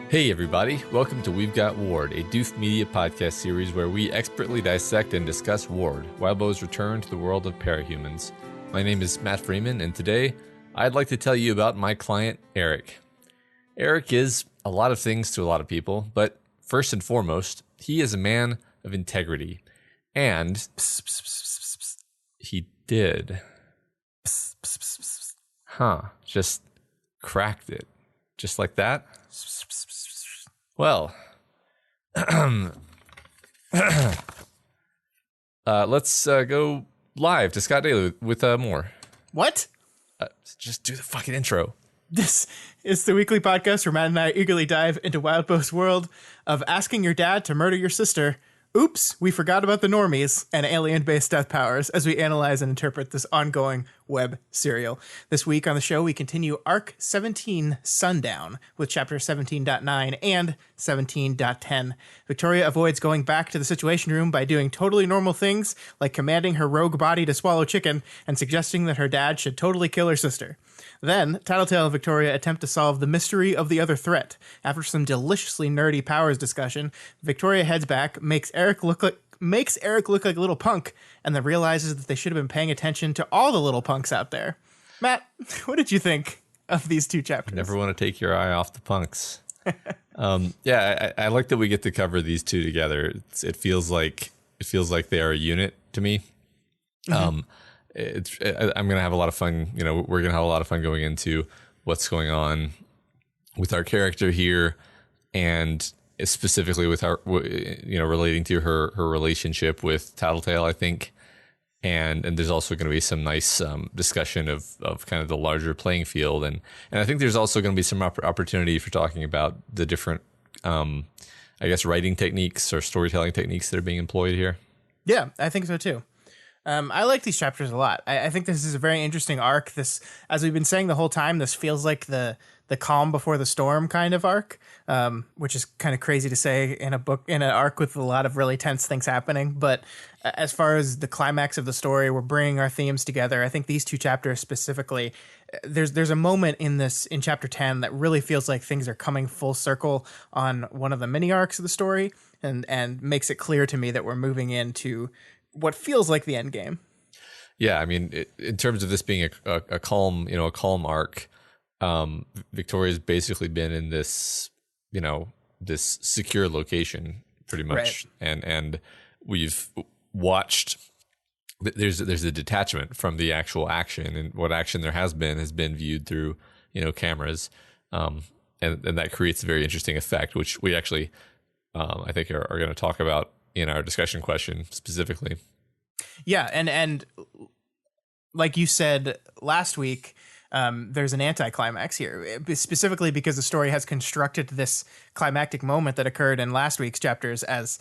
Hey everybody, welcome to We've Got Ward, a Doof Media podcast series where we expertly dissect and discuss Ward, Wildbow's return to the world of parahumans. My name is Matt Freeman, and today I'd like to tell you about my client, Eric. Eric is a lot of things to a lot of people, but first and foremost, he is a man of integrity. And he did. Just cracked it. Just like that. Well, let's go live to Scott Daly with more. What? Just do the fucking intro. This is the weekly podcast where Matt and I eagerly dive into Wildbow's world of asking your dad to murder your sister. Oops, we forgot about the normies and alien-based death powers as we analyze and interpret this ongoing web serial. This week on the show, we continue Arc 17 Sundown with Chapter 17.9 and 17.10. Victoria avoids going back to the Situation Room by doing totally normal things like commanding her rogue body to swallow chicken and suggesting that her dad should totally kill her sister. Then, Tattletale and Victoria attempt to solve the mystery of the other threat. After some deliciously nerdy powers discussion, Victoria heads back, makes Eric look like a little punk, and then realizes that they should have been paying attention to all the little punks out there. Matt, what did you think of these two chapters? You never want to take your eye off the punks. I like that we get to cover these two together. It feels like they are a unit to me. Mm-hmm. I'm gonna have a lot of fun. We're gonna have a lot of fun going into what's going on with our character here, and specifically with our, relating to her relationship with Tattletale, I think, and there's also going to be some nice discussion of kind of the larger playing field, and I think there's also going to be some opportunity for talking about the different, writing techniques or storytelling techniques that are being employed here. Yeah, I think so too. I like these chapters a lot. I think this is a very interesting arc. This, as we've been saying the whole time, this feels like the calm before the storm kind of arc, which is kind of crazy to say in an arc with a lot of really tense things happening. But as far as the climax of the story, we're bringing our themes together. I think these two chapters specifically, there's a moment in chapter 10 that really feels like things are coming full circle on one of the mini arcs of the story, and makes it clear to me that we're moving into what feels like the end game. Yeah, I mean, in terms of this being a calm arc, Victoria's basically been in this, this secure location pretty much, right. and we've watched. There's a detachment from the actual action, and what action there has been viewed through cameras, and that creates a very interesting effect, which we actually I think are going to talk about in our discussion question specifically. Yeah, and like you said last week, there's an anticlimax here, specifically because the story has constructed this climactic moment that occurred in last week's chapters as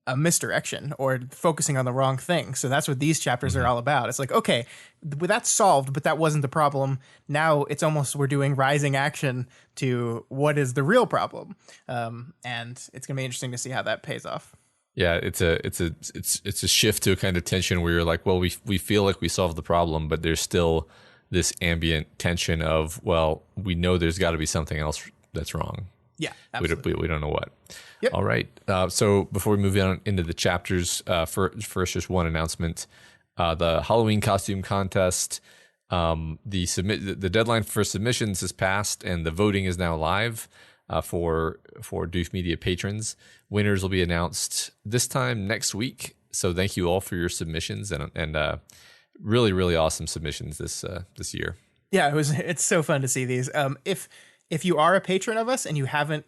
a misdirection or focusing on the wrong thing. So that's what these chapters are all about. It's like, okay, that's solved, but that wasn't the problem. Now it's almost we're doing rising action to what is the real problem, and it's gonna be interesting to see how that pays off. Yeah, it's a shift to a kind of tension where you're like, well, we feel like we solved the problem, but there's still this ambient tension of, well, we know there's got to be something else that's wrong. Yeah, absolutely. We don't know what. Yep. All right. So before we move on into the chapters, first just one announcement: the Halloween costume contest. The deadline for submissions has passed, and the voting is now live for Doof Media patrons. Winners will be announced this time next week. So thank you all for your submissions and really, really awesome submissions this year. Yeah, it's so fun to see these. If you are a patron of us and you haven't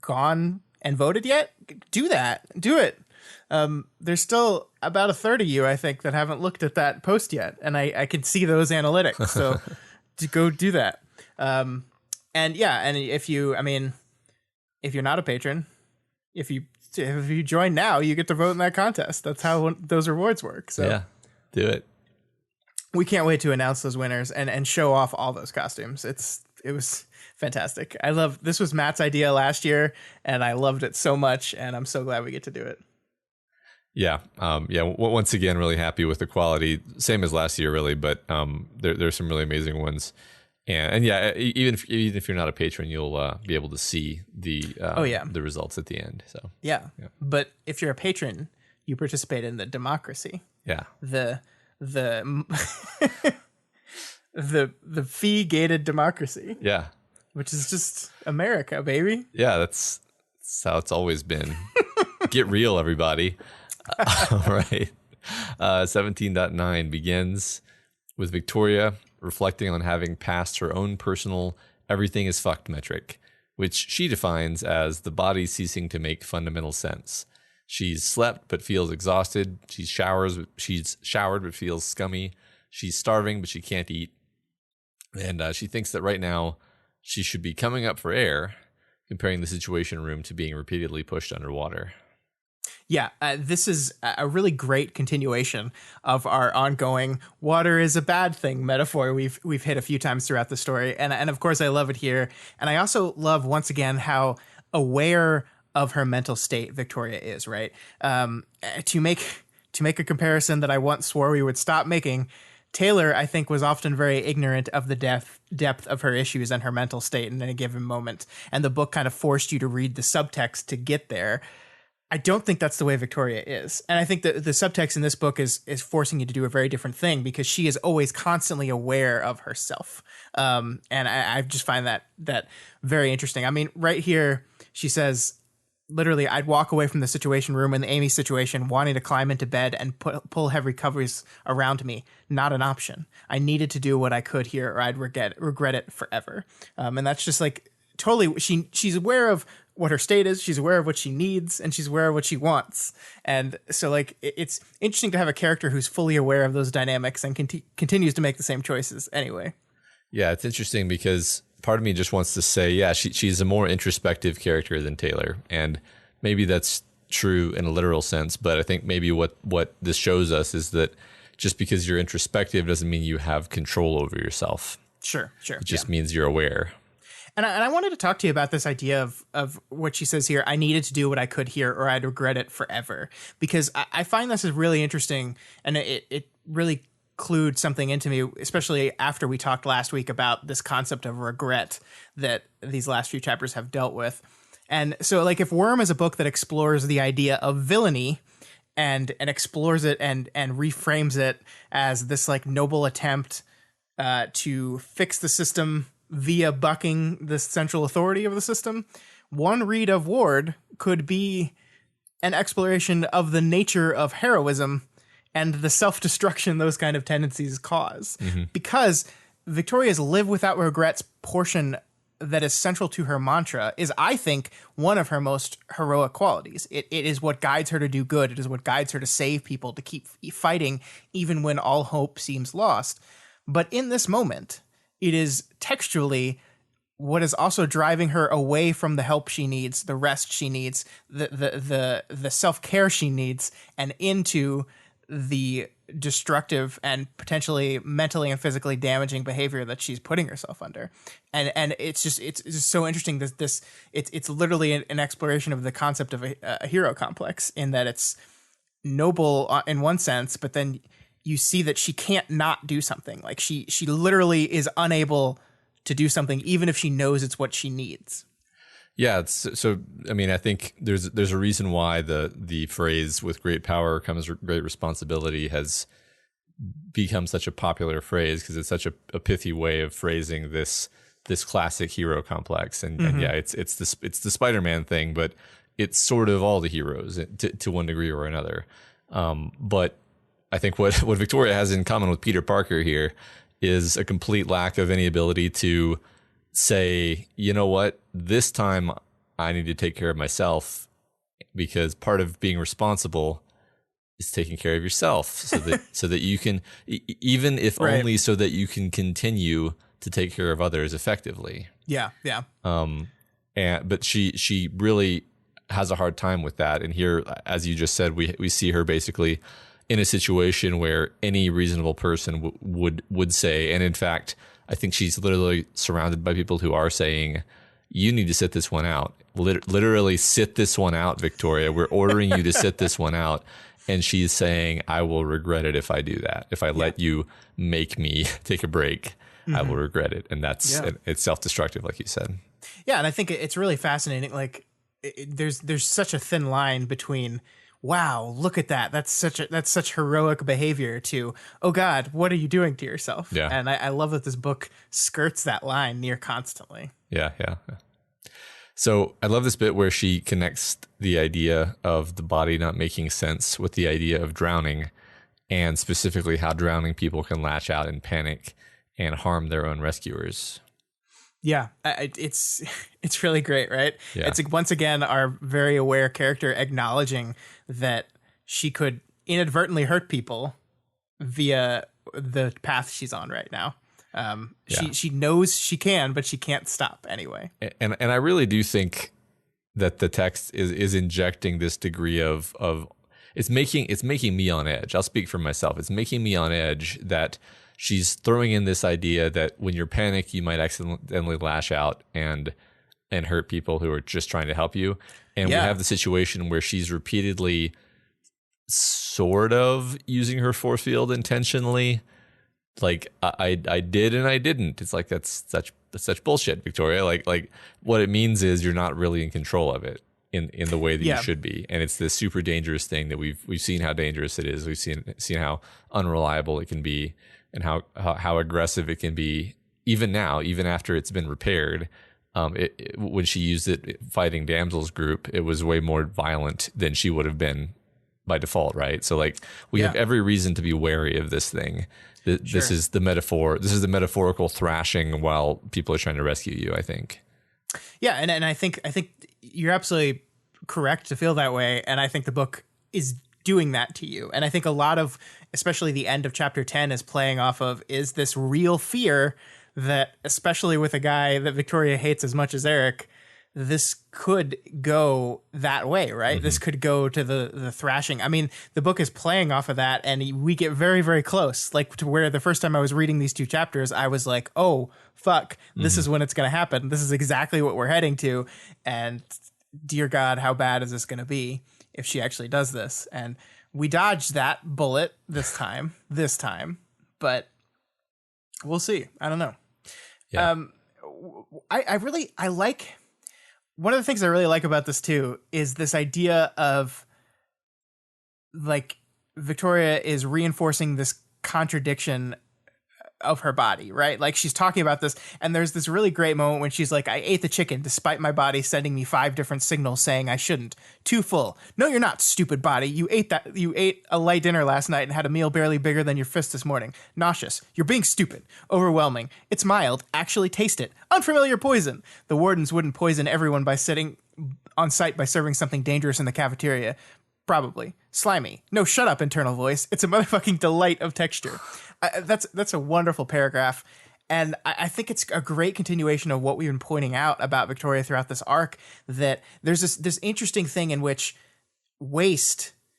gone and voted yet, do that. Do it. There's still about a third of you, I think, that haven't looked at that post yet, and I can see those analytics. So to go do that. And yeah, and if you're not a patron, if you join now, you get to vote in that contest. That's how those rewards work. So yeah, do it. We can't wait to announce those winners and show off all those costumes. It was fantastic. This was Matt's idea last year, and I loved it so much, and I'm so glad we get to do it. Yeah. Once again, really happy with the quality. Same as last year, really, but there's some really amazing ones. And yeah, even if you're not a patron, you'll be able to see the results at the end. So yeah. But if you're a patron, you participate in the democracy. Yeah. The fee-gated democracy. Yeah. Which is just America, baby. Yeah, that's how it's always been. Get real, everybody. All right. 17.9 begins with Victoria reflecting on having passed her own personal everything is fucked metric, which she defines as the body ceasing to make fundamental sense. She's slept but feels exhausted. She's showered but feels scummy. She's starving but she can't eat. And she thinks that right now she should be coming up for air, comparing the Situation Room to being repeatedly pushed underwater. Yeah, this is a really great continuation of our ongoing water is a bad thing metaphor we've hit a few times throughout the story. And of course, I love it here. And I also love, once again, how aware of her mental state Victoria is, right? To make a comparison that I once swore we would stop making, Taylor, I think, was often very ignorant of the depth of her issues and her mental state in a given moment. And the book kind of forced you to read the subtext to get there. I don't think that's the way Victoria is. And I think that the subtext in this book is forcing you to do a very different thing because she is always constantly aware of herself. And I just find that very interesting. I mean, right here, she says, literally, I'd walk away from the Situation Room in the Amy situation, wanting to climb into bed and pull heavy covers around me. Not an option. I needed to do what I could here or I'd regret it forever. And that's just like totally, she's aware of what her state is, she's aware of what she needs, and she's aware of what she wants. And so like it's interesting to have a character who's fully aware of those dynamics and continues to make the same choices anyway. Yeah, it's interesting because part of me just wants to say, yeah, she's a more introspective character than Taylor. And maybe that's true in a literal sense, but I think maybe what this shows us is that just because you're introspective doesn't mean you have control over yourself. Sure. It just means you're aware. And I wanted to talk to you about this idea of what she says here. I needed to do what I could here or I'd regret it forever. Because I find this is really interesting, and it really clued something into me, especially after we talked last week about this concept of regret that these last few chapters have dealt with. And so like if Worm is a book that explores the idea of villainy and explores it and reframes it as this like noble attempt to fix the system via bucking the central authority of the system, one read of Ward could be an exploration of the nature of heroism and the self-destruction those kind of tendencies cause. Mm-hmm. Because Victoria's live without regrets portion that is central to her mantra is, I think, one of her most heroic qualities. It is what guides her to do good. It is what guides her to save people, to keep fighting even when all hope seems lost. But in this moment, it is textually what is also driving her away from the help she needs, the rest she needs, the self-care she needs, and into the destructive and potentially mentally and physically damaging behavior that she's putting herself under. And it's just so interesting. It's literally an exploration of the concept of a hero complex, in that it's noble in one sense, but then you see that she can't not do something. Like she literally is unable to do something, even if she knows it's what she needs. Yeah. So, I mean, I think there's a reason why the phrase "with great power comes great responsibility" has become such a popular phrase, because it's such a pithy way of phrasing this classic hero complex. And yeah, it's the Spider-Man thing, but it's sort of all the heroes to one degree or another. But I think what Victoria has in common with Peter Parker here is a complete lack of any ability to say, you know what, this time I need to take care of myself, because part of being responsible is taking care of yourself so that you can, even if only so that you can continue to take care of others effectively. Yeah. But she really has a hard time with that. And here, as you just said, we see her basically in a situation where any reasonable person would say, and in fact, I think she's literally surrounded by people who are saying, you need to sit this one out. Literally sit this one out, Victoria. We're ordering you to sit this one out. And she's saying, I will regret it if I do that. If I let you make me take a break, I will regret it. And it's self-destructive, like you said. Yeah. And I think it's really fascinating. Like there's such a thin line between, wow, look at that. That's such heroic behavior to, oh God, what are you doing to yourself? Yeah. And I love that this book skirts that line near constantly. Yeah. So I love this bit where she connects the idea of the body not making sense with the idea of drowning, and specifically how drowning people can lash out in panic and harm their own rescuers. Yeah, it's really great, right? Yeah. It's once again our very aware character acknowledging that she could inadvertently hurt people via the path she's on right now. She knows she can, but she can't stop anyway. And I really do think that the text is injecting this degree of it's making me on edge. I'll speak for myself. It's making me on edge that she's throwing in this idea that when you're panicked, you might accidentally lash out and hurt people who are just trying to help you. And we have the situation where she's repeatedly sort of using her force field intentionally. Like I did and I didn't. It's like that's such bullshit, Victoria. Like what it means is you're not really in control of it in the way that you should be. And it's this super dangerous thing that we've seen how dangerous it is. We've seen how unreliable it can be, and how aggressive it can be even now, even after it's been repaired. When she used it fighting Damsel's group, it was way more violent than she would have been by default, right? So like we have every reason to be wary of this thing. This is the metaphor. This is the metaphorical thrashing while people are trying to rescue you, I think. Yeah, and I think you're absolutely correct to feel that way, and I think the book is doing that to you. And I think a lot of, especially the end of chapter 10, is playing off of, is this real fear that, especially with a guy that Victoria hates as much as Eric, this could go that way, right? Mm-hmm. This could go to the thrashing. I mean, the book is playing off of that, and we get very, very close. Like to where the first time I was reading these two chapters, I was like, oh, fuck, this is when it's going to happen. This is exactly what we're heading to. And dear God, how bad is this going to be if she actually does this? And we dodged that bullet this time, but we'll see. I don't know. Yeah. I like, one of the things I really like about this too is this idea of like Victoria is reinforcing this contradiction of her body, right? Like she's talking about this, and there's this really great moment when she's like, I ate the chicken despite my body sending me 5 different signals saying I shouldn't. Too full. No, you're not, stupid body. You ate a light dinner last night and had a meal barely bigger than your fist this morning. Nauseous. You're being stupid. Overwhelming. It's mild. Actually taste it. Unfamiliar poison. The wardens wouldn't poison everyone by sitting on site by serving something dangerous in the cafeteria. Probably. Slimy. No, shut up, internal voice. It's a motherfucking delight of texture. That's a wonderful paragraph. And I think it's a great continuation of what we've been pointing out about Victoria throughout this arc, that there's this interesting thing in which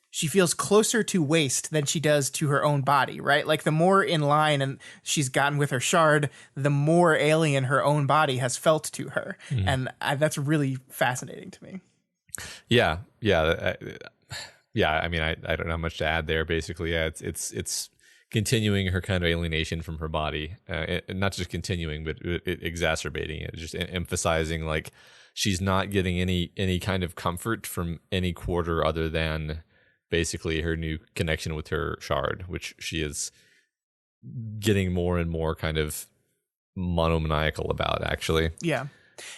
she feels closer to waste than she does to her own body, right? Like the more in line and she's gotten with her shard, the more alien her own body has felt to her. Mm. And that's really fascinating to me. Yeah. I mean, I don't have much to add there. Basically, it's continuing her kind of alienation from her body, not just continuing, but exacerbating it, just emphasizing like she's not getting any kind of comfort from any quarter other than basically her new connection with her shard, which she is getting more and more kind of monomaniacal about, actually. Yeah.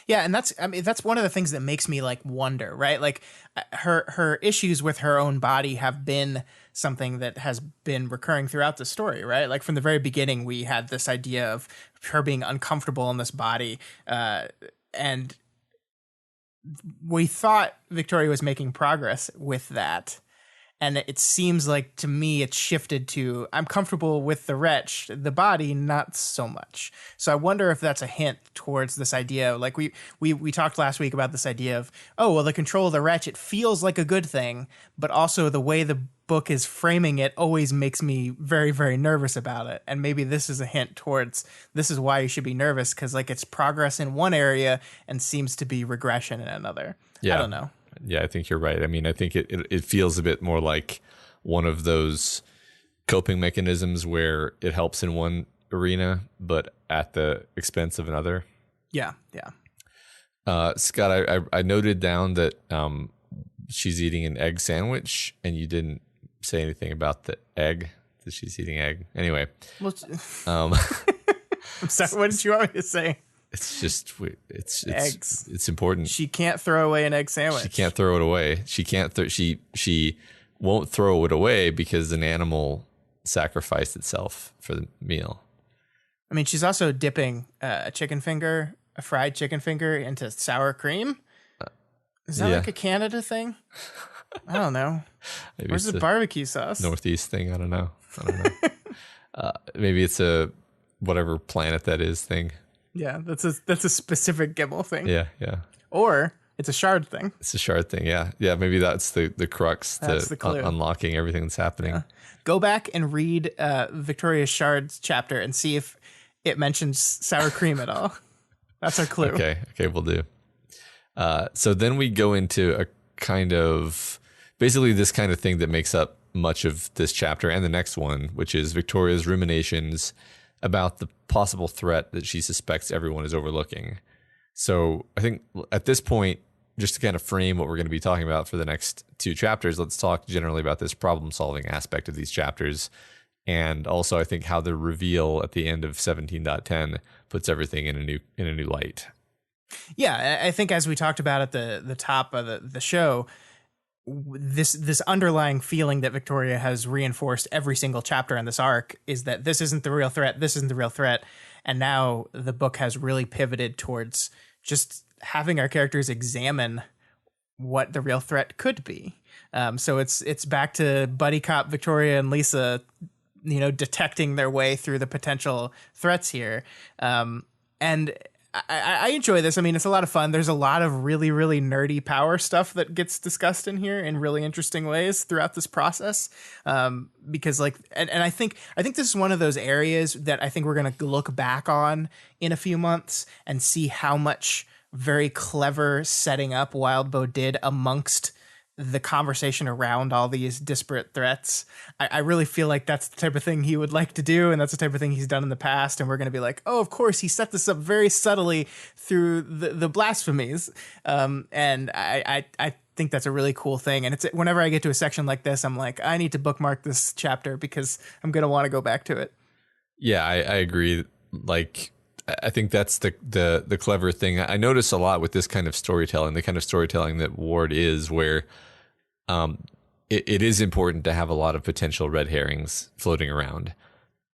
Yeah, and that's one of the things that makes me like wonder, right? Like her issues with her own body have been something that has been recurring throughout the story, right? Like from the very beginning, we had this idea of her being uncomfortable in this body, and we thought Victoria was making progress with that. And it seems like, to me, it's shifted to, I'm comfortable with the wretch, the body, not so much. So I wonder if that's a hint towards this idea. Like we talked last week about this idea of, oh, well, the control of the wretch, it feels like a good thing, but also the way the book is framing it always makes me very, very nervous about it. And maybe this is a hint towards, this is why you should be nervous, because like it's progress in one area and seems to be regression in another. Yeah. I don't know. Yeah, I think you're right. I mean, I think it feels a bit more like one of those coping mechanisms where it helps in one arena, but at the expense of another. Yeah, yeah. Scott, I noted down that she's eating an egg sandwich, and you didn't say anything about the egg that she's eating egg. Anyway, Well, I'm sorry. What did you want me to say? it's just it's Eggs. It's important. She can't throw away an egg sandwich. She can't throw it away. She can't. She won't throw it away because an animal sacrificed itself for the meal. I mean, she's also dipping a fried chicken finger into sour cream. Is that like a Canada thing? I don't know. Maybe Where's the barbecue sauce? Northeast thing. I don't know. Maybe it's a whatever planet that is thing. Yeah, that's a specific Gimel thing. Yeah. Or it's a shard thing. It's a shard thing. Yeah. Maybe that's the crux That's to the clue. Unlocking everything that's happening. Yeah. Go back and read Victoria Shard's chapter and see if it mentions sour cream at all. That's our clue. Okay, we'll do. So then we go into a kind of basically this kind of thing that makes up much of this chapter and the next one, which is Victoria's ruminations about the possible threat that she suspects everyone is overlooking. So I think at this point, just to kind of frame what we're going to be talking about for the next two chapters, let's talk generally about this problem-solving aspect of these chapters. And also, I think how the reveal at the end of 17.10 puts everything in a new light. Yeah, I think as we talked about at the top of the show, this underlying feeling that Victoria has reinforced every single chapter in this arc is that this isn't the real threat. This isn't the real threat. And now the book has really pivoted towards just having our characters examine what the real threat could be. So it's back to buddy cop Victoria and Lisa, detecting their way through the potential threats here. And I enjoy this. I mean, it's a lot of fun. There's a lot of really, really nerdy power stuff that gets discussed in here in really interesting ways throughout this process. Because and I think this is one of those areas that I think we're going to look back on in a few months and see how much very clever setting up Wildbow did amongst the conversation around all these disparate threats. I really feel like that's the type of thing he would like to do, and that's the type of thing he's done in the past, and we're going to be like, oh, of course, he set this up very subtly through the blasphemies. And I think that's a really cool thing. And it's whenever I get to a section like this, I'm like, I need to bookmark this chapter because I'm going to want to go back to it. Yeah, I agree. Like, I think that's the clever thing. I notice a lot with this kind of storytelling, the kind of storytelling that Ward is, where it is important to have a lot of potential red herrings floating around.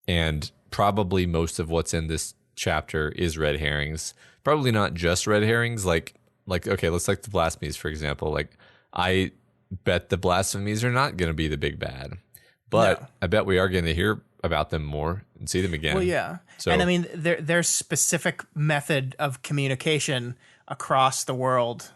And probably most of what's in this chapter is red herrings. Probably not just red herrings. Like okay, let's take the blasphemies, for example. Like, I bet the blasphemies are not going to be the big bad. But no. I bet we are going to hear about them more and see them again. Well, yeah. So, and I mean, their specific method of communication across the world,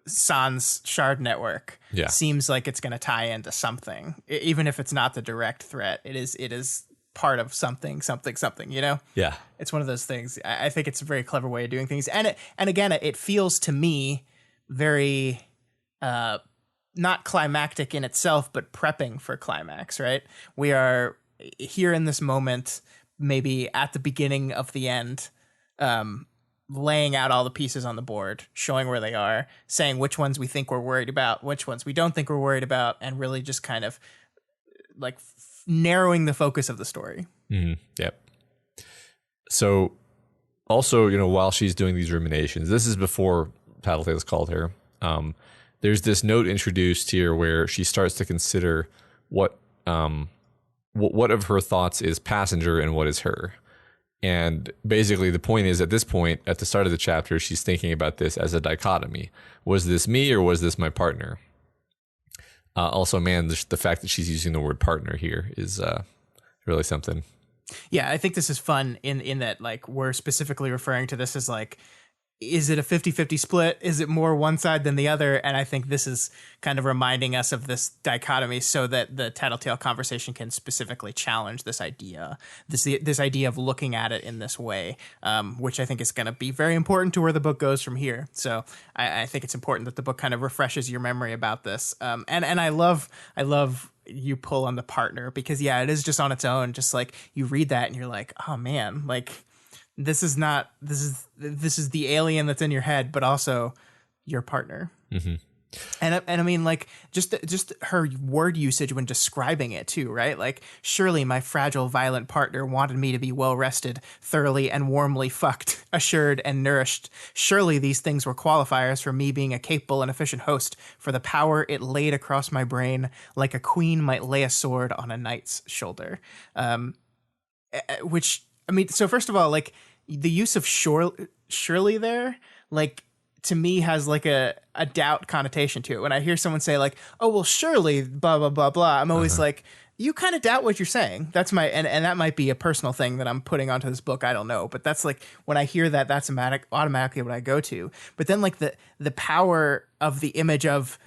Sans shard network, seems like it's going to tie into something, even if it's not the direct threat. It is part of something. Yeah, it's one of those things. I think it's a very clever way of doing things, and again, it feels to me very not climactic in itself, but prepping for climax. Right, we are here in this moment, maybe at the beginning of the end. Laying out all the pieces on the board, showing where they are, saying which ones we think we're worried about, which ones we don't think we're worried about, and really just kind of like narrowing the focus of the story. Mm-hmm. Yep. So also, while she's doing these ruminations, this is before Tattletale's called her. There's this note introduced here where she starts to consider what of her thoughts is passenger and what is her. And basically the point is, at this point, at the start of the chapter, she's thinking about this as a dichotomy. Was this me or was this my partner? Also, man, the fact that she's using the word partner here is really something. Yeah, I think this is fun in that, like, we're specifically referring to this as, like, is it a 50-50 split? Is it more one side than the other? And I think this is kind of reminding us of this dichotomy so that the Tattletale conversation can specifically challenge this idea, this idea of looking at it in this way, which I think is going to be very important to where the book goes from here. So I think it's important that the book kind of refreshes your memory about this. And I love you pull on the partner, because yeah, it is just on its own. Just like you read that and you're like, oh man, like, this is the alien that's in your head, but also your partner. Mm-hmm. And I mean, like, just her word usage when describing it too, right? Like, surely my fragile, violent partner wanted me to be well rested, thoroughly and warmly fucked, assured and nourished. Surely these things were qualifiers for me being a capable and efficient host, for the power it laid across my brain, like a queen might lay a sword on a knight's shoulder. Which, I mean, so first of all, like, the use of surely there, like, to me has like a doubt connotation to it. When I hear someone say like, oh, well, surely blah, blah, blah, blah, I'm always like, you kind of doubt what you're saying. That's my, and that might be a personal thing that I'm putting onto this book. I don't know. But that's like, when I hear that, that's automatically what I go to. But then like the power of the image of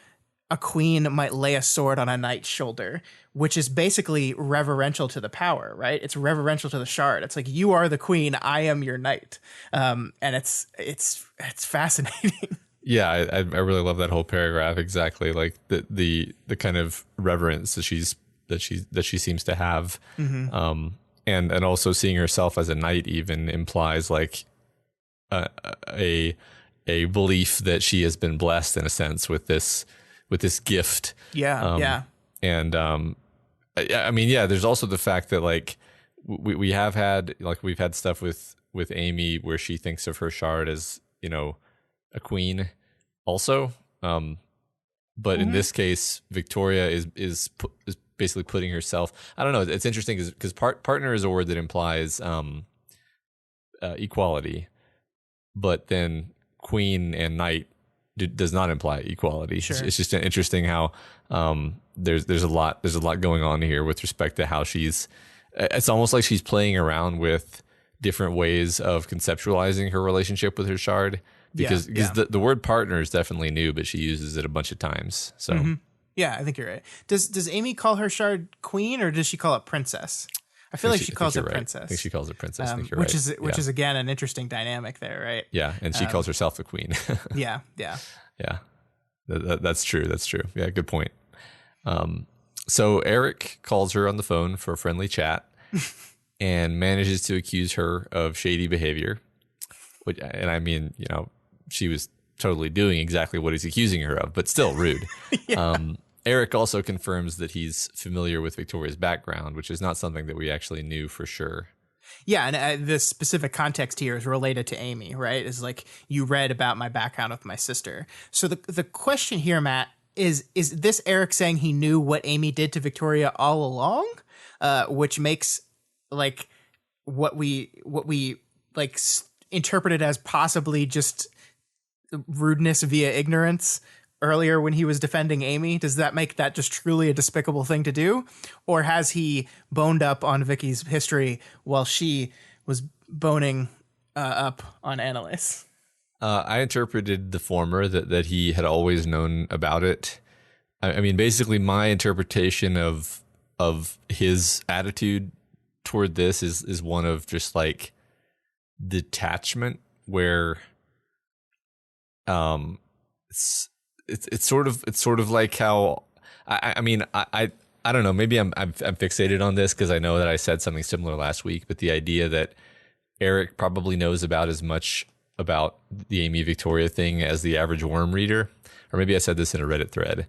a queen might lay a sword on a knight's shoulder, which is basically reverential to the power, right? It's reverential to the shard. It's like, you are the queen, I am your knight. And it's fascinating. Yeah, I really love that whole paragraph. Exactly, like the kind of reverence that she seems to have, and also seeing herself as a knight even implies like a belief that she has been blessed in a sense with this gift. Yeah. And I mean, yeah, there's also the fact that like we've had stuff with Amy where she thinks of her shard as, you know, a queen also. But in this case, Victoria is basically putting herself, I don't know. It's interesting because partner is a word that implies equality, but then queen and knight does not imply equality. Sure. It's just interesting how there's a lot going on here with respect to how it's almost like she's playing around with different ways of conceptualizing her relationship with her shard, because the word partner is definitely new, but she uses it a bunch of times. So yeah, I think you're right. Does Amy call her shard queen, or does she call it princess? I feel like she calls it princess. I think she calls it princess. Which is again an interesting dynamic there, right? Yeah, and she calls herself the queen. Yeah. That's true. Yeah, good point. So Eric calls her on the phone for a friendly chat and manages to accuse her of shady behavior. And I mean, you know, she was totally doing exactly what he's accusing her of, but still rude. Yeah. Eric also confirms that he's familiar with Victoria's background, which is not something that we actually knew for sure. Yeah, and the specific context here is related to Amy, right? Is like, you read about my background with my sister. So the question here, Matt, is this Eric saying he knew what Amy did to Victoria all along? Which makes like what we like interpreted as possibly just rudeness via ignorance earlier when he was defending Amy. Does that make that just truly a despicable thing to do? Or has he boned up on Vicky's history while she was boning up on Annalise? I interpreted the former, that he had always known about it. I mean, basically my interpretation of his attitude toward this is one of just like detachment, where it's sort of like how I mean I don't know, maybe I'm fixated on this because I know that I said something similar last week, but the idea that Eric probably knows about as much about the Amy Victoria thing as the average worm reader, or maybe I said this in a Reddit thread,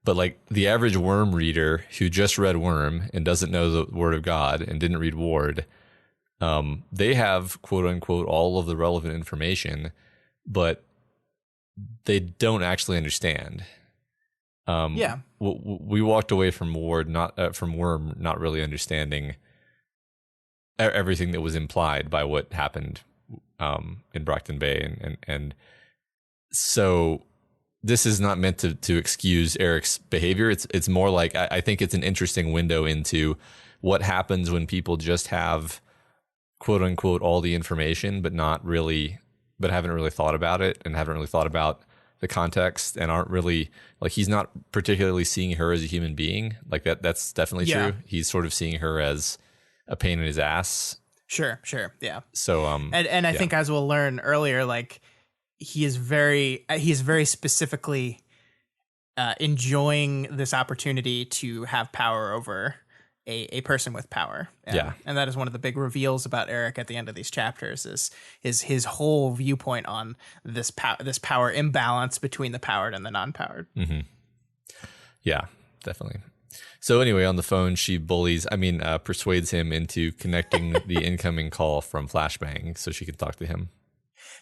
but like the average worm reader who just read Worm and doesn't know the Word of God and didn't read Ward, they have quote unquote all of the relevant information, but they don't actually understand. We walked away from Ward, from Worm, not really understanding everything that was implied by what happened in Brockton Bay, and so this is not meant to excuse Eric's behavior. It's more like I think it's an interesting window into what happens when people just have quote unquote all the information, but haven't really thought about it and haven't really thought about the context and aren't really like, he's not particularly seeing her as a human being. Like that's definitely true. He's sort of seeing her as a pain in his ass. Sure. Yeah. So, and I think, as we'll learn earlier, like he is very specifically enjoying this opportunity to have power over a person with power. And that is one of the big reveals about Eric at the end of these chapters is his whole viewpoint on this power imbalance between the powered and the non-powered. Mm-hmm. Yeah, definitely. So anyway, on the phone, she persuades him into connecting the incoming call from Flashbang so she can talk to him.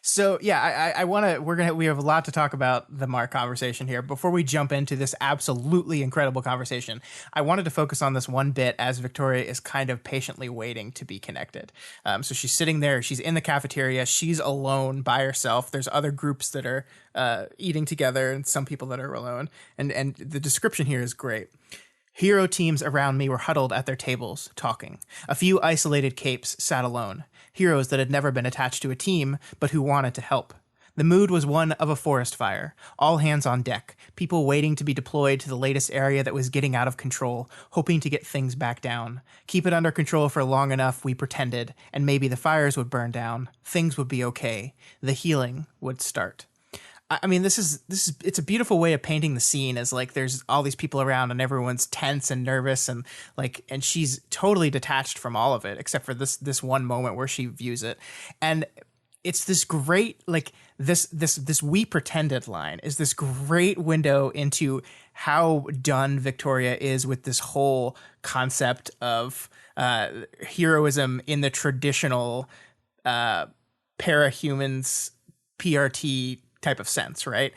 So yeah, we have a lot to talk about the Mark conversation here. Before we jump into this absolutely incredible conversation, I wanted to focus on this one bit as Victoria is kind of patiently waiting to be connected. So she's sitting there, she's in the cafeteria, she's alone by herself. There's other groups that are eating together and some people that are alone. And the description here is great. Hero teams around me were huddled at their tables, talking. A few isolated capes sat alone. Heroes that had never been attached to a team, but who wanted to help. The mood was one of a forest fire. All hands on deck, people waiting to be deployed to the latest area that was getting out of control, hoping to get things back down. Keep it under control for long enough, we pretended, and maybe the fires would burn down. Things would be okay. The healing would start. I mean, it's a beautiful way of painting the scene as like there's all these people around and everyone's tense and nervous and she's totally detached from all of it except for this one moment where she views it. And it's this great, like this we pretended line is this great window into how done Victoria is with this whole concept of heroism in the traditional parahumans PRT type of sense, right?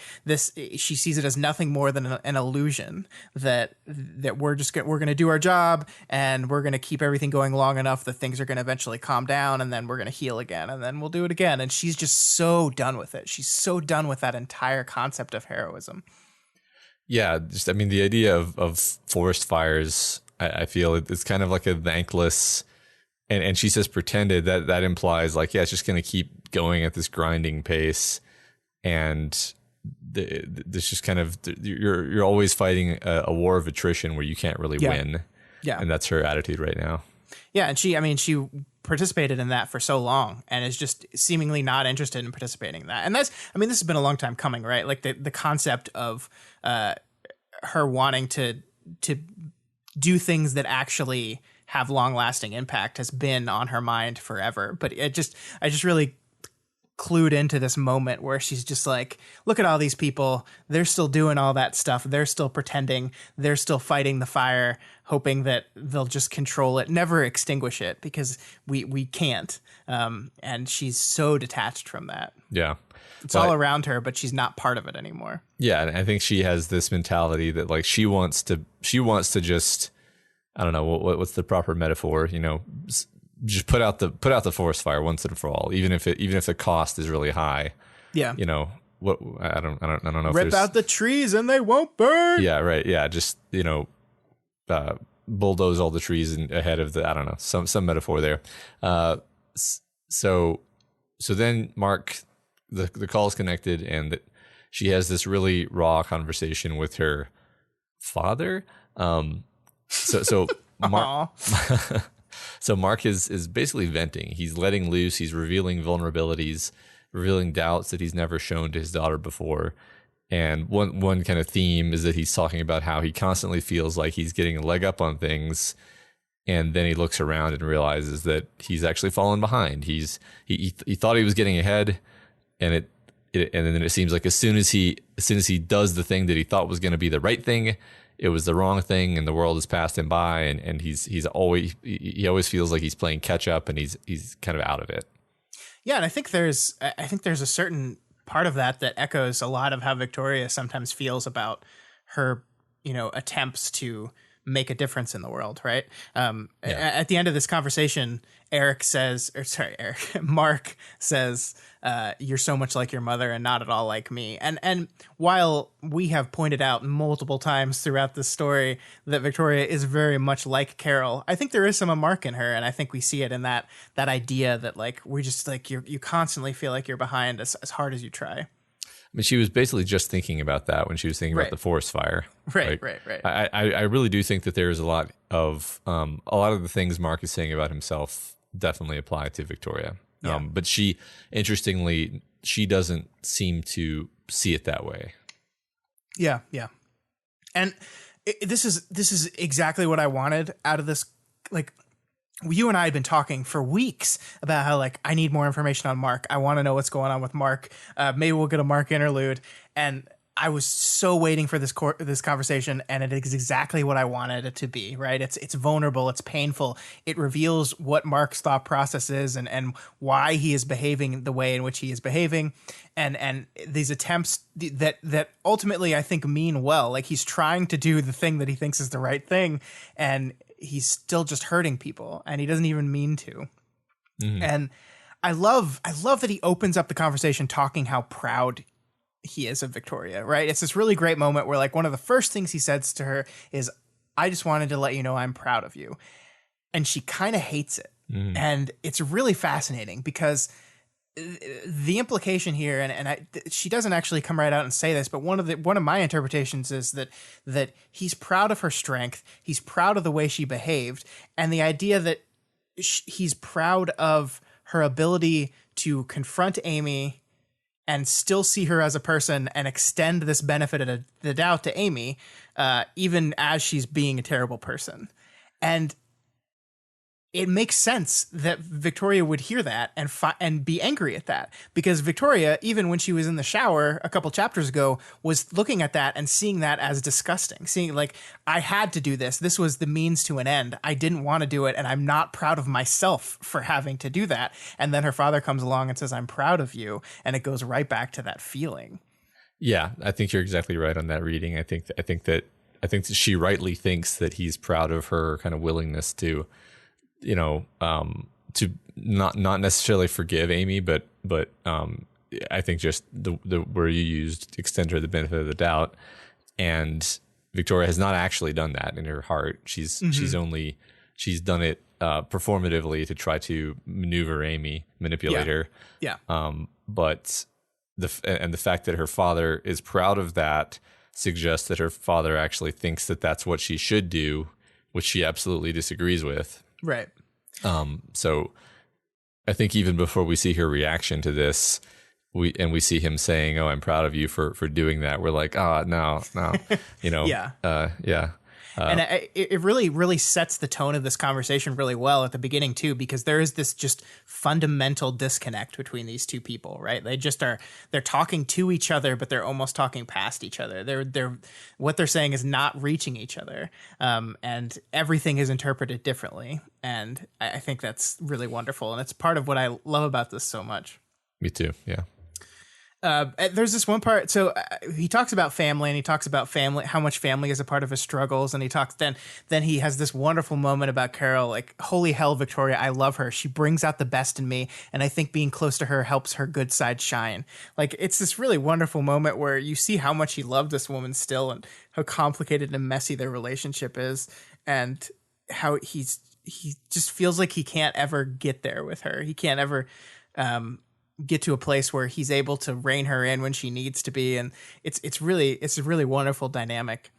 She sees it as nothing more than an illusion that we're going to do our job and we're going to keep everything going long enough that things are going to eventually calm down and then we're going to heal again and then we'll do it again. And she's just so done with it. She's so done with that entire concept of heroism. Yeah, the idea of forest fires, I feel it's kind of like a thankless, and she says pretended, that implies like, yeah, it's just going to keep going at this grinding pace. And this just kind of, you're always fighting a war of attrition where you can't really win. Yeah. And that's her attitude right now. Yeah. And she participated in that for so long and is just seemingly not interested in participating in that. And this has been a long time coming, right? Like the concept of her wanting to do things that actually have long lasting impact has been on her mind forever. But I just really clued into this moment where she's just like, look at all these people, they're still doing all that stuff, they're still pretending, they're still fighting the fire, hoping that they'll just control it, never extinguish it, because we can't. And she's so detached from that. Yeah, it's all around her, but she's not part of it anymore. Yeah, and I think she has this mentality that like she wants to just, I don't know what's the proper metaphor, just put out the forest fire once and for all, even if the cost is really high. Yeah. What I don't know. Rip out the trees and they won't burn. Yeah. Right. Yeah. Just, bulldoze all the trees ahead of I don't know, some metaphor there. So then Mark, the call is connected and she has this really raw conversation with her father. So Mark, So Mark is basically venting. He's letting loose. He's revealing vulnerabilities, revealing doubts that he's never shown to his daughter before. And one kind of theme is that he's talking about how he constantly feels like he's getting a leg up on things, and then he looks around and realizes that he's actually fallen behind. He thought he was getting ahead, and then it seems like as soon as he does the thing that he thought was going to be the right thing, it was the wrong thing, and the world has passed him by, and he always feels like he's playing catch up, and he's kind of out of it. Yeah, and I think there's a certain part of that echoes a lot of how Victoria sometimes feels about her, attempts to make a difference in the world, right? At the end of this conversation, Mark says, "You're so much like your mother and not at all like me." And while we have pointed out multiple times throughout this story that Victoria is very much like Carol, I think there is some of Mark in her, and I think we see it in that idea that like we're just like you constantly feel like you're behind as hard as you try. I mean, she was basically just thinking about that when she was thinking about the forest fire. Right. I really do think that there's a lot of the things Mark is saying about himself definitely apply to Victoria. Yeah. But she, interestingly, she doesn't seem to see it that way. Yeah. And this is exactly what I wanted out of this. Like, you and I had been talking for weeks about how, like, I need more information on Mark. I want to know what's going on with Mark. Maybe we'll get a Mark interlude. And I was so waiting for this conversation, and it is exactly what I wanted it to be, right? It's vulnerable. It's painful. It reveals what Mark's thought process is and why he is behaving the way in which he is behaving. And these attempts that ultimately I think mean well. Like, he's trying to do the thing that he thinks is the right thing, and he's still just hurting people, and he doesn't even mean to. Mm-hmm. And I love that he opens up the conversation talking how proud he is of Victoria, right? It's this really great moment where, like, one of the first things he says to her is, "I just wanted to let you know I'm proud of you." And she kind of hates it. Mm-hmm. And it's really fascinating because the implication here, and she doesn't actually come right out and say this, but one of my interpretations is that he's proud of her strength. He's proud of the way she behaved, and the idea that he's proud of her ability to confront Amy and still see her as a person and extend this benefit of the doubt to Amy, even as she's being a terrible person. And it makes sense that Victoria would hear that and be angry at that, because Victoria, even when she was in the shower a couple chapters ago, was looking at that and seeing that as disgusting, seeing like, I had to do this. This was the means to an end. I didn't want to do it, and I'm not proud of myself for having to do that. And then her father comes along and says, "I'm proud of you," and it goes right back to that feeling. Yeah, I think you're exactly right on that reading. I think that she rightly thinks that he's proud of her kind of willingness to, to not necessarily forgive Amy, but I think just the word you used, extend her the benefit of the doubt. And Victoria has not actually done that in her heart. She's done it performatively to try to maneuver Amy, manipulate her. Yeah. But the fact that her father is proud of that suggests that her father actually thinks that that's what she should do, which she absolutely disagrees with. Right. So I think even before we see her reaction to this, we see him saying, "Oh, I'm proud of you for doing that." We're like, no, yeah. And it really, really sets the tone of this conversation really well at the beginning too, because there is this just fundamental disconnect between these two people, right? They're talking to each other, but they're almost talking past each other. They're what they're saying is not reaching each other, and everything is interpreted differently. And I think that's really wonderful, and it's part of what I love about this so much. Me too. Yeah. There's this one part. So he talks about family, and he talks about family, how much family is a part of his struggles. And he talks, then he has this wonderful moment about Carol, like, "Holy hell, Victoria, I love her. She brings out the best in me. And I think being close to her helps her good side shine." Like, it's this really wonderful moment where you see how much he loved this woman still, and how complicated and messy their relationship is, and how he just feels like he can't ever get there with her. He can't ever, get to a place where he's able to rein her in when she needs to be. And it's a really wonderful dynamic.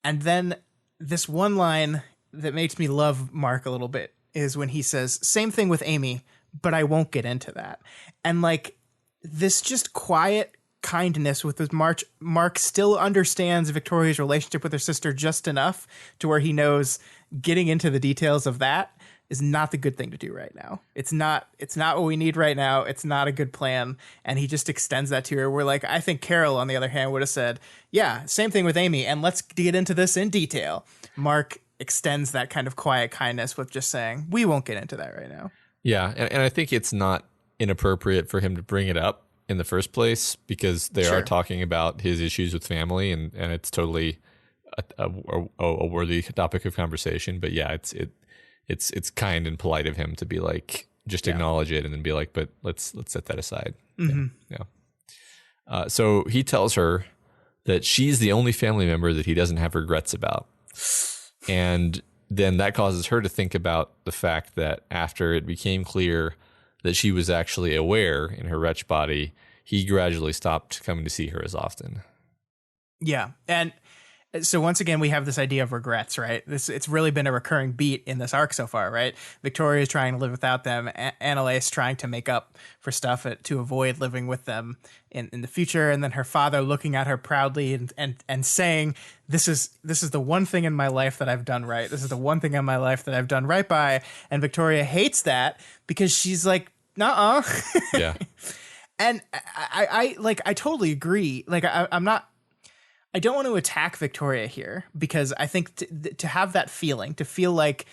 And then this one line that makes me love Mark a little bit is when he says, "Same thing with Amy, but I won't get into that." And like, this just quiet kindness with this Mark still understands Victoria's relationship with her sister just enough to where he knows getting into the details of that is not the good thing to do right now. It's not what we need right now. It's not a good plan. And he just extends that to her. We're like, I think Carol, on the other hand, would have said, "Yeah, same thing with Amy, and let's get into this in detail." Mark extends that kind of quiet kindness with just saying, "We won't get into that right now." Yeah. And I think it's not inappropriate for him to bring it up in the first place, because they are talking about his issues with family, and it's totally a worthy topic of conversation. But yeah, it's kind and polite of him to be like, just acknowledge it and then be like, but let's set that aside. Yeah. So he tells her that she's the only family member that he doesn't have regrets about. And then that causes her to think about the fact that after it became clear that she was actually aware in her wretch body, he gradually stopped coming to see her as often. Yeah. And so once again, we have this idea of regrets, right? It's really been a recurring beat in this arc so far, right? Victoria is trying to live without them. Annalise trying to make up for stuff to avoid living with them in the future. And then her father looking at her proudly and saying, this is the one thing in my life that I've done right. This is the one thing in my life that I've done right by. And Victoria hates that because she's like, nuh-uh. Yeah. And I totally agree. Like, I don't want to attack Victoria here because I think to have that feeling, to feel like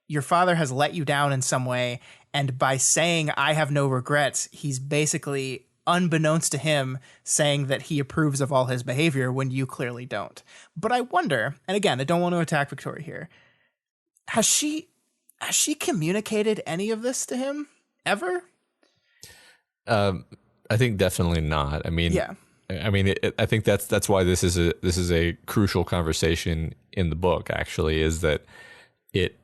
your father has let you down in some way, and by saying I have no regrets, he's basically, unbeknownst to him, saying that he approves of all his behavior when you clearly don't. But I wonder, and again, I don't want to attack Victoria here, has she communicated any of this to him ever? I think definitely not. I mean, yeah. I mean, I think that's why this is a crucial conversation in the book. Actually, is that it,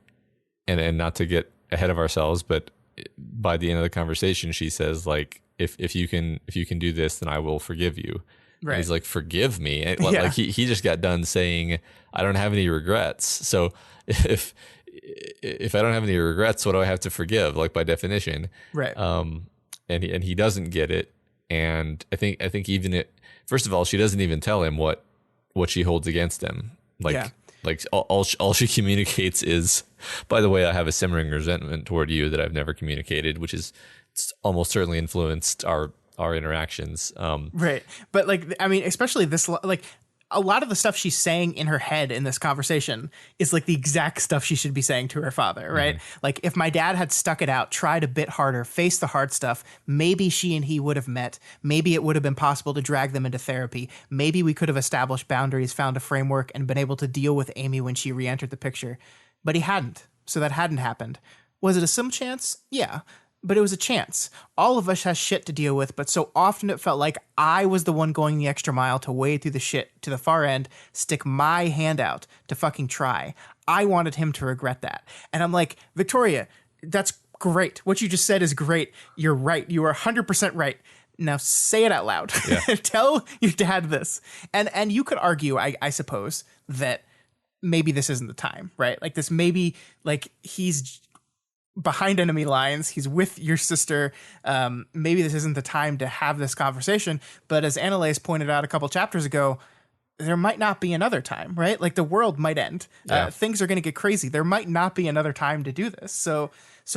and not to get ahead of ourselves, but by the end of the conversation, she says like, if you can do this, then I will forgive you. Right. And he's like, forgive me. And like he just got done saying, I don't have any regrets. So if I don't have any regrets, what do I have to forgive? Like by definition, right? And he doesn't get it. And I think even first of all, she doesn't even tell him what she holds against him. Like all she communicates is, by the way, I have a simmering resentment toward you that I've never communicated, which is almost certainly influenced our interactions. Right. But like, I mean, especially this, like a lot of the stuff she's saying in her head in this conversation is like the exact stuff she should be saying to her father, right? Mm-hmm. Like if my dad had stuck it out, tried a bit harder, faced the hard stuff, maybe she and he would have met. Maybe it would have been possible to drag them into therapy. Maybe we could have established boundaries, found a framework, and been able to deal with Amy when she re-entered the picture. But he hadn't. So that hadn't happened. Was it a slim chance? Yeah. But it was a chance. All of us has shit to deal with, but so often it felt like I was the one going the extra mile to wade through the shit to the far end, stick my hand out to fucking try. I wanted him to regret that. And I'm like, Victoria, that's great. What you just said is great. You're right. You are 100% right. Now say it out loud. Yeah. Tell your dad this. And you could argue, I suppose, that maybe this isn't the time, right? Like this maybe, like he's behind enemy lines, he's with your sister. Maybe this isn't the time to have this conversation. But as Annalise pointed out a couple chapters ago, there might not be another time, right? Like the world might end. Yeah. Things are going to get crazy. There might not be another time to do this. So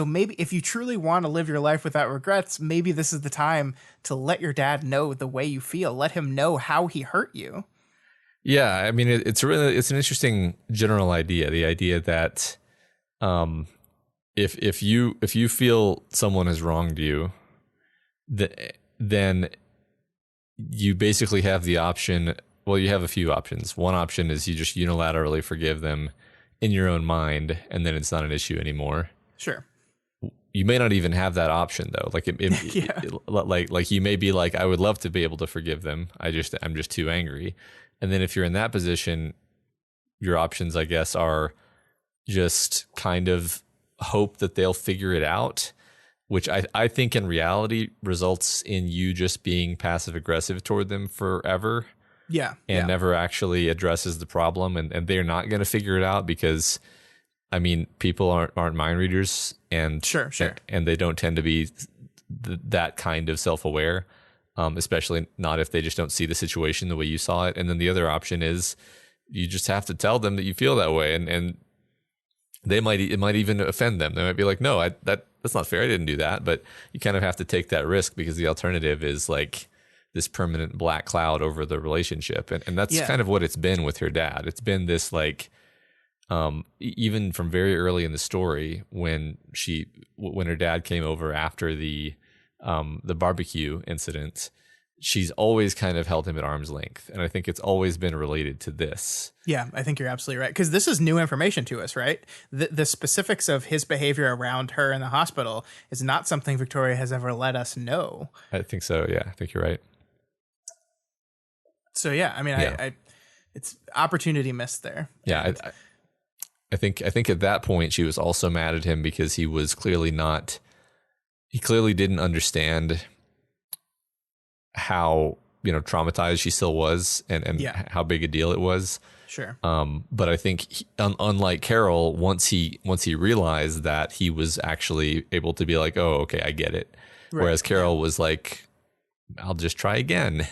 maybe if you truly want to live your life without regrets, maybe this is the time to let your dad know the way you feel. Let him know how he hurt you. Yeah, I mean, it's an interesting general idea. The idea that, if you feel someone has wronged you, then you basically have the option. Well, you have a few options. One option is you just unilaterally forgive them in your own mind, and then it's not an issue anymore. Sure. You may not even have that option though. Like like you may be like, I would love to be able to forgive them. I'm just too angry. And then if you're in that position, your options, I guess, are just kind of hope that they'll figure it out, which I think in reality results in you just being passive aggressive toward them forever. Yeah. And never actually addresses the problem. And they're not going to figure it out because, I mean, people aren't mind readers, and sure. And they don't tend to be that kind of self-aware. Especially not if they just don't see the situation the way you saw it. And then the other option is you just have to tell them that you feel that way, and it might even offend them. They might be like, no, that's not fair. I didn't do that. But you kind of have to take that risk because the alternative is like this permanent black cloud over the relationship. And that's kind of what it's been with her dad. It's been this like, even from very early in the story when her dad came over after the barbecue incident, she's always kind of held him at arm's length. And I think it's always been related to this. Yeah, I think you're absolutely right. Because this is new information to us, right? The specifics of his behavior around her in the hospital is not something Victoria has ever let us know. I think so. Yeah, I think you're right. So yeah, I mean, I it's opportunity missed there. Yeah, I think at that point she was also mad at him because he clearly didn't understand how, traumatized she still was and how big a deal it was. Sure. But I think unlike Carol, once he realized that, he was actually able to be like, oh, okay, I get it. Right. Whereas Carol was like, I'll just try again.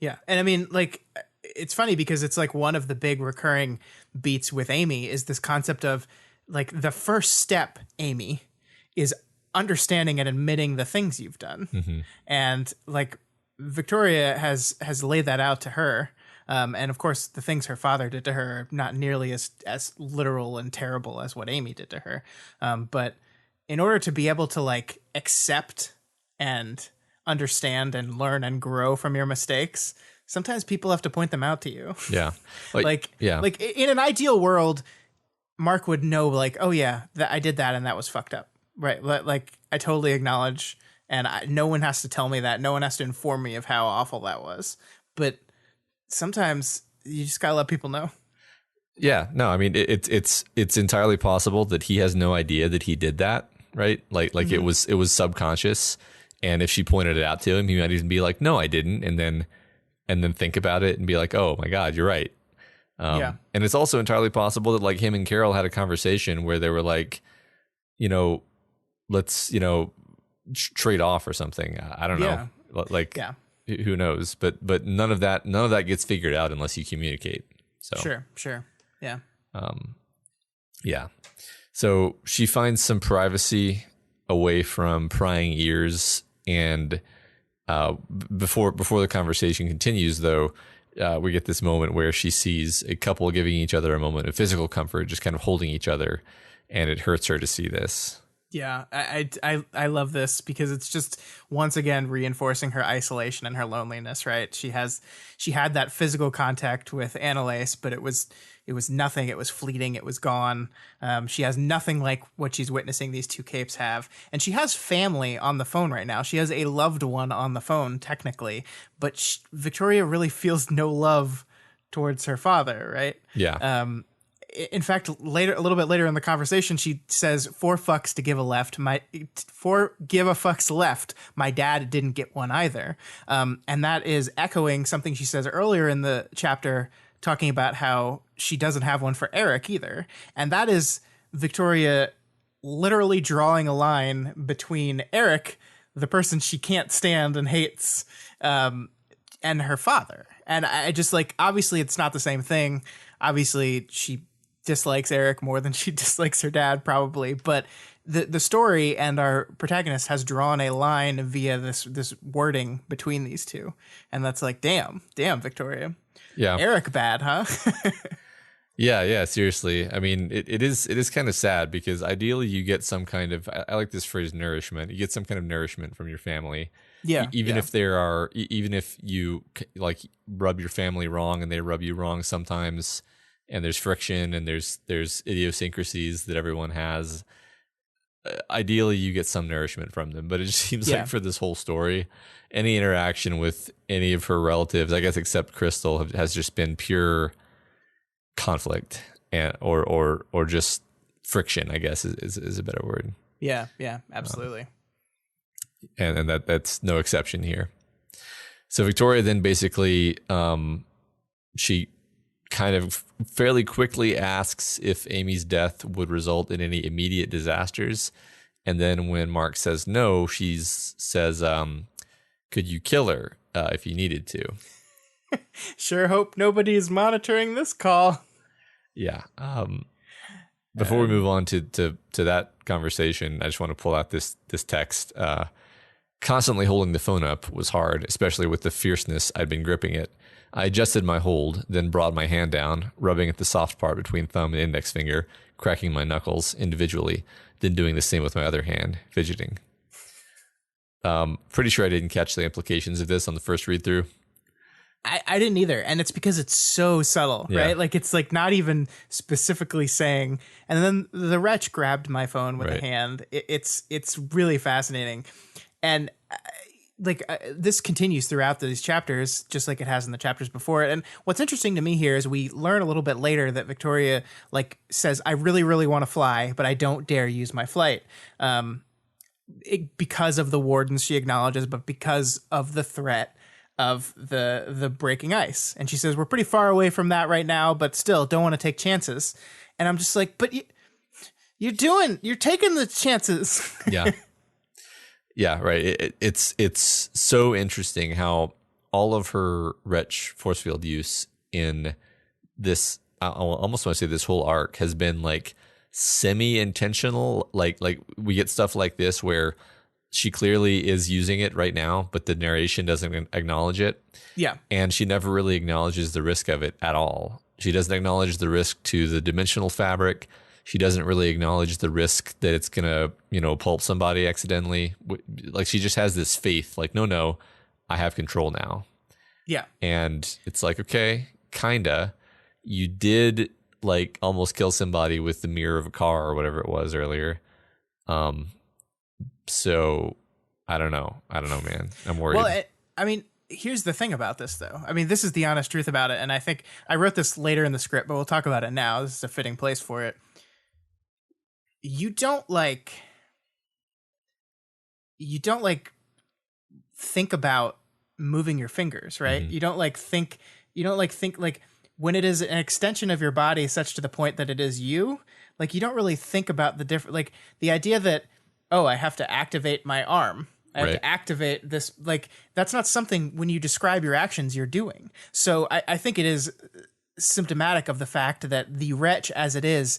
Yeah. And I mean, like, it's funny because it's like one of the big recurring beats with Amy is this concept of like the first step, Amy, is understanding and admitting the things you've done. Mm-hmm. And like Victoria has laid that out to her. And of course, the things her father did to her are not nearly as literal and terrible as what Amy did to her. But in order to be able to like accept and understand and learn and grow from your mistakes, sometimes people have to point them out to you. Yeah. Like in an ideal world, Mark would know like, oh yeah, I did that and that was fucked up. Right. Like I totally acknowledge, and no one has to tell me that. No one has to inform me of how awful that was. But sometimes you just gotta let people know. Yeah. No, I mean, it's entirely possible that he has no idea that he did that. Right. Like mm-hmm. it was subconscious. And if she pointed it out to him, he might even be like, no, I didn't. And then think about it and be like, oh my God, you're right. And it's also entirely possible that like him and Carol had a conversation where they were like, let's, trade off or something. I don't know. Like, who knows? But none of that gets figured out unless you communicate. So Sure. Yeah. Yeah. So she finds some privacy away from prying ears. And before the conversation continues, though, we get this moment where she sees a couple giving each other a moment of physical comfort, just kind of holding each other, and it hurts her to see this. Yeah, I love this because it's just once again reinforcing her isolation and her loneliness, right? She had that physical contact with Annalise, but it was nothing. It was fleeting. It was gone. She has nothing like what she's witnessing these two capes have. And she has family on the phone right now. She has a loved one on the phone, technically. But Victoria really feels no love towards her father, right? Yeah. In fact, a little bit later in the conversation, she says, "4 fucks to give a left. Give a fucks left. My dad didn't get one either." And that is echoing something she says earlier in the chapter, talking about how she doesn't have one for Eric either. And that is Victoria literally drawing a line between Eric, the person she can't stand and hates, and her father. And I just like, obviously it's not the same thing. Obviously she dislikes Eric more than she dislikes her dad, probably. But the story and our protagonist has drawn a line via this wording between these two. And that's like, damn, Victoria. Yeah. Eric bad, huh? Yeah, seriously. I mean, it is kind of sad because ideally you get some kind of, I like this phrase, nourishment. You get some kind of nourishment from your family. Yeah. Even if you like rub your family wrong and they rub you wrong sometimes, and there's friction and there's idiosyncrasies that everyone has. Ideally, you get some nourishment from them, but it just seems like for this whole story, any interaction with any of her relatives, I guess except Crystal, has just been pure conflict and or just friction, I guess is a better word. Yeah, absolutely. And that's no exception here. So Victoria then basically she kind of fairly quickly asks if Amy's death would result in any immediate disasters. And then when Mark says no, she says, could you kill her if you needed to? Sure hope nobody's monitoring this call. Yeah. Before we move on to that conversation, I just want to pull out this text. Constantly holding the phone up was hard, especially with the fierceness I'd been gripping it. I adjusted my hold, then brought my hand down, rubbing at the soft part between thumb and index finger, cracking my knuckles individually, then doing the same with my other hand, fidgeting. Pretty sure I didn't catch the implications of this on the first read through. I didn't either, and it's because it's so subtle, Yeah. right? Like it's like not even specifically saying. And then the wretch grabbed my phone with a hand. It's really fascinating, and this continues throughout these chapters, just like it has in the chapters before it. And what's interesting to me here is we learn a little bit later that Victoria like says, "I really, really want to fly, but I don't dare use my flight." Because of the wardens, she acknowledges, but because of the threat of the breaking ice. And she says, we're pretty far away from that right now, but still don't want to take chances. And I'm just like, but you're taking the chances. Yeah. Yeah, right. It's so interesting how all of her wretch force field use in this, I almost want to say this whole arc has been like semi-intentional. Like we get stuff like this where she clearly is using it right now, but the narration doesn't acknowledge it. Yeah. And she never really acknowledges the risk of it at all. She doesn't acknowledge the risk to the dimensional fabric. She doesn't really acknowledge the risk that it's going to, pulp somebody accidentally. Like she just has this faith, like, no, I have control now. Yeah. And it's like, okay, kinda. You did like almost kill somebody with the mirror of a car or whatever it was earlier. So I don't know, man. I'm worried. Well, I mean, here's the thing about this, though. I mean, this is the honest truth about it. And I think I wrote this later in the script, but we'll talk about it now. This is a fitting place for it. You don't think about moving your fingers, right? Mm-hmm. You don't think when it is an extension of your body such to the point that it is you, like you don't really think about the different, like the idea that, oh, I have to activate my arm. I have to activate this. Like, that's not something when you describe your actions you're doing. So I think it is symptomatic of the fact that the wretch as it is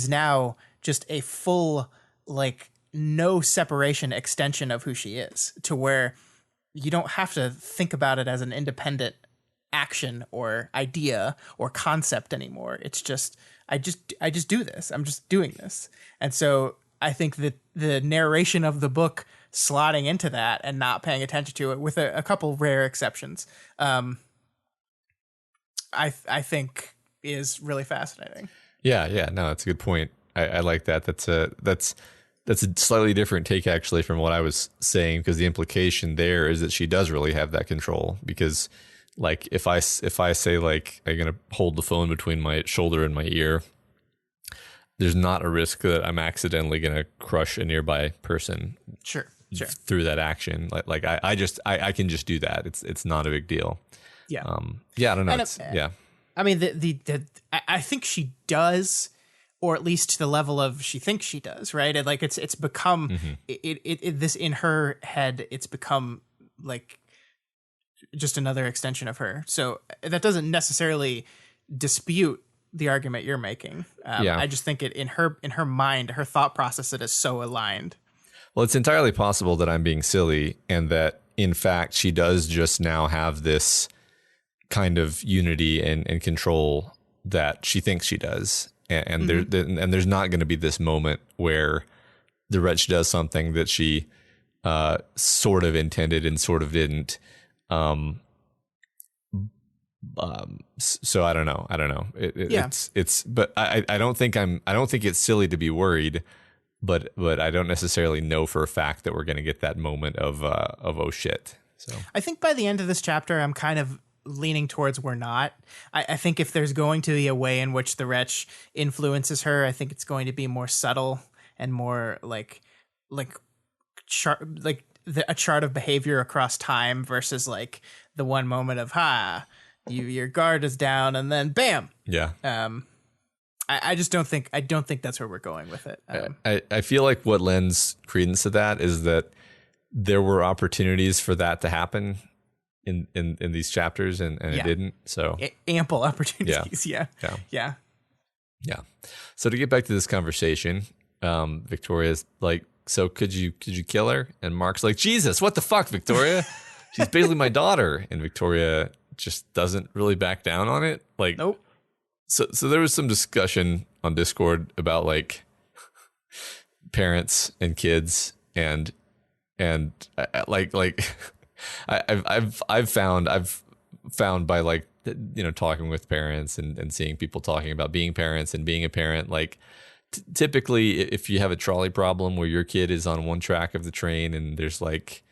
now just a full, like, no separation extension of who she is, to where you don't have to think about it as an independent action or idea or concept anymore. It's just, I just do this. I'm just doing this. And so I think that the narration of the book slotting into that and not paying attention to it, with a couple rare exceptions, I think is really fascinating. Yeah. No, that's a good point. I like that. That's a slightly different take actually from what I was saying, because the implication there is that she does really have that control. Because like if I say like I'm gonna hold the phone between my shoulder and my ear, there's not a risk that I'm accidentally going to crush a nearby person. Sure. Through that action. Like I can just do that. It's not a big deal. Yeah. I don't know. Yeah. I mean, I think she does, or at least to the level of she thinks she does, right? And like it's become this in her head. It's become like just another extension of her. So that doesn't necessarily dispute the argument you're making. I just think it in her mind, her thought process, it is so aligned. Well, it's entirely possible that I'm being silly, and that in fact she does just now have this kind of unity and control that she thinks she does, and there's not going to be this moment where the wretch does something that she sort of intended and sort of didn't. So I don't know. It's, but I don't think it's silly to be worried, but I don't necessarily know for a fact that we're going to get that moment of oh shit. So I think by the end of this chapter, I'm kind of leaning towards we're not. I think if there's going to be a way in which the wretch influences her, I think it's going to be more subtle and more like a chart of behavior across time versus like the one moment of your guard is down and then bam. Yeah. I just don't think that's where we're going with it. I feel like what lends credence to that is that there were opportunities for that to happen in these chapters and it didn't. So ample opportunities. Yeah. So to get back to this conversation, Victoria's like, so could you kill her? And Mark's like, Jesus, what the fuck, Victoria? She's basically my daughter. And Victoria just doesn't really back down on it. Like, nope. So there was some discussion on Discord about like parents and kids, and And I've found by like, you know, talking with parents and seeing people talking about being parents and being a parent, like typically if you have a trolley problem where your kid is on one track of the train and there's like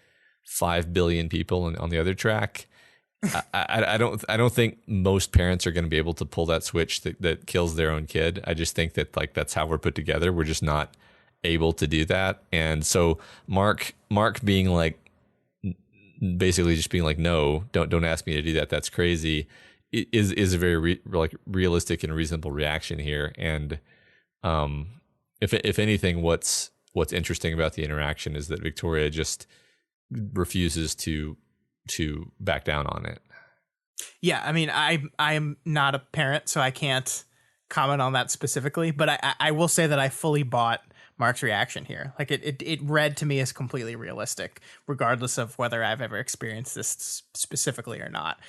5 billion people on the other track, I don't think most parents are going to be able to pull that switch that kills their own kid. I just think that like that's how we're put together. We're just not able to do that. And so Mark being like, basically just being like, no, don't ask me to do that. That's crazy. Is a very realistic and reasonable reaction here. And if anything, what's interesting about the interaction is that Victoria just refuses to back down on it. Yeah, I mean, I'm not a parent, so I can't comment on that specifically, but I will say that I fully bought Mark's reaction here. Like it read to me as completely realistic, regardless of whether I've ever experienced this specifically or not.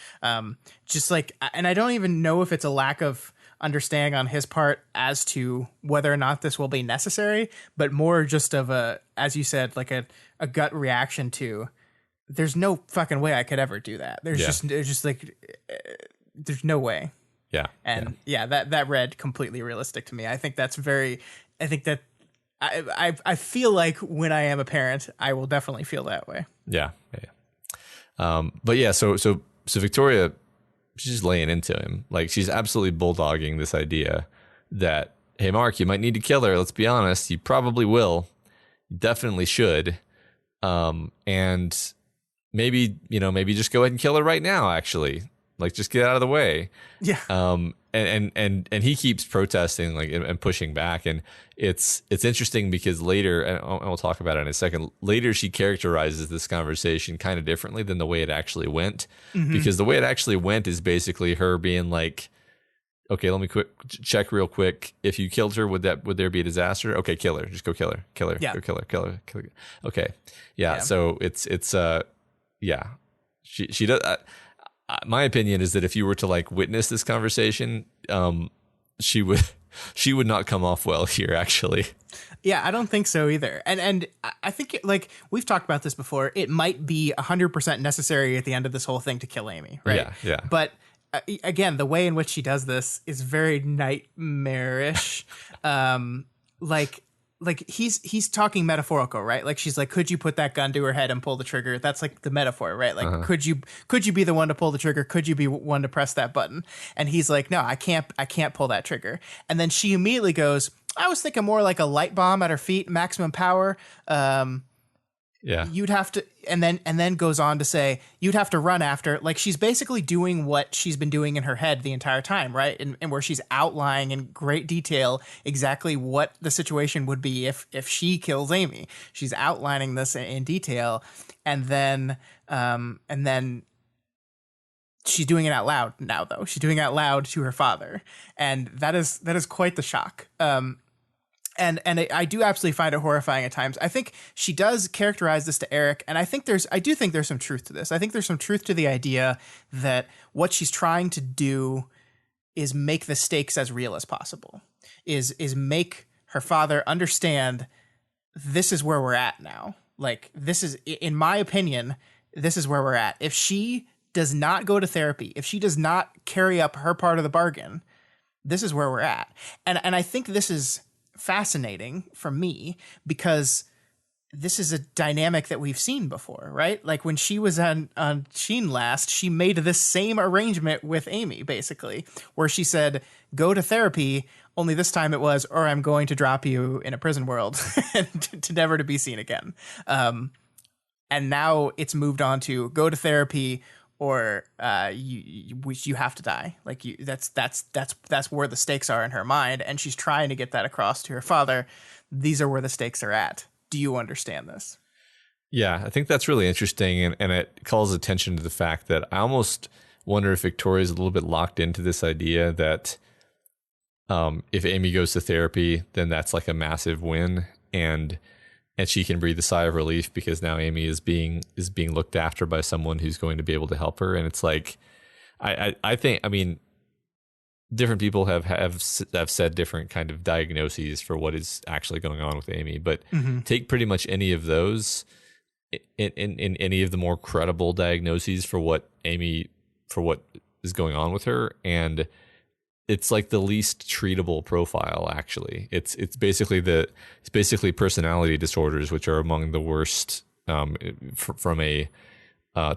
Just like, and I don't even know if it's a lack of understanding on his part as to whether or not this will be necessary, but more just of a, as you said, like a gut reaction to, there's no fucking way I could ever do that. There's just like, there's no way. Yeah. And that read completely realistic to me. I think that's I feel like when I am a parent, I will definitely feel that way. Yeah. But yeah, so Victoria, she's just laying into him. Like she's absolutely bulldogging this idea that, hey, Mark, you might need to kill her. Let's be honest. You probably will. You definitely should. And maybe just go ahead and kill her right now, actually. Like just get out of the way. Yeah. And he keeps protesting like and pushing back, and it's interesting because later, and we'll talk about it in a second. Later, she characterizes this conversation kind of differently than the way it actually went, because the way it actually went is basically her being like, "Okay, let me check real quick. If you killed her, would there be a disaster? Okay, kill her. Just go kill her. Yeah. Go kill her. Okay, yeah. So it's she does. My opinion is that if you were to like witness this conversation, she would not come off well here, actually. Yeah, I don't think so either. And I think like we've talked about this before, it might be 100% necessary at the end of this whole thing to kill Amy, right? Yeah. But again, the way in which she does this is very nightmarish. Like he's talking metaphorical, right? Like she's like, could you put that gun to her head and pull the trigger? That's like the metaphor, right? Like, could you be the one to pull the trigger? Could you be one to press that button? And he's like, no, I can't pull that trigger. And then she immediately goes, I was thinking more like a light bomb at her feet, maximum power. Yeah. You'd have to, and then goes on to say, you'd have to run after, like she's basically doing what she's been doing in her head the entire time, right? And where she's outlining in great detail exactly what the situation would be if she kills Amy. She's outlining this in detail, and then she's doing it out loud now, though. She's doing it out loud to her father, and that is quite the shock. And I do absolutely find it horrifying at times. I think she does characterize this to Eric, and I do think there's some truth to this. I think there's some truth to the idea that what she's trying to do is make the stakes as real as possible. Is make her father understand this is where we're at now. Like this is, in my opinion, this is where we're at. If she does not go to therapy, if she does not carry up her part of the bargain, this is where we're at. And I think this is fascinating for me because this is a dynamic that we've seen before, right? Like when she was on Sheen last, she made this same arrangement with Amy, basically, where she said, go to therapy, only this time it was, or I'm going to drop you in a prison world and to never to be seen again. And now it's moved on to go to therapy or you have to die. Like that's where the stakes are in her mind, and she's trying to get that across to her father. These are where the stakes are at. Do you understand this? Yeah, I think that's really interesting, and it calls attention to the fact that I almost wonder if Victoria's a little bit locked into this idea that if Amy goes to therapy, then that's like a massive win, and she can breathe a sigh of relief because now Amy is being looked after by someone who's going to be able to help her. And it's like, I think, I mean, different people have said different kind of diagnoses for what is actually going on with Amy, but take pretty much any of those, in any of the more credible diagnoses for what is going on with her, and it's like the least treatable profile. Actually, it's basically personality disorders, which are among the worst from a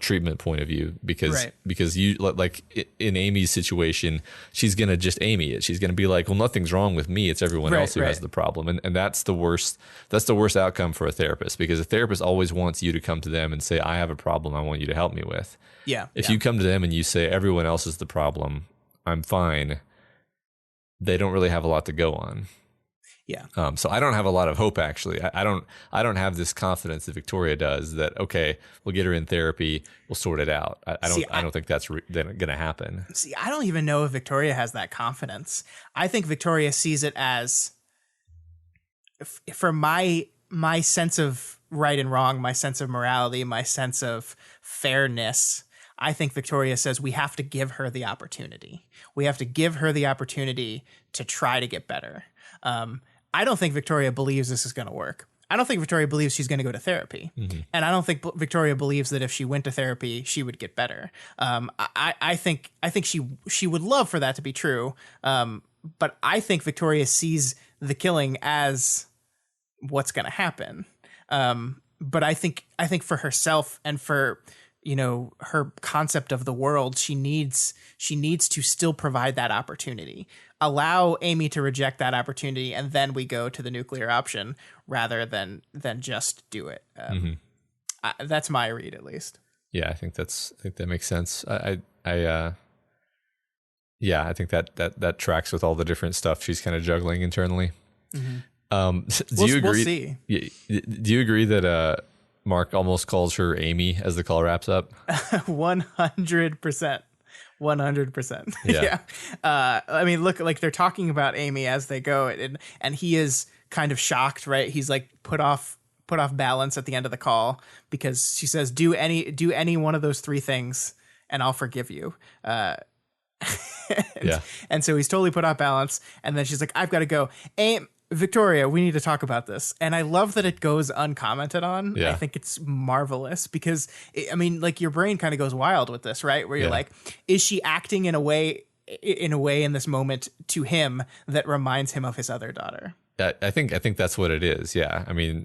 treatment point of view, because you like in Amy's situation, she's gonna just Amy it. She's gonna be like, well, nothing's wrong with me. It's everyone else who has the problem, and that's the worst. That's the worst outcome for a therapist, because a therapist always wants you to come to them and say, I have a problem I want you to help me with. If you come to them and you say everyone else is the problem, I'm fine, they don't really have a lot to go on. So I don't have a lot of hope, actually. I don't have this confidence that Victoria does, that okay, we'll get her in therapy, we'll sort it out. I don't think that's going to happen. See, I don't even know if Victoria has that confidence. I think Victoria sees it as, for my sense of right and wrong, my sense of morality, my sense of fairness, I think Victoria says we have to give her the opportunity. We have to give her the opportunity to try to get better. I don't think Victoria believes this is going to work. I don't think Victoria believes she's going to go to therapy. And I don't think Victoria believes that if she went to therapy, she would get better. I think she would love for that to be true. But I think Victoria sees the killing as what's going to happen. But I think for herself and for, you know, her concept of the world, she needs to still provide that opportunity. Allow Amy to reject that opportunity, and then we go to the nuclear option rather than just do it. That's my read, at least. Yeah, I think that makes sense. I think that tracks with all the different stuff she's kind of juggling internally. Do you agree? We'll see. Do you agree that Mark almost calls her Amy as the call wraps up? 100%. 100%. Yeah. I mean, look, like they're talking about Amy as they go, and he is kind of shocked, right? He's like put off balance at the end of the call, because she says, do any one of those three things and I'll forgive you. And so he's totally put off balance, and then she's like, I've got to go. Victoria, we need to talk about this. And I love that it goes uncommented on. I think it's marvelous, because I mean, like, your brain kind of goes wild with this, right? Where you're like, is she acting in a way in this moment to him that reminds him of his other daughter? I think that's what it is. Yeah. I mean,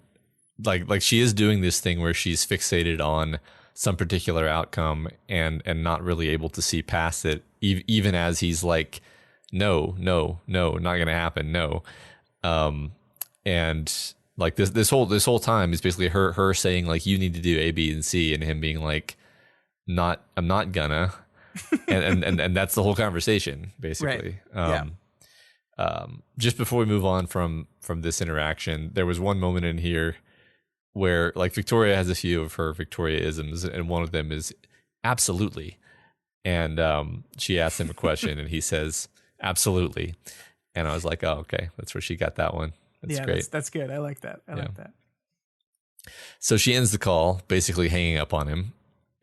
like she is doing this thing where she's fixated on some particular outcome and not really able to see past it, even as he's like, no, not going to happen. No. And like this whole time is basically her saying like, you need to do A, B, and C, and him being like, I'm not gonna, and that's the whole conversation basically. Just before we move on from this interaction, there was one moment in here where like Victoria has a few of her Victoria-isms, and one of them is absolutely. And she asks him a question and he says, absolutely. And I was like, oh, okay, that's where she got that one. That's great. That's good. I like that. I like that. So she ends the call, basically hanging up on him.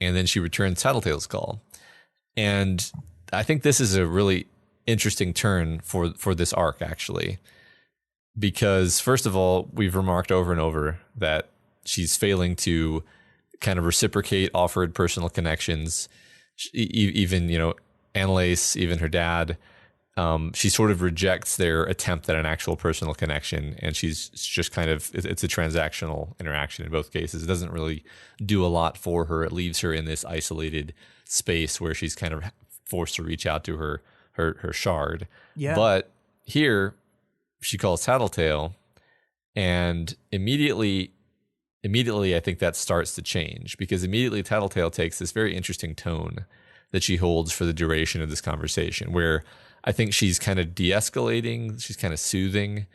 And then she returns Tattletale's call. And I think this is a really interesting turn for this arc, actually. Because first of all, we've remarked over and over that she's failing to kind of reciprocate offered personal connections. Even, Annalise, even her dad, she sort of rejects their attempt at an actual personal connection, and she's just kind of, it's a transactional interaction in both cases. It doesn't really do a lot for her. It leaves her in this isolated space where she's kind of forced to reach out to her shard. Yeah. But here she calls Tattletale, and immediately I think that starts to change, because immediately Tattletale takes this very interesting tone that she holds for the duration of this conversation, where I think she's kind of de-escalating. She's kind of soothing.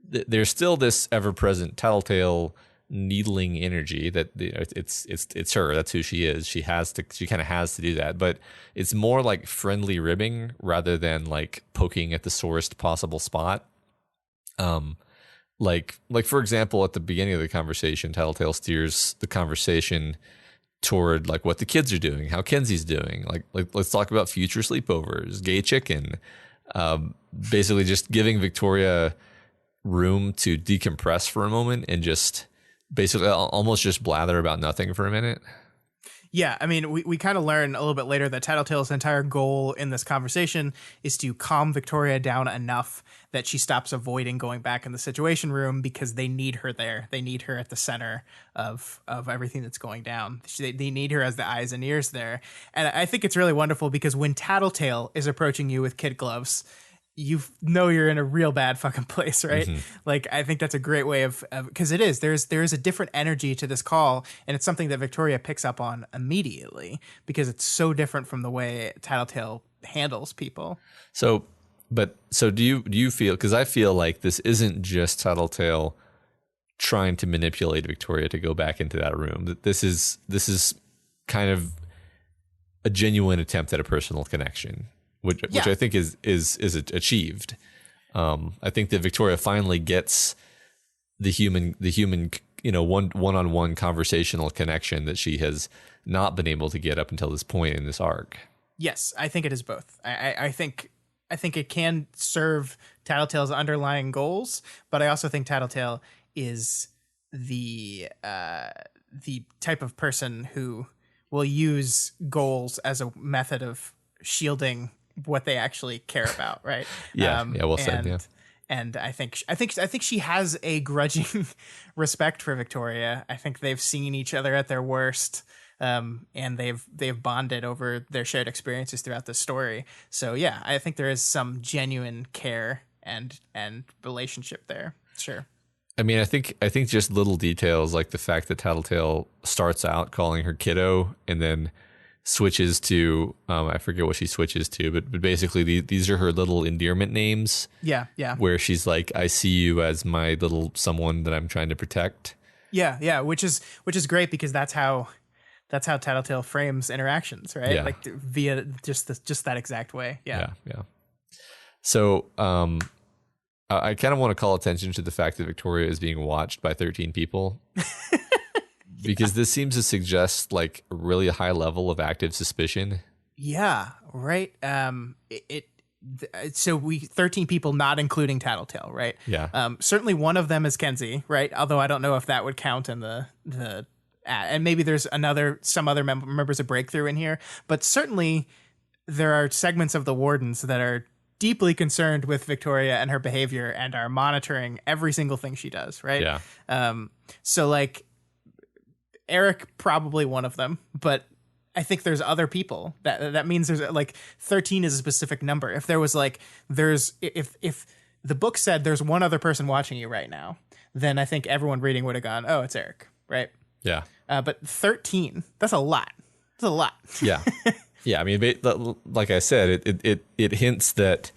There's still this ever-present Tattletale needling energy that it's her. That's who she is. She kind of has to do that. But it's more like friendly ribbing rather than like poking at the sorest possible spot. Like for example, at the beginning of the conversation, Tattletale steers the conversation toward like what the kids are doing, how Kenzie's doing, like let's talk about future sleepovers, gay chicken, basically just giving Victoria room to decompress for a moment and just basically almost just blather about nothing for a minute. Yeah, I mean, we kind of learn a little bit later that Tattletale's entire goal in this conversation is to calm Victoria down enough that she stops avoiding going back in the Situation Room because they need her there. They need her at the center of everything that's going down. They need her as the eyes and ears there. And I think it's really wonderful because when Tattletale is approaching you with kid gloves, you know you're in a real bad fucking place, right? Like, I think that's a great way of because there's a different energy to this call, and it's something that Victoria picks up on immediately because it's so different from the way Tattletale handles people. So do you feel, because I feel like this isn't just Tattletale trying to manipulate Victoria to go back into that room. That this is kind of a genuine attempt at a personal connection. Which I think is achieved. I think that Victoria finally gets the human one-on-one conversational connection that she has not been able to get up until this point in this arc. Yes, I think it is both. I think it can serve Tattletale's underlying goals, but I also think Tattletale is the type of person who will use goals as a method of shielding what they actually care about, right? Well said. Yeah, and I think she has a grudging respect for Victoria. I think they've seen each other at their worst, and they've bonded over their shared experiences throughout the story. So yeah, I think there is some genuine care and relationship there. Sure. I mean, I think just little details like the fact that Tattletale starts out calling her kiddo and then switches to I forget what she switches to, but basically these are her little endearment names. Yeah. Where she's like, I see you as my little someone that I'm trying to protect. Yeah, which is great because that's how Tattletale frames interactions, right? Yeah. Like via just that exact way. Yeah. So I kind of want to call attention to the fact that Victoria is being watched by 13 people. Because this seems to suggest like a really high level of active suspicion. Yeah, right. So 13 people, not including Tattletale, right? Yeah. Certainly one of them is Kenzie, right? Although I don't know if that would count in the and maybe there's some other members of Breakthrough in here, but certainly there are segments of the Wardens that are deeply concerned with Victoria and her behavior and are monitoring every single thing she does, right? Yeah. So like, Eric probably one of them, but I think there's other people. That means there's like 13 is a specific number. If there was like if the book said there's one other person watching you right now, then I think everyone reading would have gone, oh, it's Eric, right? Yeah. But 13, that's a lot. That's a lot. Yeah. Yeah. I mean, like I said, it hints that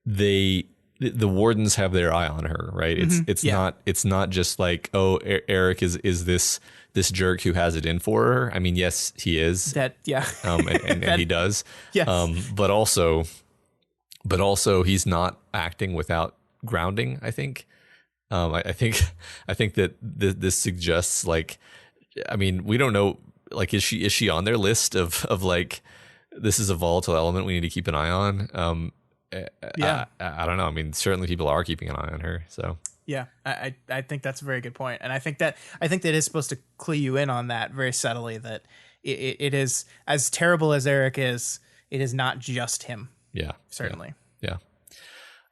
the Wardens have their eye on her, right? It's not just like, oh, Eric is this jerk who has it in for her. I mean, yes, he is. And he does. Yes. But also he's not acting without grounding, I think. I think that this suggests like, I mean, we don't know, like, is she on their list of like, this is a volatile element we need to keep an eye on? I don't know. I mean, certainly people are keeping an eye on her. So yeah, I think that's a very good point, and I think that is supposed to clue you in on that very subtly that it is as terrible as Eric is. It is not just him. Yeah, certainly. Yeah.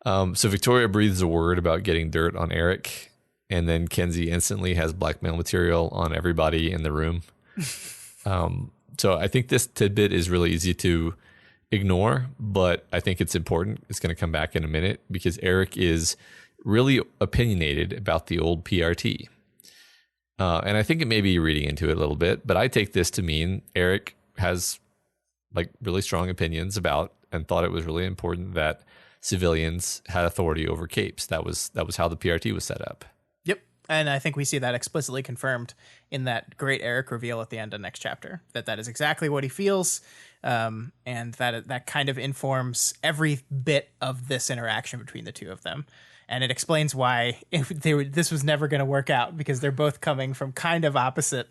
So Victoria breathes a word about getting dirt on Eric, and then Kenzie instantly has blackmail material on everybody in the room. So I think this tidbit is really easy to ignore, but I think it's important. It's going to come back in a minute because Eric is really opinionated about the old PRT. And I think it may be reading into it a little bit, but I take this to mean Eric has like really strong opinions about and thought it was really important that civilians had authority over capes. That was how the PRT was set up. Yep. And I think we see that explicitly confirmed in that great Eric reveal at the end of next chapter, that is exactly what he feels. And that kind of informs every bit of this interaction between the two of them. And it explains why this was never going to work out because they're both coming from kind of opposite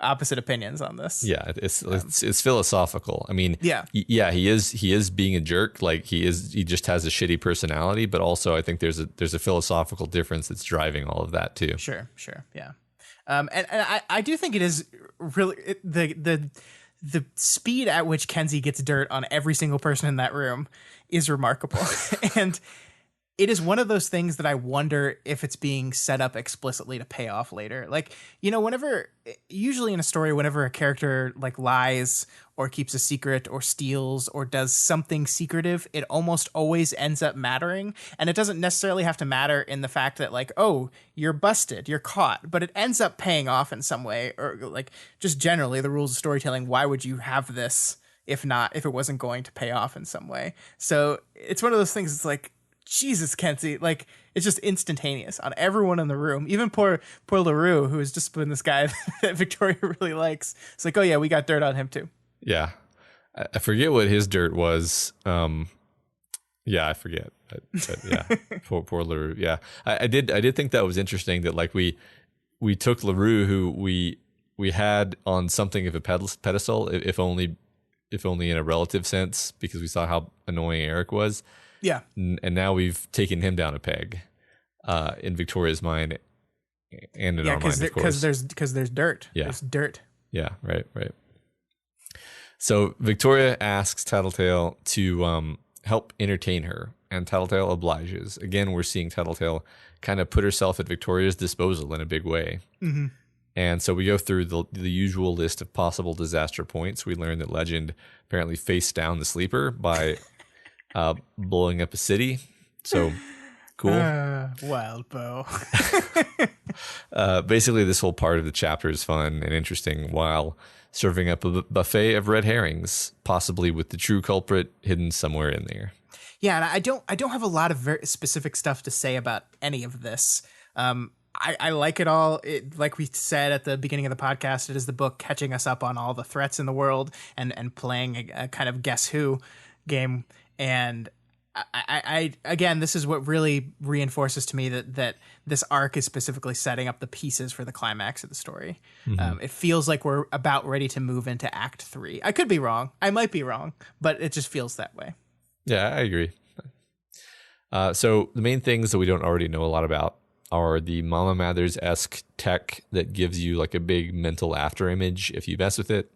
opinions on this. Yeah, it's philosophical. I mean, yeah, he is being a jerk. Like he just has a shitty personality, but also I think there's a philosophical difference that's driving all of that too. Sure. Yeah. And I do think it is really the speed at which Kenzie gets dirt on every single person in that room is remarkable. And it is one of those things that I wonder if it's being set up explicitly to pay off later. Like, usually in a story, whenever a character like lies or keeps a secret or steals or does something secretive, it almost always ends up mattering. And it doesn't necessarily have to matter in the fact that like, oh, you're busted, you're caught, but it ends up paying off in some way. Or like just generally the rules of storytelling. Why would you have this if it wasn't going to pay off in some way? So it's one of those things. It's like, Jesus, Kenzie, like it's just instantaneous on everyone in the room. Even poor LaRue, who has just been this guy that Victoria really likes. It's like, oh yeah, we got dirt on him too. Yeah, I forget what his dirt was. Yeah, I forget. But yeah, poor LaRue. Yeah, I did think that was interesting that like we took LaRue, who we had on something of a pedestal, if only in a relative sense, because we saw how annoying Eric was. Yeah. And now we've taken him down a peg in Victoria's mind and in our mind, of course. Because there's dirt. Yeah. There's dirt. Yeah, right. So Victoria asks Tattletale to help entertain her, and Tattletale obliges. Again, we're seeing Tattletale kind of put herself at Victoria's disposal in a big way. Mm-hmm. And so we go through the usual list of possible disaster points. We learn that Legend apparently faced down the sleeper by... blowing up a city. So cool. Wild bow. Basically, this whole part of the chapter is fun and interesting while serving up a buffet of red herrings, possibly with the true culprit hidden somewhere in there. Yeah, and I don't have a lot of very specific stuff to say about any of this. I like it all. Like we said at the beginning of the podcast, it is the book catching us up on all the threats in the world and playing a kind of guess who game. And I again, this is what really reinforces to me that this arc is specifically setting up the pieces for the climax of the story. Mm-hmm. It feels like we're about ready to move into Act 3. I could be wrong. I might be wrong, but it just feels that way. Yeah, I agree. So the main things that we don't already know a lot about are the Mama Mathers-esque tech that gives you like a big mental after image if you mess with it.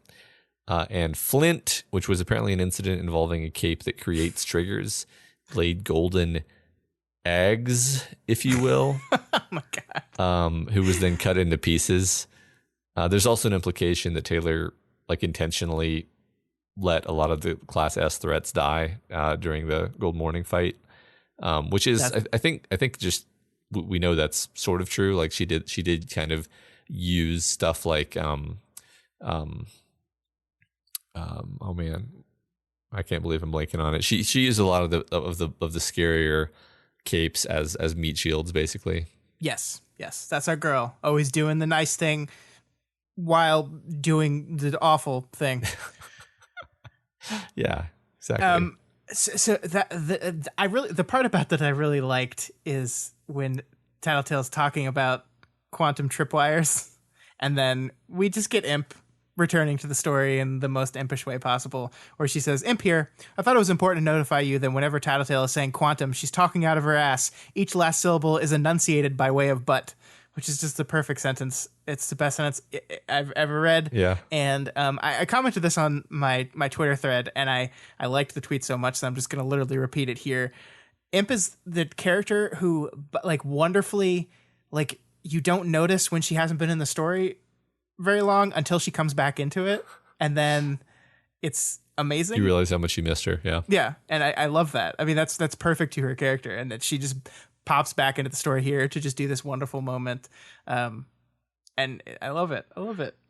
And Flint, which was apparently an incident involving a cape that creates triggers, laid golden eggs, if you will. Oh my God. Who was then cut into pieces. There's also an implication that Taylor like intentionally let a lot of the Class S threats die during the Gold Morning fight, which is I think just we know that's sort of true. Like she did kind of use stuff like oh man, I can't believe I'm blanking on it. She used a lot of the scarier capes as meat shields, basically. Yes, that's our girl. Always doing the nice thing while doing the awful thing. Yeah, exactly. So that the part about that I really liked is when Tattletale's talking about quantum tripwires, and then we just get Imp returning to the story in the most impish way possible, where she says, "Imp here. I thought it was important to notify you that whenever Tattletale is saying quantum, she's talking out of her ass. Each last syllable is enunciated by way of but," which is just the perfect sentence. It's the best sentence I've ever read. Yeah. And I commented this on my Twitter thread, and I liked the tweet so much that I'm just going to literally repeat it here. Imp is the character who, like, wonderfully, like, you don't notice when she hasn't been in the story very long until she comes back into it, and then it's amazing. You realize how much you missed her. Yeah, and I love that. I mean, that's perfect to her character, and that she just pops back into the story here to just do this wonderful moment, and I love it.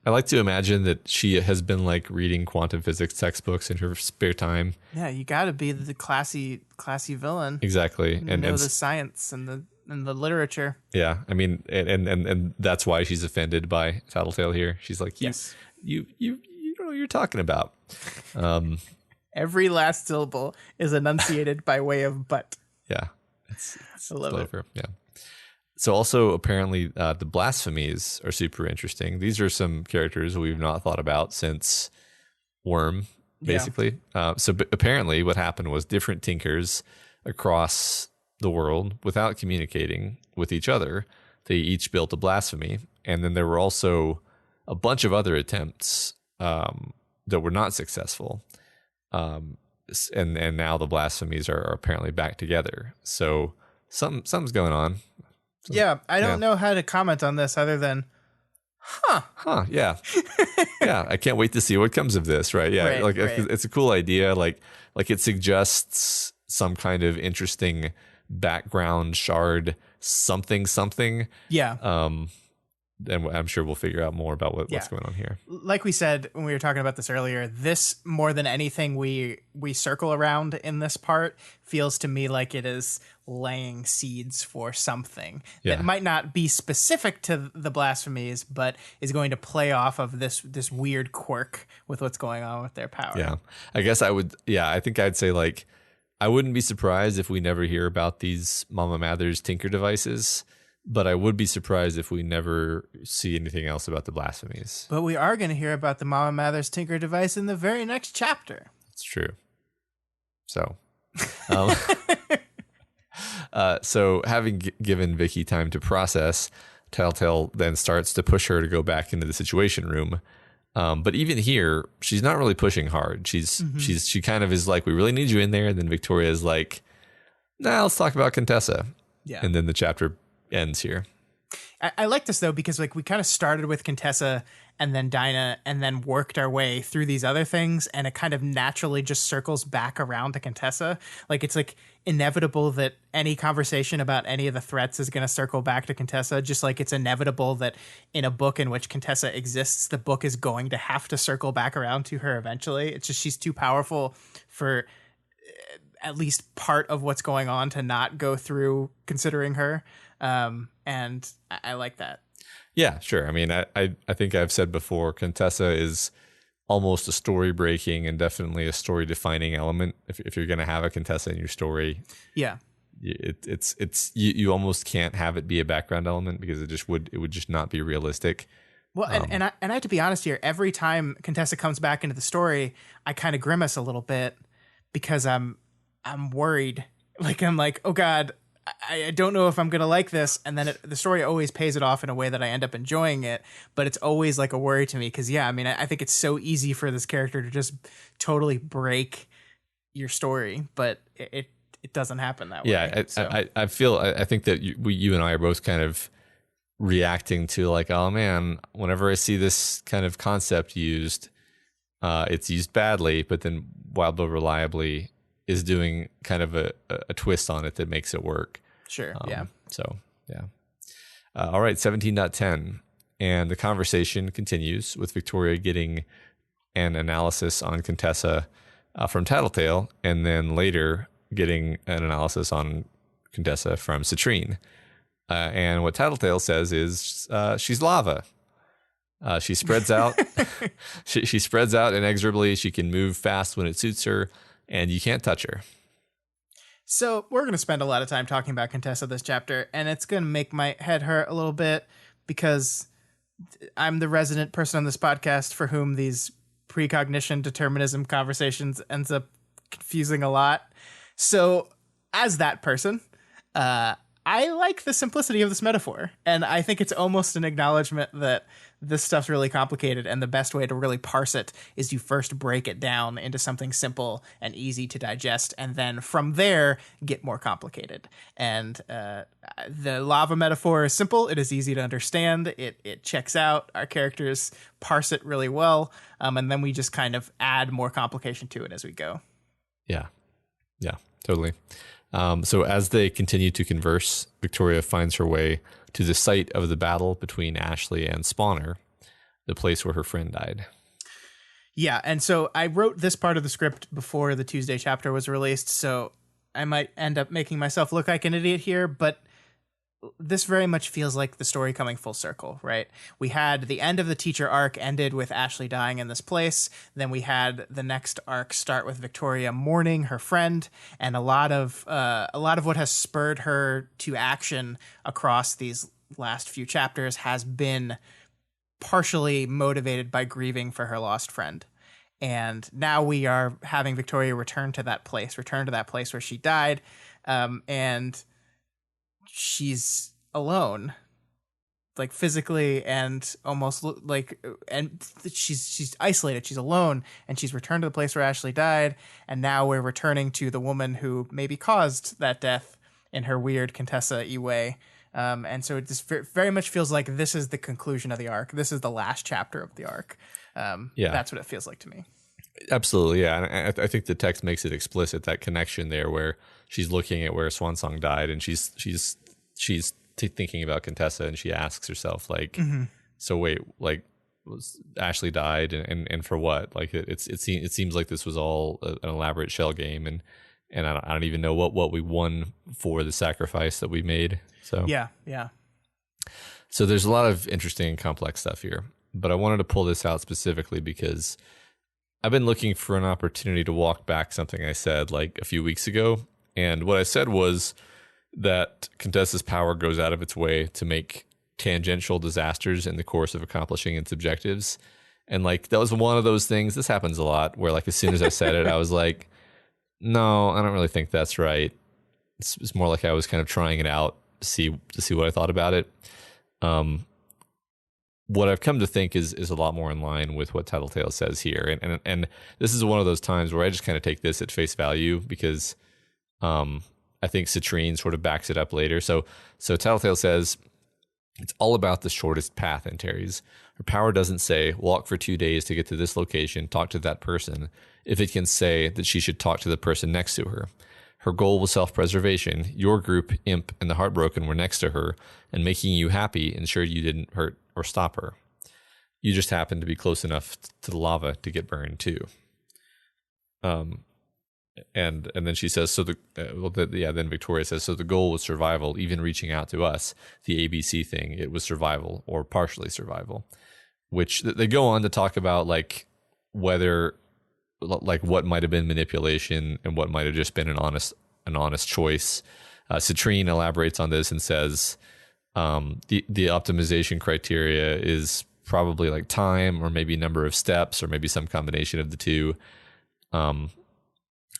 I like to imagine that she has been like reading quantum physics textbooks in her spare time. Yeah, you got to be the classy villain. Exactly, and know the science and the literature. Yeah, I mean, and that's why she's offended by Tattletale here. She's like, yes, you don't know what you're talking about. Every last syllable is enunciated by way of but. Yeah, I love it. Yeah. So also apparently the blasphemies are super interesting. These are some characters we've not thought about since Worm, basically. Yeah. So apparently what happened was different Tinkers across the world, without communicating with each other, they each built a blasphemy, And then there were also a bunch of other attempts that were not successful. And now the blasphemies are apparently back together. So something's going on. I don't know how to comment on this other than, yeah. Yeah, I can't wait to see what comes of this, right? Yeah, Right. It's a cool idea. Like it suggests some kind of interesting background shard, something. Yeah. And I'm sure we'll figure out more about what's going on here. Like we said when we were talking about this earlier, this more than anything we circle around in this part feels to me like it is laying seeds for something that might not be specific to the blasphemies, but is going to play off of this weird quirk with what's going on with their power. Yeah, I guess I think I'd say like I wouldn't be surprised if we never hear about these Mama Mather's Tinker devices. But I would be surprised if we never see anything else about the blasphemies. But we are going to hear about the Mama Mather's Tinker device in the very next chapter. It's true. So, so having given Vicky time to process, Telltale then starts to push her to go back into the Situation Room. But even here, she's not really pushing hard. She kind of is like, we really need you in there. And then Victoria is like, nah, let's talk about Contessa. Yeah. And then the chapter ends here. I like this though, because like we kind of started with Contessa and then Dinah and then worked our way through these other things, and it kind of naturally just circles back around to Contessa. Like it's like inevitable that any conversation about any of the threats is going to circle back to Contessa, just like it's inevitable that in a book in which Contessa exists, the book is going to have to circle back around to her eventually. It's just she's too powerful for at least part of what's going on to not go through considering her. And I like that. Yeah, sure. I mean, I think I've said before, Contessa is almost a story breaking and definitely a story defining element. If you're going to have a Contessa in your story, yeah, you almost can't have it be a background element because it would just not be realistic. Well, and I have to be honest here. Every time Contessa comes back into the story, I kind of grimace a little bit because I'm worried. Like I'm like, oh God, I don't know if I'm going to like this. And then the story always pays it off in a way that I end up enjoying it. But it's always like a worry to me because, I mean, I think it's so easy for this character to just totally break your story. But it doesn't happen that way. Yeah, I think that you and I are both kind of reacting to like, oh, man, whenever I see this kind of concept used, it's used badly. But then Wild Bill Reliably is doing kind of a twist on it that makes it work. Sure, So, yeah. All right, 17.10. And the conversation continues with Victoria getting an analysis on Contessa from Tattletale, and then later getting an analysis on Contessa from Citrine. And what Tattletale says is she's lava. She spreads out. she spreads out inexorably. She can move fast when it suits her. And you can't touch her. So we're going to spend a lot of time talking about Contessa this chapter, and it's going to make my head hurt a little bit because I'm the resident person on this podcast for whom these precognition determinism conversations ends up confusing a lot. So as that person, I like the simplicity of this metaphor, and I think it's almost an acknowledgement that this stuff's really complicated, and the best way to really parse it is you first break it down into something simple and easy to digest, and then from there get more complicated. And the lava metaphor is simple. It is easy to understand. It checks out. Our characters parse it really well, and then we just kind of add more complication to it as we go. Yeah, totally. So as they continue to converse, Victoria finds her way to the site of the battle between Ashley and Spawner, the place where her friend died. Yeah, and so I wrote this part of the script before the Tuesday chapter was released, so I might end up making myself look like an idiot here, but this very much feels like the story coming full circle, right? We had the end of the teacher arc ended with Ashley dying in this place. Then we had the next arc start with Victoria mourning her friend, and a lot of what has spurred her to action across these last few chapters has been partially motivated by grieving for her lost friend. And now we are having Victoria return to that place where she died, and she's alone. like physically and almost and she's isolated, she's alone, and she's returned to the place where Ashley died, and now we're returning to the woman who maybe caused that death in her weird Contessa-y way. And so it just very much feels like this is the conclusion of the arc. This is the last chapter of the arc. That's what it feels like to me. Absolutely, yeah. And I think the text makes it explicit, that connection there where she's looking at where Swansong died, and she's thinking about Contessa, and she asks herself, like, so wait, like, was Ashley died, and for what? Like, it seems like this was all an elaborate shell game, and I don't even know what we won for the sacrifice that we made. So yeah. So there's a lot of interesting and complex stuff here, but I wanted to pull this out specifically because I've been looking for an opportunity to walk back something I said like a few weeks ago. And what I said was that Contessa's power goes out of its way to make tangential disasters in the course of accomplishing its objectives. And like, that was one of those things. This happens a lot where, like, as soon as I said it, I was like, no, I don't really think that's right. It's more like I was kind of trying it out to see what I thought about it. What I've come to think is a lot more in line with what Tattletale says here. And this is one of those times where I just kind of take this at face value because I think Citrine sort of backs it up later. So Tattletale says, it's all about the shortest path, Antares. Her power doesn't say, walk for 2 days to get to this location, talk to that person, if it can say that she should talk to the person next to her. Her goal was self-preservation. Your group, Imp, and the Heartbroken were next to her, and making you happy ensured you didn't hurt or stop her. You just happened to be close enough to the lava to get burned too. And then she says, then Victoria says, so the goal was survival, even reaching out to us, the ABC thing, it was survival or partially survival, which they go on to talk about, like, whether, like, what might have been manipulation and what might have just been an honest choice. Citrine elaborates on this and says, the optimization criteria is probably like time or maybe number of steps or maybe some combination of the two.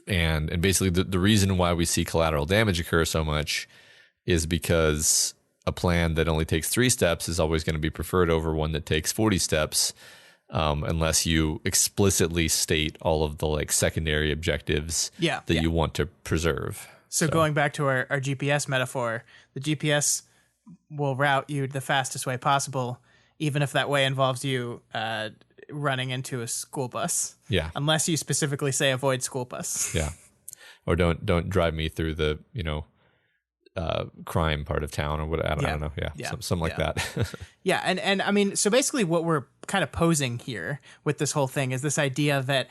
And basically the reason why we see collateral damage occur so much is because a plan that only takes 3 steps is always going to be preferred over one that takes 40 steps, unless you explicitly state all of the, like, secondary objectives that you want to preserve. So going back to our GPS metaphor, the GPS will route you the fastest way possible, even if that way involves you running into a school bus. Yeah. Unless you specifically say avoid school bus. Yeah. Or don't drive me through the, crime part of town or what. I don't know. Yeah. Something like that. Yeah. And I mean, so basically what we're kind of posing here with this whole thing is this idea that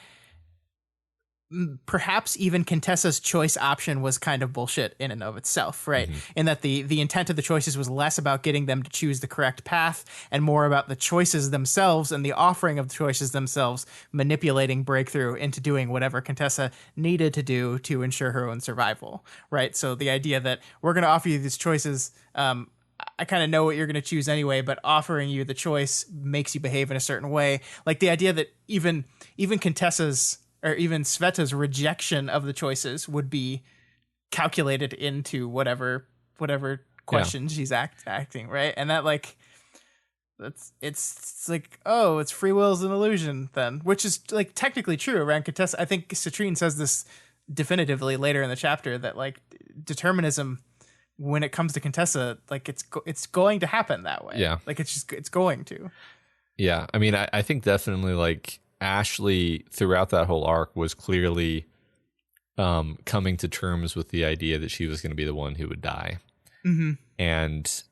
perhaps even Contessa's choice option was kind of bullshit in and of itself, right? In that the intent of the choices was less about getting them to choose the correct path and more about the choices themselves and the offering of the choices themselves manipulating Breakthrough into doing whatever Contessa needed to do to ensure her own survival, right? So the idea that we're going to offer you these choices, I kind of know what you're going to choose anyway, but offering you the choice makes you behave in a certain way. Like the idea that even Contessa's or even Sveta's rejection of the choices would be calculated into whatever questions she's acting, right? And that, like, it's like, oh, it's free will is an illusion then, which is, like, technically true around Contessa. I think Citrine says this definitively later in the chapter that, like, determinism when it comes to Contessa, like, it's going to happen that way. Yeah. Like, it's going to. Yeah. I mean, I think definitely, like, Ashley throughout that whole arc was clearly coming to terms with the idea that she was going to be the one who would die. And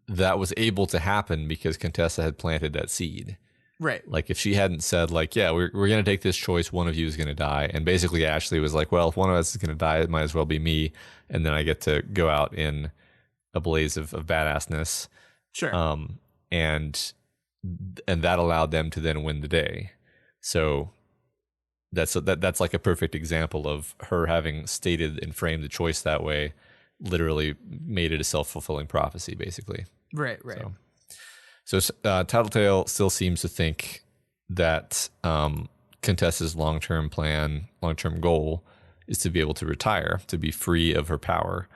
that was able to happen because Contessa had planted that seed. Right. Like, if she hadn't said, like, yeah, we're going to take this choice, one of you is going to die. And basically Ashley was like, well, if one of us is going to die, it might as well be me. And then I get to go out in a blaze of badassness. Sure. And that allowed them to then win the day. So that's like a perfect example of her having stated and framed the choice that way, literally made it a self-fulfilling prophecy, basically. Right. So Tattletale still seems to think that Contessa's long-term goal is to be able to retire, to be free of her power.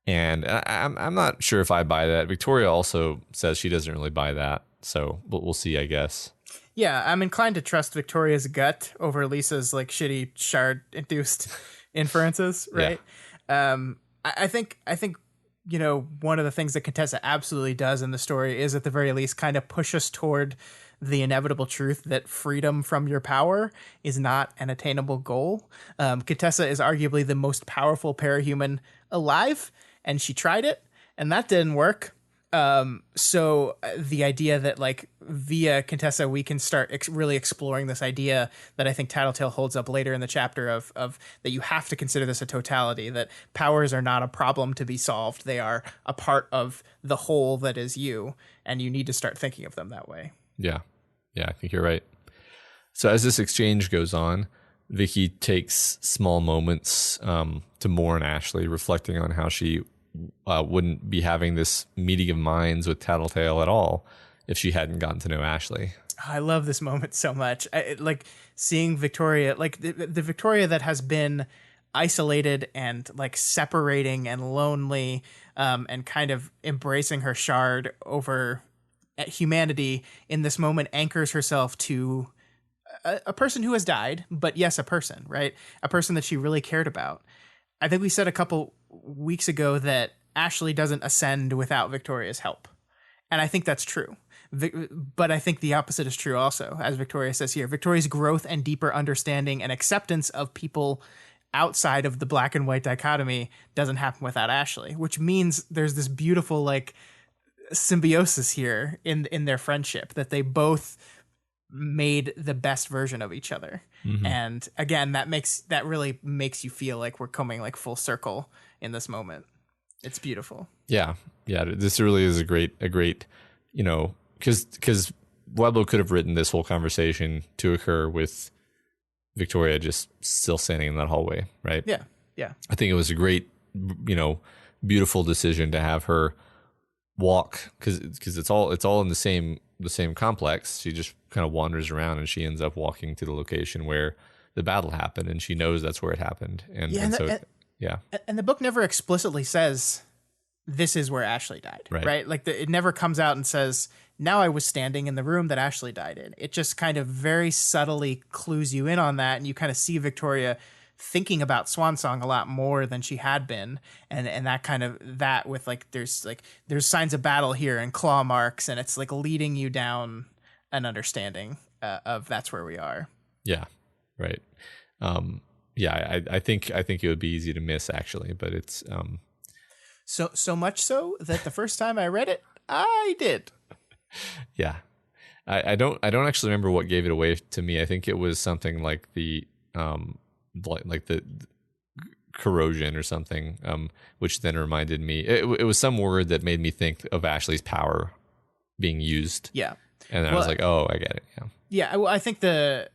And I'm not sure if I buy that. Victoria also says she doesn't really buy that. So we'll see, I guess. Yeah, I'm inclined to trust Victoria's gut over Lisa's like shitty shard induced inferences, right? I think one of the things that Contessa absolutely does in the story is at the very least kind of push us toward the inevitable truth that freedom from your power is not an attainable goal. Contessa is arguably the most powerful parahuman alive, and she tried it, and that didn't work. So the idea that like via Contessa we can start really exploring this idea that I think Tattletale holds up later in the chapter of that you have to consider this a totality, that powers are not a problem to be solved, they are a part of the whole that is you, and you need to start thinking of them that way. Yeah, I think you're right. So as this exchange goes on, Vicky takes small moments to mourn Ashley, reflecting on how she wouldn't be having this meeting of minds with Tattletale at all if she hadn't gotten to know Ashley. I love this moment so much. Like seeing Victoria, like the Victoria that has been isolated and like separating and lonely, and kind of embracing her shard over humanity in this moment, anchors herself to a person who has died, but yes, a person, right? A person that she really cared about. I think we said a couple weeks ago that Ashley doesn't ascend without Victoria's help. And I think that's true. But I think the opposite is true also, as Victoria says here. Victoria's growth and deeper understanding and acceptance of people outside of the black and white dichotomy doesn't happen without Ashley, which means there's this beautiful like symbiosis here in their friendship, that they both made the best version of each other. Mm-hmm. And again, that really makes you feel like we're coming like full circle in this moment. It's beautiful. Yeah. This really is a great, because Weblo could have written this whole conversation to occur with Victoria just still standing in that hallway, right? Yeah. I think it was a great, beautiful decision to have her walk, because it's all in the same complex. She just kind of wanders around and she ends up walking to the location where the battle happened, and she knows that's where it happened. And the book never explicitly says this is where Ashley died, right? Like it never comes out and says, now I was standing in the room that Ashley died in. It just kind of very subtly clues you in on that, and you kind of see Victoria thinking about Swansong a lot more than she had been, and that kind of that with there's signs of battle here and claw marks, and it's like leading you down an understanding of that's where we are. Yeah, right. I think it would be easy to miss, actually, but it's so much so that the first time I read it, I did. Yeah, I don't actually remember what gave it away to me. I think it was something like the the corrosion or something, which then reminded me. It was some word that made me think of Ashley's power being used. Yeah, and then I was like, oh, I get it. Yeah. Well, I think the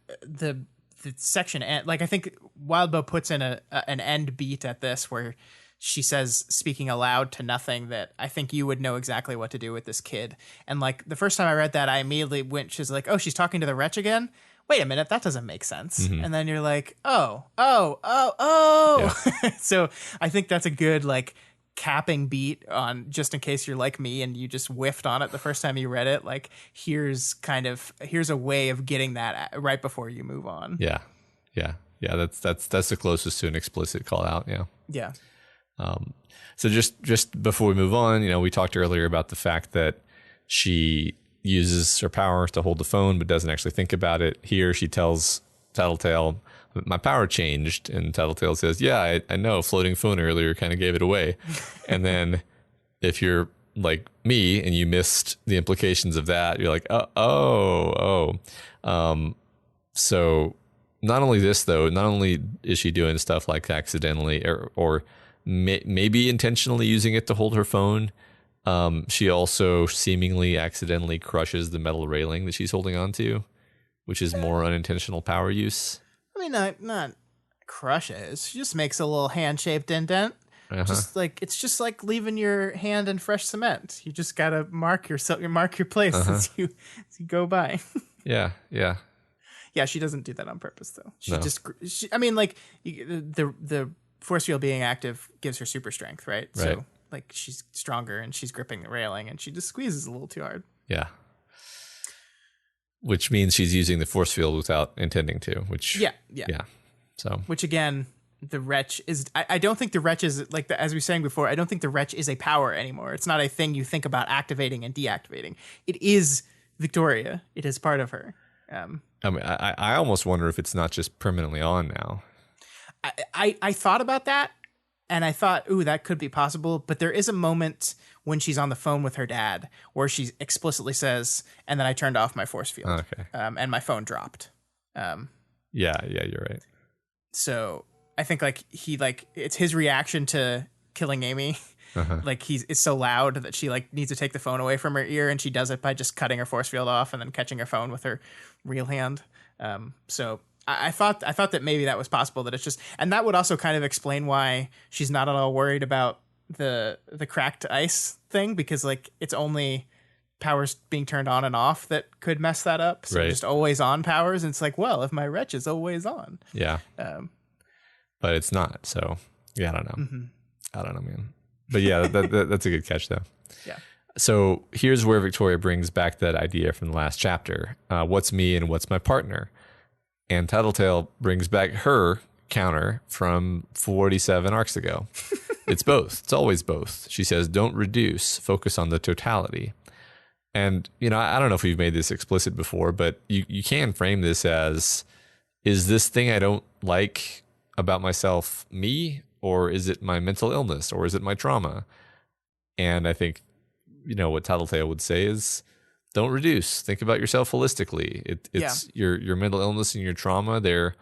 section end, like I think Wildbow puts in an end beat at this where she says, speaking aloud to nothing, that I think you would know exactly what to do with this kid. And like the first time I read that, I immediately she's like, oh, she's talking to the wretch again. Wait a minute, that doesn't make sense. Mm-hmm. And then you're like, oh. Yeah. So I think that's a good like capping beat on, just in case you're like me and you just whiffed on it the first time you read it. Like here's a way of getting that right before you move on. Yeah. That's the closest to an explicit call out. Yeah. So just before we move on, we talked earlier about the fact that she uses her power to hold the phone, but doesn't actually think about it. Here she tells Tattletale, my power changed. And Tattletale says, yeah, I know, floating phone earlier kind of gave it away. And then if you're like me and you missed the implications of that, you're like, so not only this, though, not only is she doing stuff like accidentally or maybe intentionally using it to hold her phone, she also seemingly accidentally crushes the metal railing that she's holding onto, which is more unintentional power use. I mean, not crushes. She just makes a little hand-shaped indent. Uh-huh. It's just like leaving your hand in fresh cement. You just gotta mark your place as you go by. Yeah. Yeah, she doesn't do that on purpose, though. No. The force field being active gives her super strength, right? Right. So like she's stronger and she's gripping the railing and she just squeezes a little too hard. Yeah. Which means she's using the force field without intending to, which yeah. So which again, the wretch is I don't think the wretch is like as we were saying before, I don't think the wretch is a power anymore. It's not a thing you think about activating and deactivating. It is Victoria. It is part of her. I mean, I almost wonder if it's not just permanently on now. I thought about that, and I thought, ooh, that could be possible. But there is a moment when she's on the phone with her dad where she explicitly says, and then I turned off my force field. Okay. And my phone dropped. Yeah, you're right. So I think it's his reaction to killing Amy. Uh-huh. Like it's so loud that she like needs to take the phone away from her ear, and she does it by just cutting her force field off and then catching her phone with her real hand. So I thought that maybe that was possible, that it's just, and that would also kind of explain why she's not at all worried about the cracked ice thing, because like it's only powers being turned on and off that could mess that up. So just always on powers, and it's like, well, if my wretch is always on, but it's not. So yeah, I don't know. Mm-hmm. I don't know, man. But yeah, that's a good catch though. Yeah. So here's where Victoria brings back that idea from the last chapter. What's me and what's my partner? And Tattletale brings back her counter from 47 arcs ago. It's both. It's always both. She says, don't reduce, focus on the totality. And, you know, I don't know if we've made this explicit before, but you can frame this as, is this thing I don't like about myself me, or is it my mental illness, or is it my trauma? And I think, you know, what Tattletale would say is, don't reduce. Think about yourself holistically. It's your mental illness and your trauma. They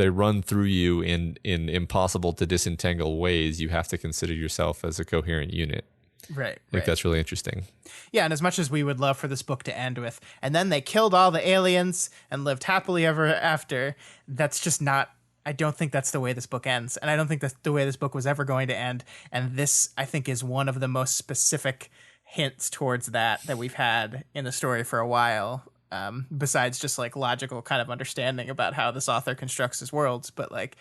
run through you in impossible to disentangle ways. You have to consider yourself as a coherent unit. Right. I think that's really interesting. Yeah, and as much as we would love for this book to end with, and then they killed all the aliens and lived happily ever after, that's just not, I don't think that's the way this book ends. And I don't think that's the way this book was ever going to end. And this, I think, is one of the most specific hints towards that we've had in the story for a while, besides just like logical kind of understanding about how this author constructs his worlds. But like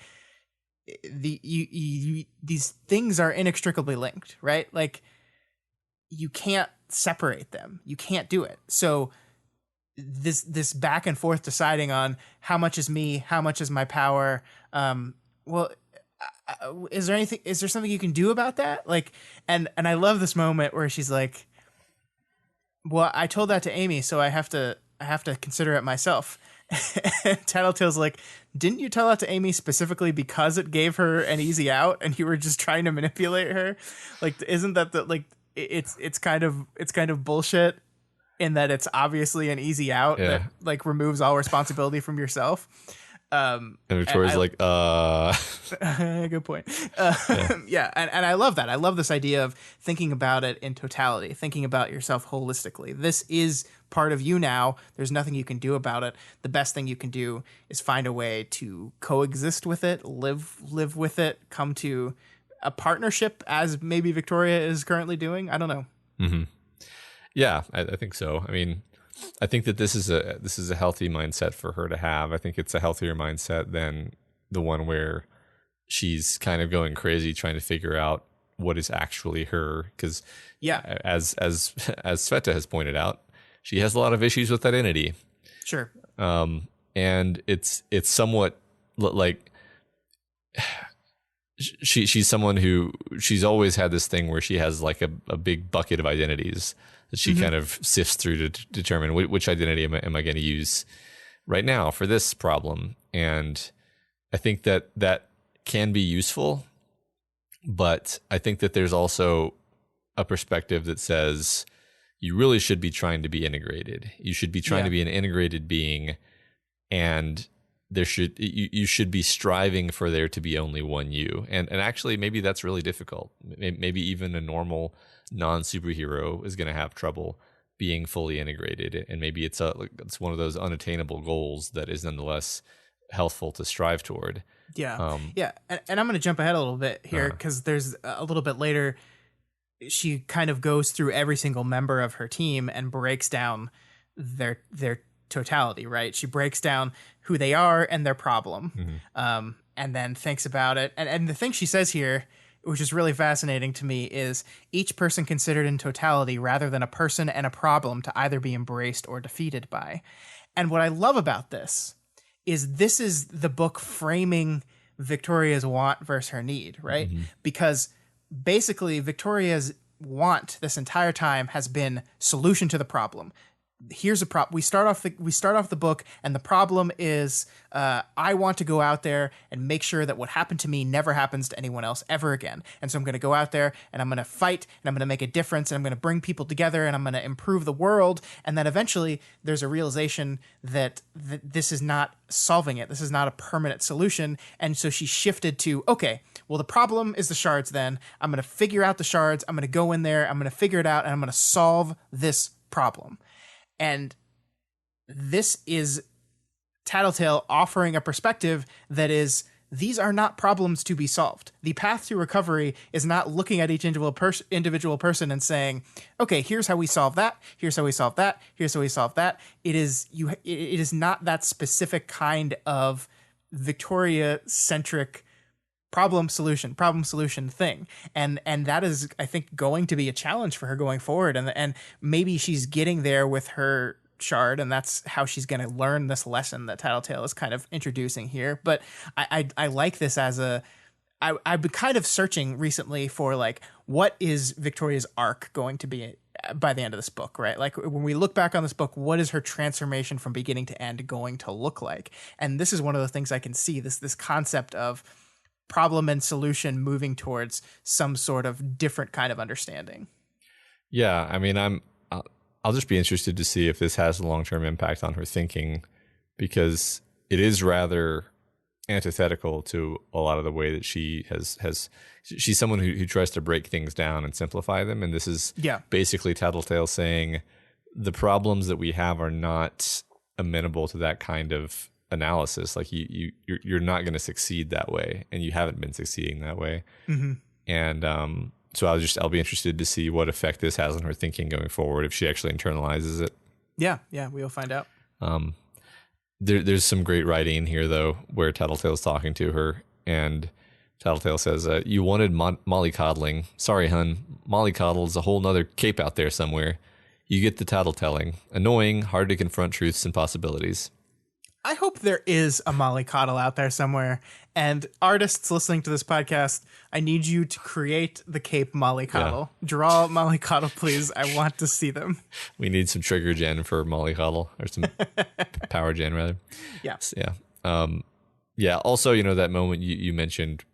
these things are inextricably linked, right? Like you can't separate them. You can't do it. So this back and forth deciding on how much is me, how much is my power. Is there something you can do about that? Like, and I love this moment where she's like, well, I told that to Amy, so I have to consider it myself. And Tattletale's like, didn't you tell that to Amy specifically because it gave her an easy out and you were just trying to manipulate her? Like, isn't that it's kind of bullshit in that it's obviously an easy out that like removes all responsibility from yourself. And Victoria's good point. And I love that. I love this idea of thinking about it in totality, thinking about yourself holistically. This is part of you now. There's nothing you can do about it. The best thing you can do is find a way to coexist with it, live with it, come to a partnership, as maybe Victoria is currently doing. I don't know. Mm-hmm. Yeah, I think so. I mean, I think that this is a healthy mindset for her to have. I think it's a healthier mindset than the one where she's kind of going crazy trying to figure out what is actually her. Because as Sveta has pointed out, she has a lot of issues with identity. Sure. And it's somewhat like she's someone who she's always had this thing where she has like a big bucket of identities that she kind of sifts through to determine which identity am I going to use right now for this problem. And I think that can be useful, but I think that there's also a perspective that says you really should be trying to be integrated. You should be trying to be an integrated being, and you should be striving for there to be only one you. And actually maybe that's really difficult. Maybe even a normal non-superhero is going to have trouble being fully integrated, and maybe it's one of those unattainable goals that is nonetheless healthful to strive toward. And I'm going to jump ahead a little bit here because there's a little bit later she kind of goes through every single member of her team and breaks down their totality, right? She breaks down who they are and their problem, and then thinks about it. And the thing she says here, which is really fascinating to me, is each person considered in totality rather than a person and a problem to either be embraced or defeated by. And what I love about this is the book framing Victoria's want versus her need, right? Mm-hmm. Because basically Victoria's want this entire time has been solution to the problem. Here's a problem. We start off the book, and the problem is I want to go out there and make sure that what happened to me never happens to anyone else ever again. And so I'm going to go out there and I'm going to fight and I'm going to make a difference and I'm going to bring people together and I'm going to improve the world. And then eventually there's a realization that this is not solving it. This is not a permanent solution. And so she shifted to, okay, well, the problem is the shards then. I'm going to figure out the shards. I'm going to go in there. I'm going to figure it out and I'm going to solve this problem. And this is Tattletale offering a perspective that is, these are not problems to be solved. The path to recovery is not looking at each individual person and saying, okay, here's how we solve that. Here's how we solve that. Here's how we solve that. It is not that specific kind of Victoria-centric problem solution thing. And that is, I think, going to be a challenge for her going forward. And maybe she's getting there with her shard, and that's how she's going to learn this lesson that Tattletale is kind of introducing here. But I like this as I've been kind of searching recently for, like, what is Victoria's arc going to be by the end of this book, right? Like, when we look back on this book, what is her transformation from beginning to end going to look like? And this is one of the things I can see, this concept of problem and solution moving towards some sort of different kind of understanding. Yeah, I mean, I'll just be interested to see if this has a long-term impact on her thinking, because it is rather antithetical to a lot of the way that she has she's someone who tries to break things down and simplify them, and this is basically Tattletale saying the problems that we have are not amenable to that kind of analysis. Like, you're not going to succeed that way, and you haven't been succeeding that way. Mm-hmm. And so I'll be interested to see what effect this has on her thinking going forward, if she actually internalizes it. Yeah, we'll find out. There's some great writing in here, though, where Tattletale's talking to her, and Tattletale says, you wanted mollycoddling. Sorry, hun. Mollycoddle's a whole nother cape out there somewhere. You get the tattletelling. Annoying, hard to confront truths and possibilities. I hope there is a mollycoddle out there somewhere. And artists listening to this podcast, I need you to create the cape mollycoddle. Yeah. Draw mollycoddle, please. I want to see them. We need some trigger gen for mollycoddle, or some power gen, rather. Yeah. Yeah. Also, that moment you mentioned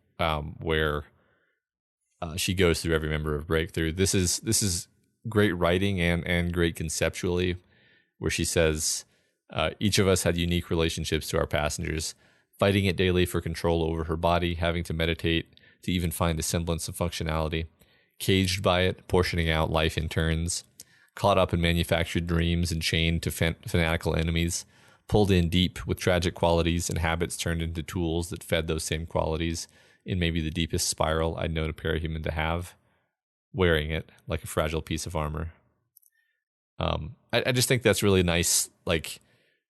where she goes through every member of Breakthrough. This is great writing and great conceptually, where she says, each of us had unique relationships to our passengers, fighting it daily for control over her body, having to meditate to even find a semblance of functionality, caged by it, portioning out life in turns, caught up in manufactured dreams and chained to fanatical enemies, pulled in deep with tragic qualities and habits turned into tools that fed those same qualities in maybe the deepest spiral I'd known a parahuman to have, wearing it like a fragile piece of armor. I just think that's really nice, like,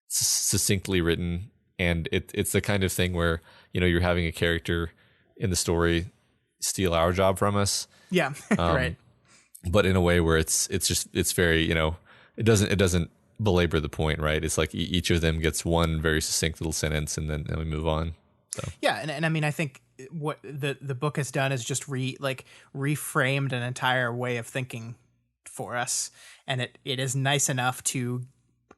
succinctly written, and it's the kind of thing where you're having a character in the story steal our job from us, right, but in a way where it's very, it doesn't belabor the point, right? It's like each of them gets one very succinct little sentence, and then we move on. So. Yeah, and I mean, I think what the book has done is just reframed an entire way of thinking for us, and it is nice enough to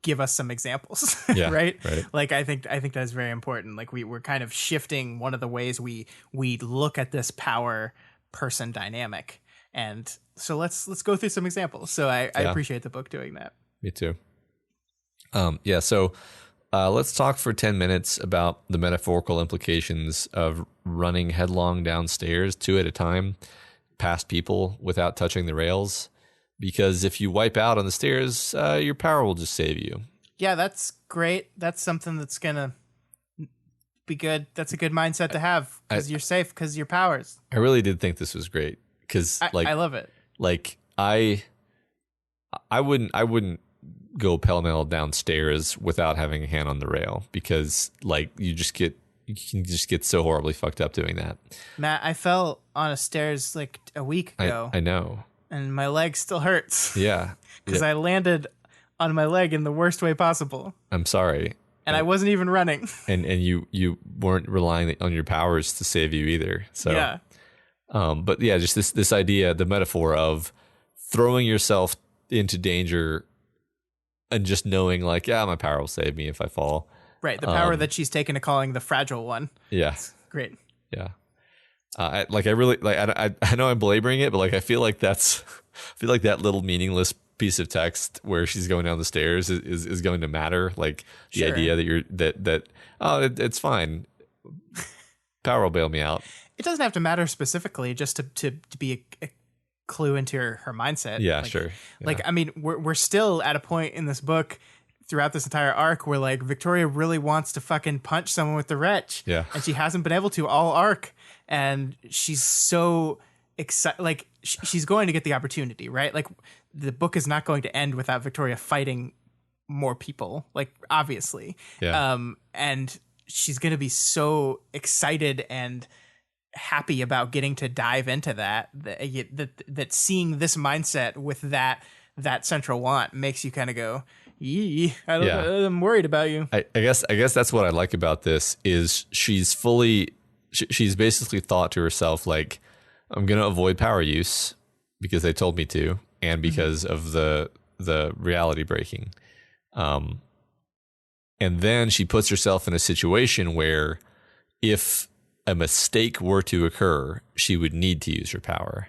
give us some examples. Right? Like, I think that is very important. Like, we're kind of shifting one of the ways we look at this power person dynamic, and so let's go through some examples. So I appreciate the book doing that. Me too. So let's talk for 10 minutes about the metaphorical implications of running headlong downstairs, two at a time, past people without touching the rails. Because if you wipe out on the stairs, your power will just save you. Yeah, that's great. That's something that's going to be good. That's a good mindset to have, because you're safe, because your powers. I really did think this was great, because I love it. Like, I wouldn't go pell-mell downstairs without having a hand on the rail, because, like, you just get can just get so horribly fucked up doing that. Matt, I fell on a stairs like a week ago. I know. And my leg still hurts. Yeah. Because I landed on my leg in the worst way possible. I'm sorry. And I wasn't even running. And you weren't relying on your powers to save you either. So yeah. But yeah, just this idea, the metaphor of throwing yourself into danger and just knowing like, yeah, my power will save me if I fall. Right. The power that she's taken to calling the fragile one. Yeah. Great. Yeah. I really like, I know I'm belaboring it, but like, I feel like that little meaningless piece of text where she's going down the stairs is going to matter. Like the idea that it's fine. Power will bail me out. It doesn't have to matter specifically, just to be a clue into her mindset. Yeah, like, sure. Yeah. Like, I mean, we're still at a point in this book throughout this entire arc where like Victoria really wants to fucking punch someone with the wrench. Yeah. And she hasn't been able to all arc. And she's so excited. Like she's going to get the opportunity, right? Like the book is not going to end without Victoria fighting more people, like obviously. Yeah. And she's going to be so excited and happy about getting to dive into that seeing this mindset with that central want makes you kind of go, yee, I'm worried about you. I guess that's what I like about this is she's basically thought to herself, like, I'm going to avoid power use because they told me to, and because of the reality breaking. And then she puts herself in a situation where if a mistake were to occur, she would need to use her power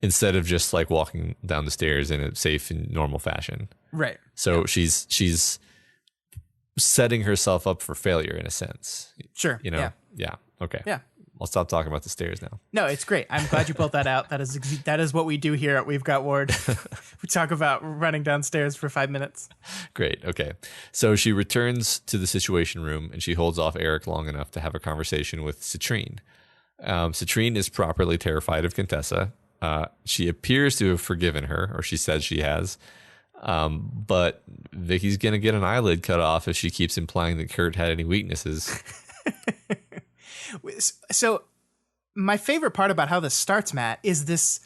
instead of just like walking down the stairs in a safe and normal fashion. Right. So she's setting herself up for failure in a sense. Sure. You know? Yeah. Okay. Yeah. I'll stop talking about the stairs now. No, it's great. I'm glad you built that out. That is what we do here at We've Got Ward. We talk about running downstairs for 5 minutes. Great. Okay. So she returns to the Situation Room and she holds off Eric long enough to have a conversation with Citrine. Citrine is properly terrified of Contessa. She appears to have forgiven her, or she says she has. But Vicky's going to get an eyelid cut off if she keeps implying that Kurt had any weaknesses. So my favorite part about how this starts, Matt, is this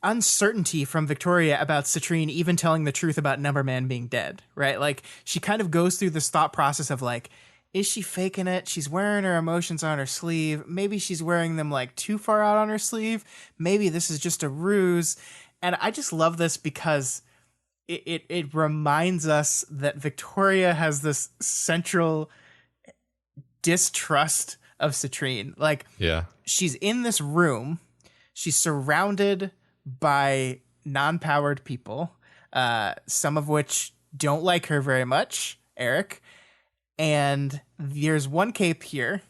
uncertainty from Victoria about Citrine even telling the truth about Numberman being dead, right? Like she kind of goes through this thought process of like, is she faking it? She's wearing her emotions on her sleeve. Maybe she's wearing them like too far out on her sleeve. Maybe this is just a ruse. And I just love this because it reminds us that Victoria has this central distrust of Citrine. Like, yeah, she's in this room. She's surrounded by non-powered people, some of which don't like her very much, Eric. And there's one cape here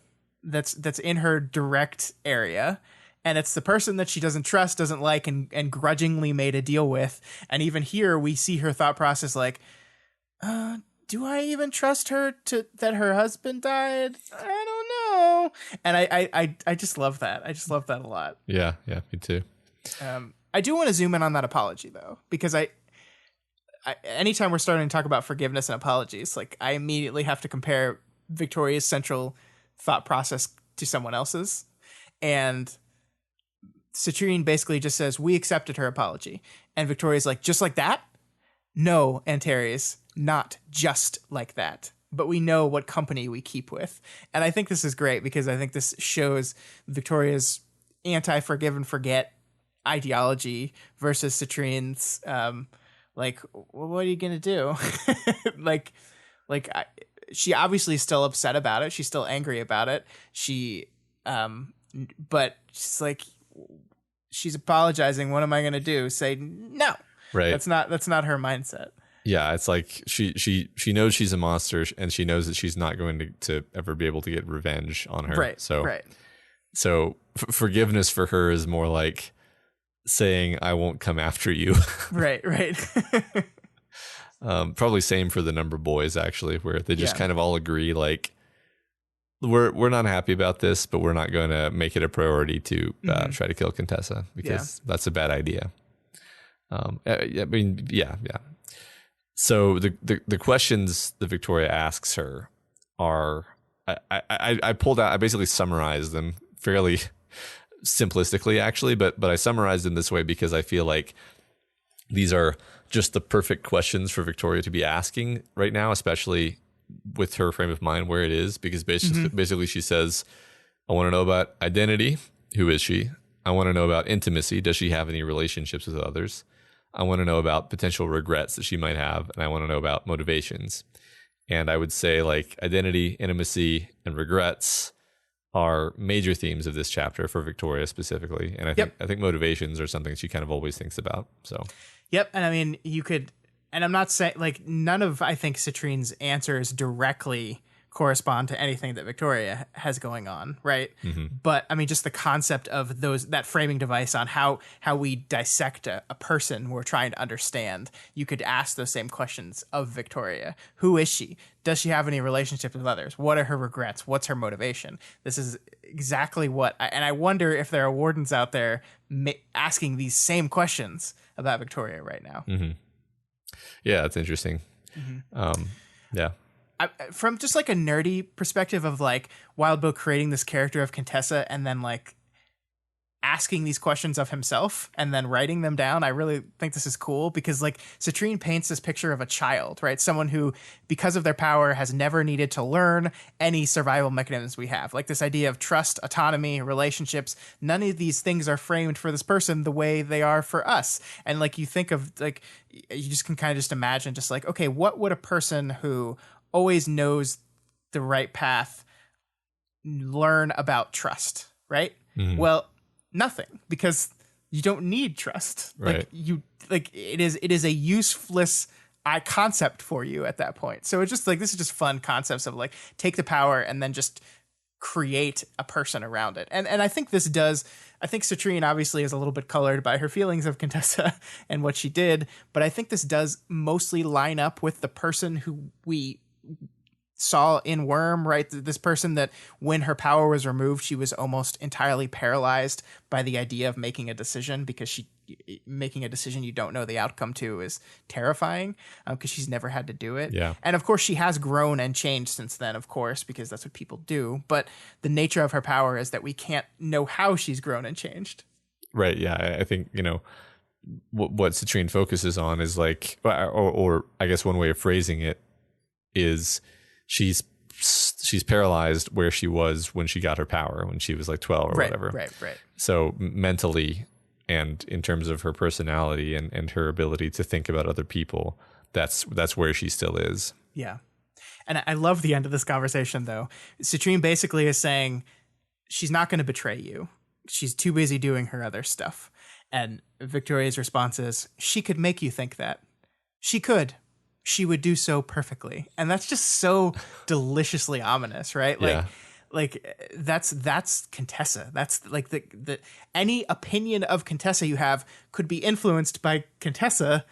that's in her direct area. And it's the person that she doesn't trust, doesn't like, and grudgingly made a deal with. And even here, we see her thought process like, do I even trust her that her husband died? I don't know. And I just love that. I just love that a lot. Yeah, me too. I do want to zoom in on that apology, though, because I anytime we're starting to talk about forgiveness and apologies, like I immediately have to compare Victoria's central thought process to someone else's. And Citrine basically just says, we accepted her apology. And Victoria's like, just like that? No, Antares, not just like that. But we know what company we keep with. And I think this is great because I think this shows Victoria's anti-forgive and forget ideology versus Citrine's, like, what are you going to do? She obviously is still upset about it. She's still angry about it. But she's like, she's apologizing. What am I going to do? Say no. Right. That's not her mindset. Yeah, it's like she knows she's a monster and she knows that she's not going to ever be able to get revenge on her. Right. So forgiveness for her is more like saying, I won't come after you. Right. Probably same for the number boys, actually, where they just kind of all agree, like, we're not happy about this, but we're not going to make it a priority to try to kill Contessa because that's a bad idea. I mean. So the questions that Victoria asks her are, I pulled out, I basically summarized them fairly simplistically actually, but I summarized them this way because I feel like these are just the perfect questions for Victoria to be asking right now, especially with her frame of mind where it is, because basically she says, I want to know about identity. Who is she? I want to know about intimacy. Does she have any relationships with others? I want to know about potential regrets that she might have. And I want to know about motivations. And I would say like identity, intimacy, and regrets are major themes of this chapter for Victoria specifically. And I think motivations are something she kind of always thinks about. So, yep. And I mean, you could, and I'm not saying like none of, I think, Citrine's answers directly correspond to anything that Victoria has going on, right? But I mean, just the concept of that framing device on how we dissect a person we're trying to understand. You could ask those same questions of Victoria. Who is she? Does she have any relationships with others? What are her regrets? What's her motivation? This is exactly what, and I wonder if there are wardens out there asking these same questions about Victoria right now. Yeah, it's interesting. Yeah. From just like a nerdy perspective of like Wildbow creating this character of Contessa and then like asking these questions of himself and then writing them down, I really think this is cool because like Citrine paints this picture of a child, right? Someone who, because of their power, has never needed to learn any survival mechanisms we have. Like this idea of trust, autonomy, relationships, none of these things are framed for this person the way they are for us. And like you think of like, you just can kind of just imagine just like, okay, what would a person who always knows the right path learn about trust, right? Well, nothing, because you don't need trust. Right. It is a useless concept for you at that point. So it's just like, this is just fun concepts of like take the power and then just create a person around it. And I think this does, I think Citrine obviously is a little bit colored by her feelings of Contessa and what she did, but I think this does mostly line up with the person who we saw in Worm, right? This person that when her power was removed, she was almost entirely paralyzed by the idea of making a decision, because making a decision you don't know the outcome to is terrifying, because she's never had to do it. Yeah. And of course she has grown and changed since then, of course, because that's what people do. But the nature of her power is that we can't know how she's grown and changed. Right. Yeah. I think, what Citrine focuses on is like, or I guess one way of phrasing it is she's paralyzed where she was when she got her power, when she was like 12 or whatever. Right. So mentally and in terms of her personality and her ability to think about other people, that's where she still is. Yeah. And I love the end of this conversation, though. Citrine basically is saying she's not going to betray you. She's too busy doing her other stuff. And Victoria's response is, she could make you think that. She could. She would do so perfectly. And that's just so deliciously ominous, right? Like that's Contessa. That's like the any opinion of Contessa you have could be influenced by Contessa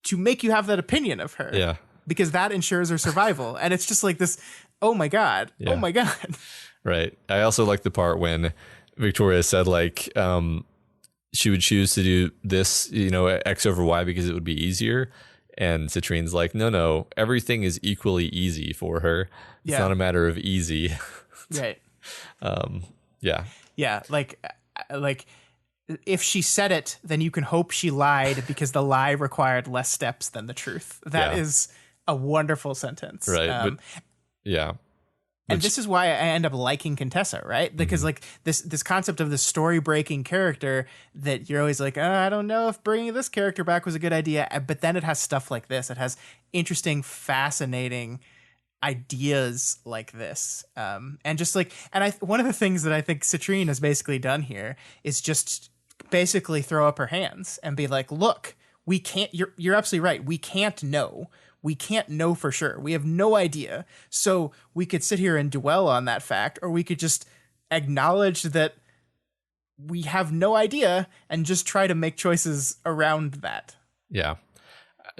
to make you have that opinion of her. Yeah. Because that ensures her survival. And it's just like this, oh my God. Yeah. Oh my God. Right. I also like the part when Victoria said like she would choose to do this, X over Y because it would be easier. And Citrine's like, no, everything is equally easy for her. It's not a matter of easy. Right. Yeah. Yeah. Like if she said it, then you can hope she lied because the lie required less steps than the truth. That is a wonderful sentence. Right. Yeah. And this is why I end up liking Contessa, right? Because like this concept of the story breaking character that you're always like, I don't know if bringing this character back was a good idea. But then it has stuff like this. It has interesting, fascinating ideas like this. And just like, one of the things that I think Citrine has basically done here is just basically throw up her hands and be like, look, we can't, you're absolutely right. We can't know. We can't know for sure. We have no idea. So we could sit here and dwell on that fact, or we could just acknowledge that we have no idea and just try to make choices around that. Yeah.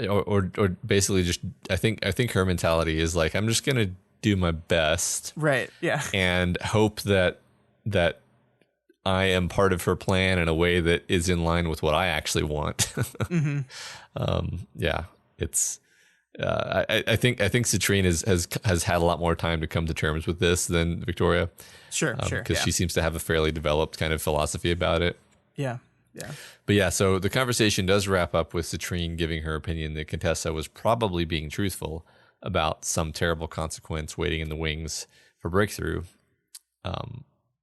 Or basically just, I think her mentality is like, I'm just going to do my best. Right. Yeah. And hope that I am part of her plan in a way that is in line with what I actually want. Mm-hmm. Yeah. It's I think Citrine has had a lot more time to come to terms with this than Victoria. Sure. Because she seems to have a fairly developed kind of philosophy about it. Yeah. But yeah, so the conversation does wrap up with Citrine giving her opinion that Contessa was probably being truthful about some terrible consequence waiting in the wings for breakthrough.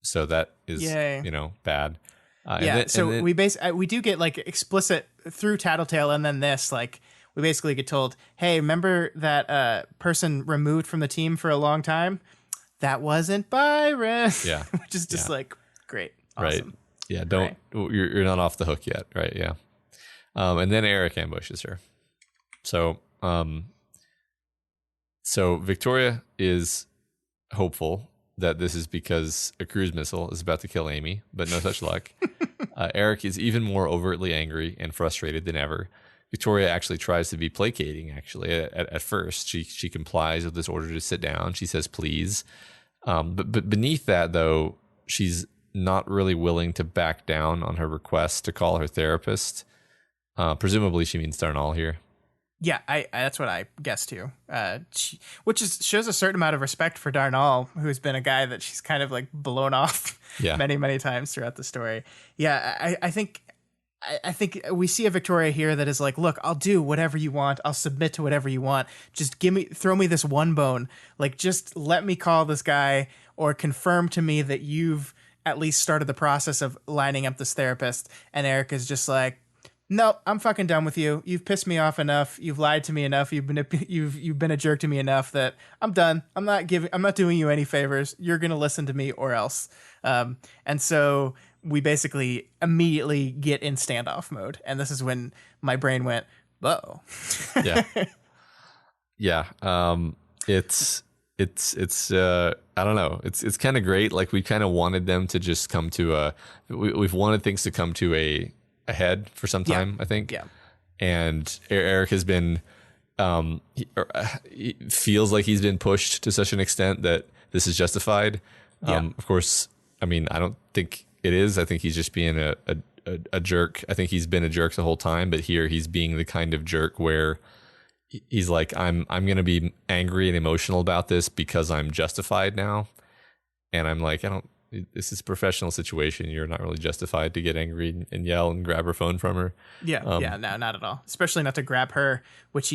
So that is, bad. We do get like explicit through Tattletale, and then this, like, we basically get told, hey, remember that person removed from the team for a long time? That wasn't Byron. Yeah. Which is just like, great. Awesome. Right. Yeah. You're not off the hook yet. Right. Yeah. And then Eric ambushes her. So Victoria is hopeful that this is because a cruise missile is about to kill Amy, but no such luck. Eric is even more overtly angry and frustrated than ever. Victoria actually tries to be placating, at first. She complies with this order to sit down. She says, please. But beneath that, though, she's not really willing to back down on her request to call her therapist. Presumably she means Darnall here. Yeah, that's what I guessed too. Shows a certain amount of respect for Darnall, who's been a guy that she's kind of like blown off many, many times throughout the story. Yeah, I think we see a Victoria here that is like, look, I'll do whatever you want. I'll submit to whatever you want. Just throw me this one bone. Like, just let me call this guy or confirm to me that you've at least started the process of lining up this therapist. And Eric is just like, no, I'm fucking done with you. You've pissed me off enough. You've lied to me enough. You've been a jerk to me enough that I'm done. I'm not doing you any favors. You're going to listen to me or else. And so we basically immediately get in standoff mode. And this is when my brain went, whoa. Yeah. Yeah. It's I don't know. It's kind of great. Like, we kind of wanted them to just come to we've wanted things to come to a head for some time, I think. Yeah. And Eric has been, he feels like he's been pushed to such an extent that this is justified. Of course, I mean, I don't think it is. I think he's just being a jerk. I think he's been a jerk the whole time, but here he's being the kind of jerk where he's like, I'm going to be angry and emotional about this because I'm justified now. And I'm like, this is a professional situation. You're not really justified to get angry and yell and grab her phone from her. Yeah. No, not at all. Especially not to grab her, which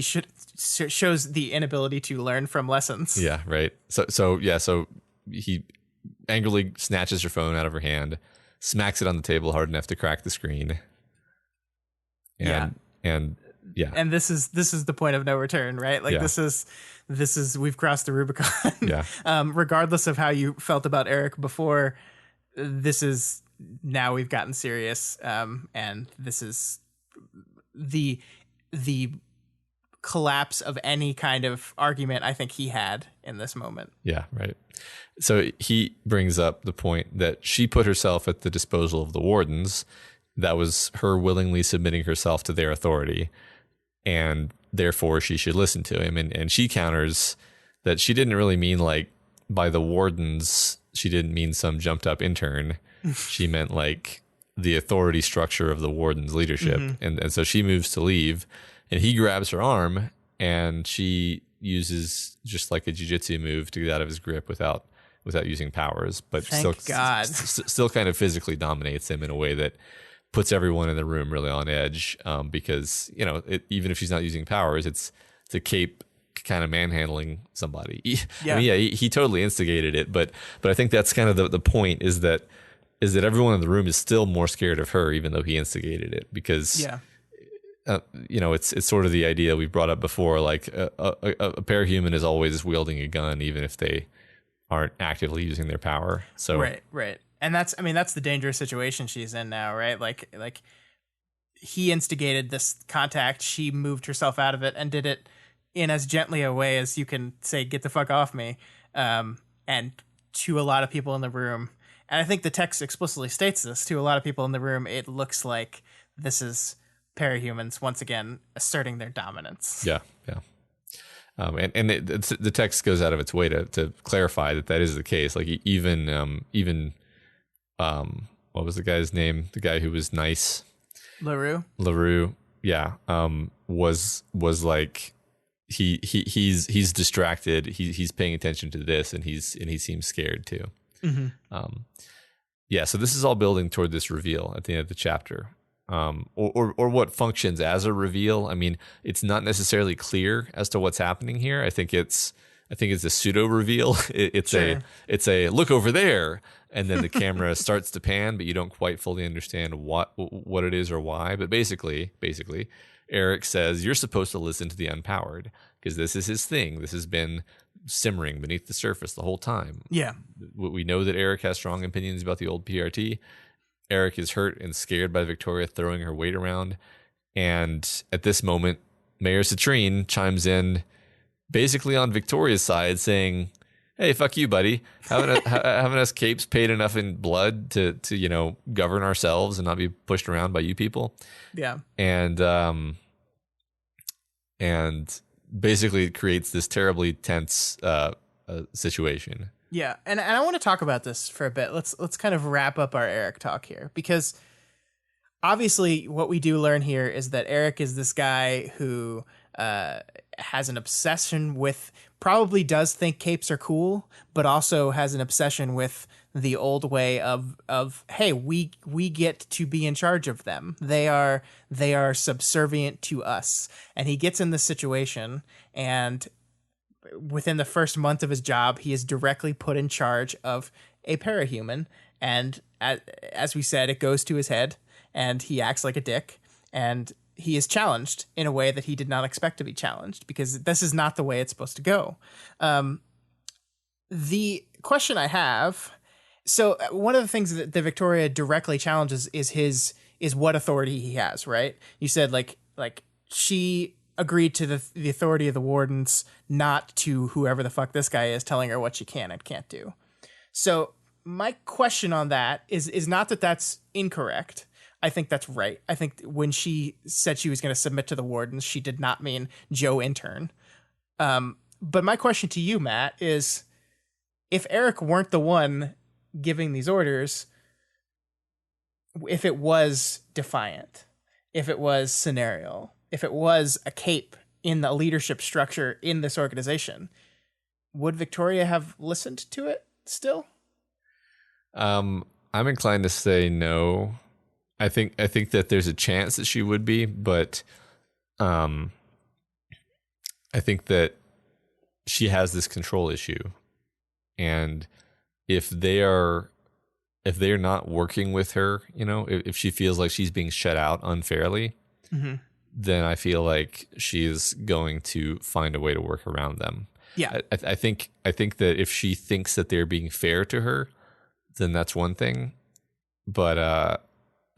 shows the inability to learn from lessons. Yeah. Right. So he angrily snatches her phone out of her hand, smacks it on the table hard enough to crack the screen. And this is the point of no return, right? Like, this is we've crossed the Rubicon. Yeah. Regardless of how you felt about Eric before, this is now we've gotten serious. And this is the collapse of any kind of argument I think he had in this moment. Yeah, right. So he brings up the point that she put herself at the disposal of the wardens. That was her willingly submitting herself to their authority, and therefore she should listen to him. And she counters that she didn't really mean, like, by the wardens, she didn't mean some jumped up intern. She meant like the authority structure of the warden's leadership. Mm-hmm. And so she moves to leave, and he grabs her arm, and she uses just like a jiu-jitsu move to get out of his grip without using powers, but still kind of physically dominates him in a way that puts everyone in the room really on edge, because, even if she's not using powers, it's to Cape kind of manhandling somebody. He totally instigated it, but I think that's kind of the point is that everyone in the room is still more scared of her, even though he instigated it, because it's sort of the idea we brought up before, like a parahuman is always wielding a gun, even if they aren't actively using their power. So right. And that's the dangerous situation she's in now, right? Like he instigated this contact. She moved herself out of it and did it in as gently a way as you can say, get the fuck off me. And to a lot of people in the room, and I think the text explicitly states this, to a lot of people in the room, it looks like this is parahumans once again asserting their dominance. Yeah. The text goes out of its way to clarify that is the case. Like even what was the guy's name? The guy who was nice, LaRue. Yeah. Was like, he's distracted. He's paying attention to this, and he seems scared too. Yeah. So this is all building toward this reveal at the end of the chapter, or what functions as a reveal. I mean, it's not necessarily clear as to what's happening here. I think it's a pseudo reveal. It's a look over there, and then the camera starts to pan, but you don't quite fully understand what it is or why. But basically, Eric says you're supposed to listen to the unpowered because this is his thing. This has been simmering beneath the surface the whole time. Yeah. We know that Eric has strong opinions about the old PRT. Eric is hurt and scared by Victoria throwing her weight around. And at this moment, Mayor Citrine chimes in basically on Victoria's side saying, hey, fuck you, buddy. Haven't us capes paid enough in blood to govern ourselves and not be pushed around by you people? Yeah. And basically it creates this terribly tense situation. Yeah, and I want to talk about this for a bit. Let's kind of wrap up our Eric talk here, because obviously what we do learn here is that Eric is this guy who has an obsession with, probably does think capes are cool, but also has an obsession with the old way of hey, we get to be in charge of them. They are subservient to us. And he gets in this situation, and within the first month of his job, he is directly put in charge of a parahuman. And as we said, it goes to his head, and he acts like a dick, and he is challenged in a way that he did not expect to be challenged, because this is not the way it's supposed to go. The question I have, so one of the things that Victoria directly challenges is what authority he has, right? You said like she agreed to the authority of the wardens, not to whoever the fuck this guy is telling her what she can and can't do. So my question on that is not that that's incorrect. I think that's right. I think when she said she was going to submit to the wardens, she did not mean Joe intern. But my question to you, Matt, is if Eric weren't the one giving these orders, if it was Defiant, if it was Scenario, if it was a cape in the leadership structure in this organization, would Victoria have listened to it still? I'm inclined to say no. I think that there's a chance that she would be, but I think that she has this control issue, and if they're not working with her, if she feels like she's being shut out unfairly, then I feel like she is going to find a way to work around them. Yeah, I think that if she thinks that they're being fair to her, then that's one thing, but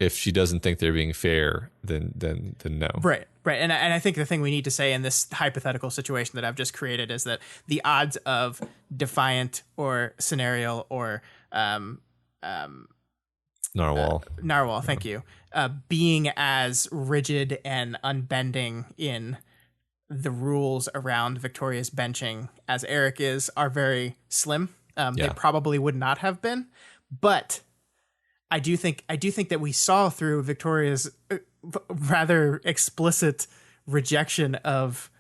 if she doesn't think they're being fair, then no. Right. And I think the thing we need to say in this hypothetical situation that I've just created is that the odds of Defiant or Scenario or Narwhal, thank you, being as rigid and unbending in the rules around Victoria's benching as Eric is are very slim. They probably would not have been, but I do think that we saw through Victoria's rather explicit rejection of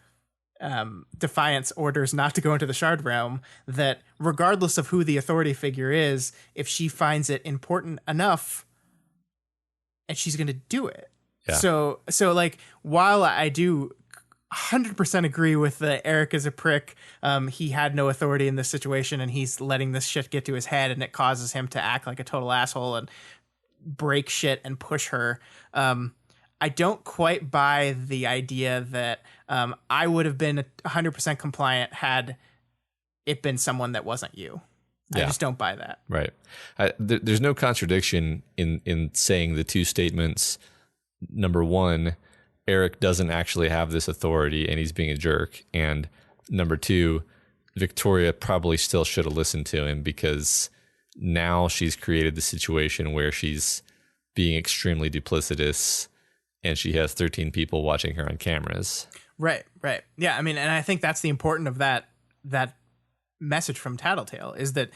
Defiant's orders not to go into the Shard Realm, that regardless of who the authority figure is, if she finds it important enough, and she's going to do it. Yeah. So like, while I do 100% agree with the Eric is a prick, he had no authority in this situation, and he's letting this shit get to his head, and it causes him to act like a total asshole and break shit and push her. I don't quite buy the idea that I would have been 100% compliant had it been someone that wasn't you. I just don't buy that. Right. There's no contradiction in saying the two statements. Number one, Eric doesn't actually have this authority and he's being a jerk. And number two, Victoria probably still should have listened to him, because now she's created the situation where she's being extremely duplicitous and she has 13 people watching her on cameras. Right. Yeah, I mean, and I think that's the important of that message from Tattletale, is that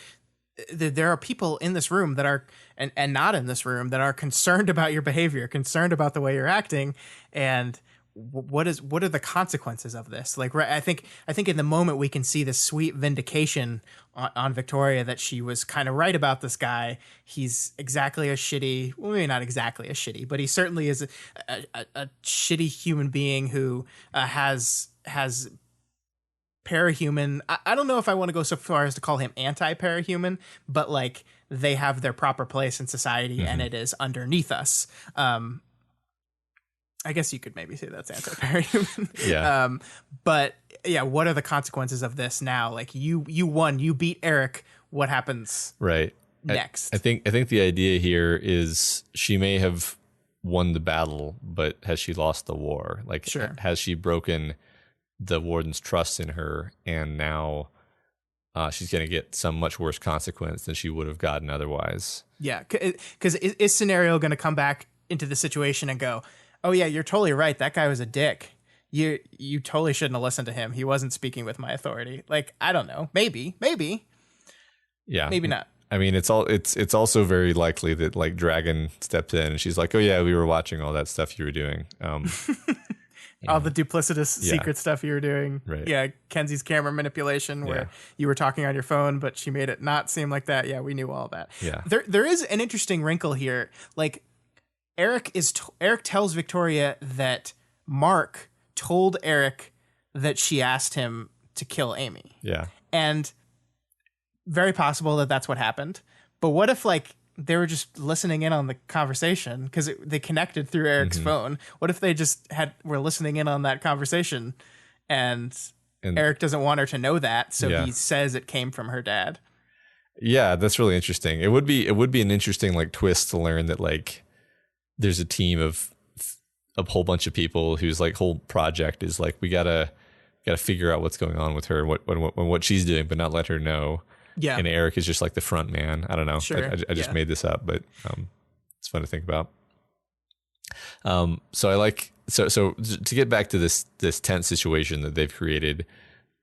there are people in this room that are, and not in this room, that are concerned about your behavior, concerned about the way you're acting. And what are the consequences of this? Like, right, I think in the moment we can see this sweet vindication on Victoria that she was kind of right about this guy. He's exactly as shitty, well, maybe not exactly as shitty, but he certainly is a shitty human being who has parahuman. I don't know if I want to go so far as to call him anti-parahuman, but like they have their proper place in society and it is underneath us. I guess you could maybe say that's anti-parahuman. Yeah. But yeah, what are the consequences of this now? Like you won, you beat Eric. What happens right next? I think the idea here is she may have won the battle, but has she lost the war? Like, sure. Has she broken the warden's trust in her, and now she's going to get some much worse consequence than she would have gotten otherwise? Yeah, because is Scenario going to come back into the situation and go, oh yeah, you're totally right. That guy was a dick. You totally shouldn't have listened to him. He wasn't speaking with my authority. Like, I don't know. Maybe. Yeah. Maybe not. I mean, it's also very likely that like Dragon stepped in and she's like, oh yeah, we were watching all that stuff you were doing. All the duplicitous secret stuff you were doing. Right. Yeah. Kenzie's camera manipulation where you were talking on your phone, but she made it not seem like that. Yeah. We knew all that. Yeah. There is an interesting wrinkle here. Like, Eric tells Victoria that Mark told Eric that she asked him to kill Amy. Yeah. And very possible that that's what happened. But what if like they were just listening in on the conversation because they connected through Eric's phone? What if they just were listening in on that conversation and Eric doesn't want her to know that, so he says it came from her dad? Yeah, that's really interesting. It would be an interesting like twist to learn that like there's a team of a whole bunch of people whose like whole project is like we gotta figure out what's going on with her and what she's doing, but not let her know. Yeah, and Eric is just like the front man. I don't know. Sure. I just made this up, but it's fun to think about. So I like so to get back to this tense situation that they've created.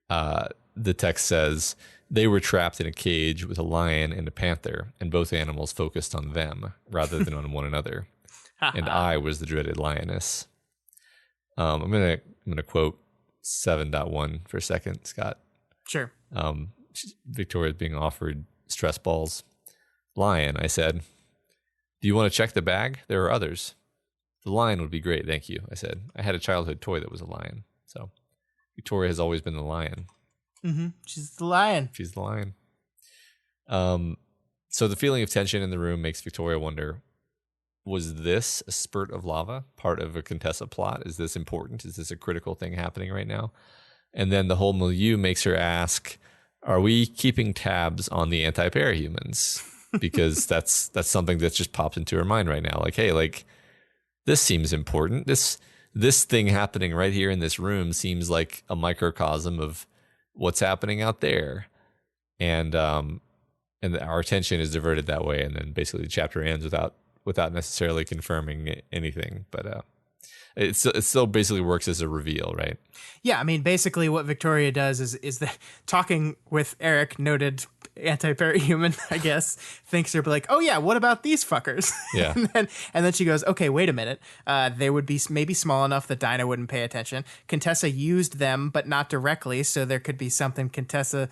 The text says they were trapped in a cage with a lion and a panther, and both animals focused on them rather than on one another. And I was the dreaded lioness. I'm gonna quote 7.1 for a second, Scott. Sure. Victoria's being offered stress balls. Lion, I said, do you want to check the bag? There are others. The lion would be great, thank you, I said. I had a childhood toy that was a lion. So Victoria has always been the lion. Mm-hmm. She's the lion. She's the lion. So the feeling of tension in the room makes Victoria wonder, was this a spurt of lava, part of a Contessa plot? Is this important? Is this a critical thing happening right now? And then the whole milieu makes her ask, are we keeping tabs on the anti-parahumans? Because that's something that's just popped into her mind right now. Like, hey, like this seems important. This thing happening right here in this room seems like a microcosm of what's happening out there. And our attention is diverted that way. And then basically the chapter ends without necessarily confirming anything. But it still basically works as a reveal, right? Yeah, I mean, basically what Victoria does is that talking with Eric, noted anti-parahuman, I guess, thinks her like, oh yeah, what about these fuckers? Yeah. and then she goes, okay, wait a minute. They would be maybe small enough that Dinah wouldn't pay attention. Contessa used them, but not directly, so there could be something Contessa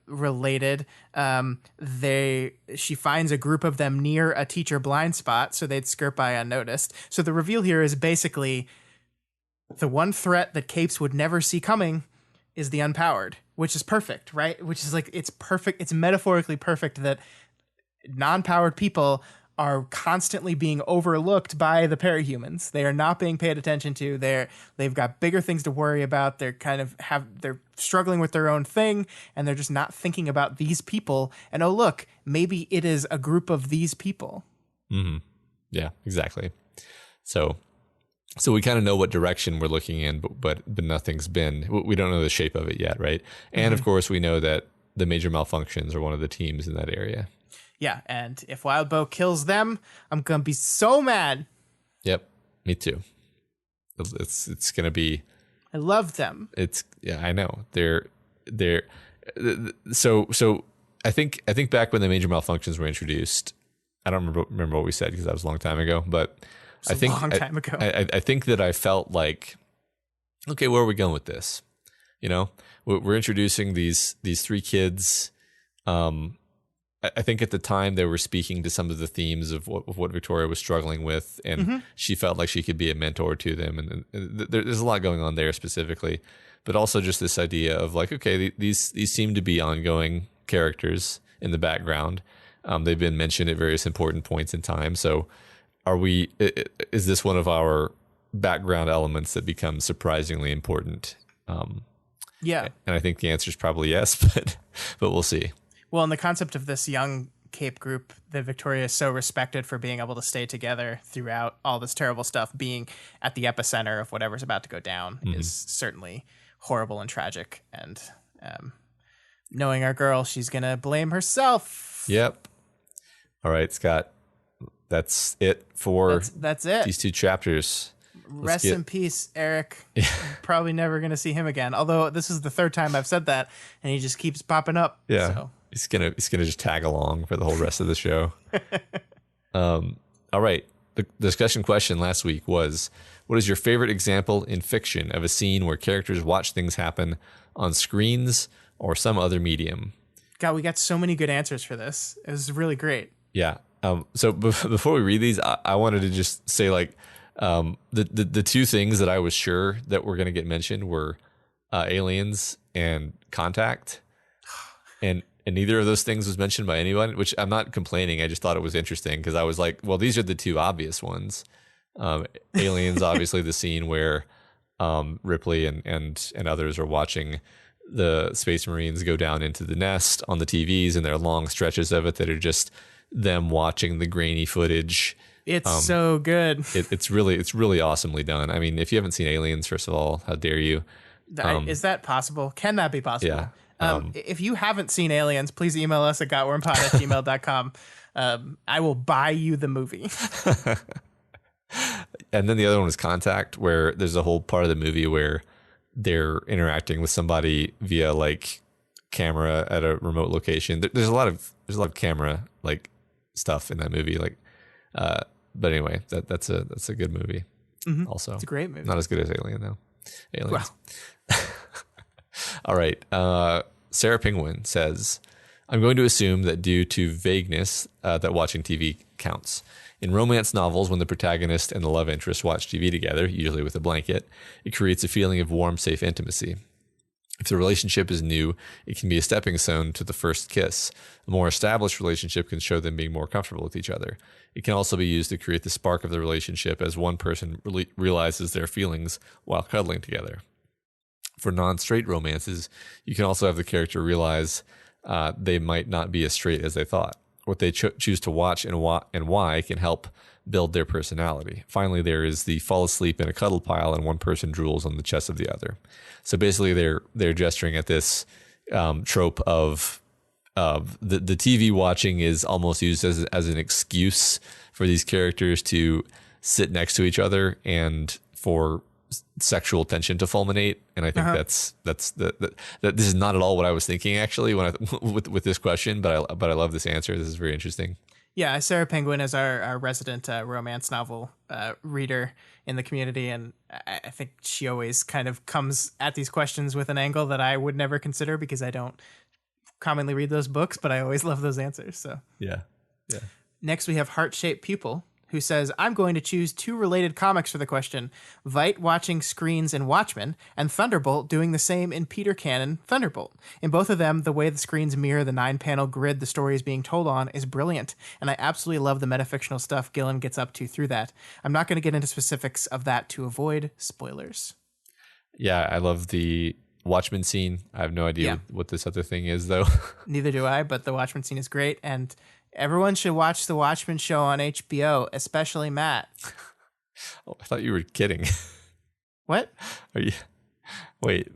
related. She finds a group of them near a teacher blind spot, so they'd skirt by unnoticed. So the reveal here is basically the one threat that Capes would never see coming is the unpowered, which is perfect, right? Which is like, it's perfect. It's metaphorically perfect that non-powered people are constantly being overlooked by the parahumans. They are not being paid attention to. They've got bigger things to worry about. They're they're struggling with their own thing, and they're just not thinking about these people. And oh, look, maybe it is a group of these people. Mm-hmm. Yeah, exactly. So we kind of know what direction we're looking in, but nothing's been. We don't know the shape of it yet, right? And of course, we know that the major malfunctions are one of the teams in that area. Yeah, and if Wildbow kills them, I'm gonna be so mad. Yep, me too. It's gonna be. I love them. I know they're so. I think back when the major malfunctions were introduced, I don't remember what we said because that was a long time ago, but I think a long time ago. I think that I felt like, okay, where are we going with this? You know, we're introducing these three kids. I think at the time they were speaking to some of the themes of what Victoria was struggling with, and she felt like she could be a mentor to them. And there's a lot going on there specifically, but also just this idea of like, okay, these seem to be ongoing characters in the background. They've been mentioned at various important points in time. So is this one of our background elements that becomes surprisingly important? Yeah. And I think the answer is probably yes, but we'll see. Well, and the concept of this young Cape group that Victoria is so respected for being able to stay together throughout all this terrible stuff, being at the epicenter of whatever's about to go down, is certainly horrible and tragic. And knowing our girl, she's going to blame herself. Yep. All right, Scott. That's it for that's it. These two chapters. Rest in peace, Eric. Probably never going to see him again. Although this is the third time I've said that, and he just keeps popping up. Yeah. So. He's gonna just tag along for the whole rest of the show. All right. The discussion question last week was, what is your favorite example in fiction of a scene where characters watch things happen on screens or some other medium? God, we got so many good answers for this. It was really great. Yeah. So before we read these, I wanted to just say like the two things that I was sure that were going to get mentioned were Aliens and Contact, and neither of those things was mentioned by anyone, which I'm not complaining. I just thought it was interesting because I was like, well, these are the two obvious ones. Aliens, obviously the scene where Ripley and others are watching the Space Marines go down into the nest on the TVs, and there are long stretches of it that are just them watching the grainy footage. It's so good. It's really awesomely done. I mean, if you haven't seen Aliens, first of all, how dare you? Is that possible? Can that be possible? Yeah. If you haven't seen Aliens, please email us at gotwormpod@gmail.com. I will buy you the movie. And then the other one was Contact, where there's a whole part of the movie where they're interacting with somebody via like camera at a remote location. There's a lot of camera like stuff in that movie. Like, but anyway, that's a good movie. Also, it's a great movie. Not as good as Alien though. Aliens. Wow. All right. Sarah Penguin says, I'm going to assume that due to vagueness, that watching TV counts. In romance novels, when the protagonist and the love interest watch TV together, usually with a blanket, it creates a feeling of warm, safe intimacy. If the relationship is new, it can be a stepping stone to the first kiss. A more established relationship can show them being more comfortable with each other. It can also be used to create the spark of the relationship as one person realizes their feelings while cuddling together. For non-straight romances, you can also have the character realize they might not be as straight as they thought. What they choose to watch and why can help build their personality. Finally, there is the fall asleep in a cuddle pile and one person drools on the chest of the other. So basically, they're gesturing at this trope of the TV watching is almost used as an excuse for these characters to sit next to each other and for sexual tension to fulminate. And I think that's that this is not at all what I was thinking actually when with this question, but I love this answer. This is very interesting. Yeah, Sarah Penguin is our resident romance novel reader in the community, and I think she always kind of comes at these questions with an angle that I would never consider because I don't commonly read those books, but I always love those answers. So yeah. Next we have Heart-Shaped Pupil, who says, I'm going to choose two related comics for the question. Veidt watching screens in Watchmen, and Thunderbolt doing the same in Peter Cannon Thunderbolt. In both of them, the way the screens mirror the 9-panel grid the story is being told on is brilliant, and I absolutely love the metafictional stuff Gillen gets up to through that. I'm not going to get into specifics of that to avoid spoilers. Yeah, I love the Watchmen scene. I have no idea what this other thing is, though. Neither do I, but the Watchmen scene is great, and everyone should watch the Watchmen show on HBO, especially Matt. Oh, I thought you were kidding. What? Are you? Wait,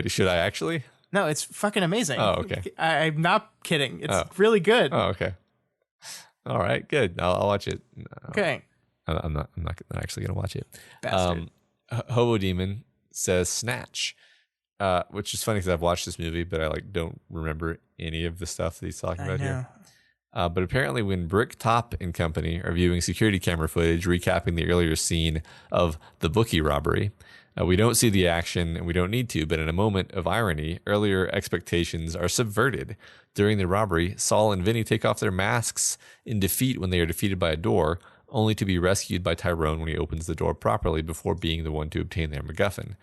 should I actually? No, it's fucking amazing. Oh, okay. I'm not kidding. It's really good. Oh, okay. All right, good. I'll watch it. No, okay. I'm not actually gonna watch it. Bastard. Hobo Demon says Snatch, which is funny because I've watched this movie, but I don't remember any of the stuff that he's talking about here. But apparently when Brick Top and company are viewing security camera footage recapping the earlier scene of the bookie robbery, we don't see the action, and we don't need to, but in a moment of irony, earlier expectations are subverted. During the robbery, Saul and Vinny take off their masks in defeat when they are defeated by a door, only to be rescued by Tyrone when he opens the door properly before being the one to obtain their MacGuffin.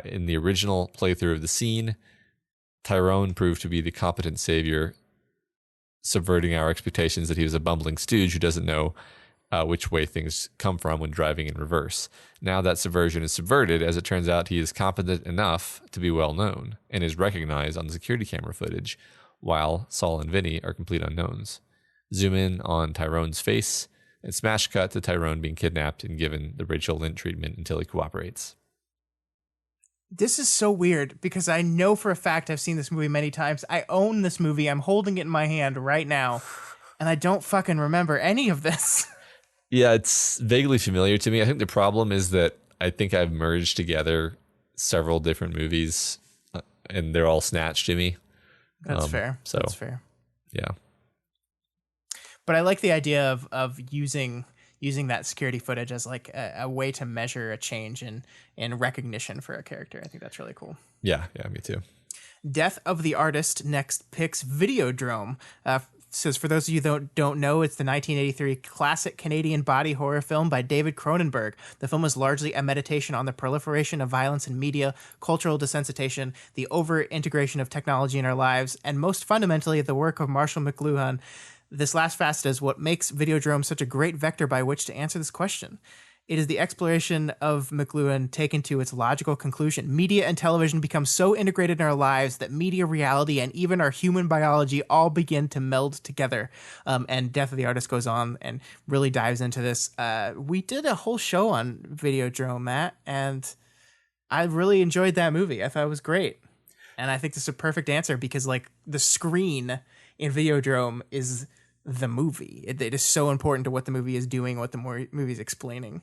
In the original playthrough of the scene, Tyrone proved to be the competent savior, subverting our expectations that he was a bumbling stooge who doesn't know which way things come from when driving in reverse. Now that subversion is subverted, as it turns out he is competent enough to be well known and is recognized on the security camera footage, while Saul and Vinny are complete unknowns. Zoom in on Tyrone's face and smash cut to Tyrone being kidnapped and given the Rachel Lynch treatment until he cooperates. This is so weird because I know for a fact I've seen this movie many times. I own this movie. I'm holding it in my hand right now, and I don't fucking remember any of this. Yeah, it's vaguely familiar to me. I think the problem is that I think I've merged together several different movies, and they're all snatched to me. That's fair. So, that's fair. Yeah. But I like the idea of using that security footage as like a way to measure a change in recognition for a character. I think that's really cool. Yeah, me too. Death of the Artist next picks Videodrome. Says, for those of you that don't know, it's the 1983 classic Canadian body horror film by David Cronenberg. The film is largely a meditation on the proliferation of violence in media, cultural desensitization, the over-integration of technology in our lives, and most fundamentally, the work of Marshall McLuhan. This last facet is what makes Videodrome such a great vector by which to answer this question. It is the exploration of McLuhan taken to its logical conclusion. Media and television become so integrated in our lives that media, reality, and even our human biology all begin to meld together. And Death of the Artist goes on and really dives into this. We did a whole show on Videodrome, Matt, and I really enjoyed that movie. I thought it was great. And I think this is a perfect answer because, like, the screen in Videodrome is the movie. It is so important to what the movie is doing, what the movie is explaining.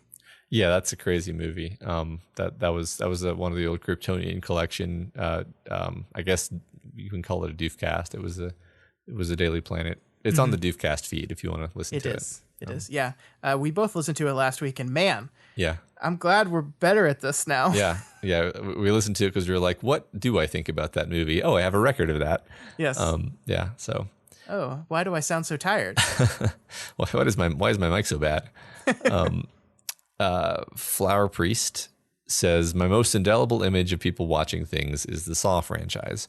Yeah, that's a crazy movie. That was one of the old Kryptonian collection. I guess you can call it a Doofcast. It was a Daily Planet. It's on the Doofcast feed if you want to listen to it. It is. Yeah. We both listened to it last week, and man, yeah, I'm glad we're better at this now. Yeah. We listened to it because we were like, what do I think about that movie? Oh, I have a record of that. Yes. Yeah. So. Oh, why do I sound so tired? Why is my mic so bad? Flower Priest says, my most indelible image of people watching things is the Saw franchise.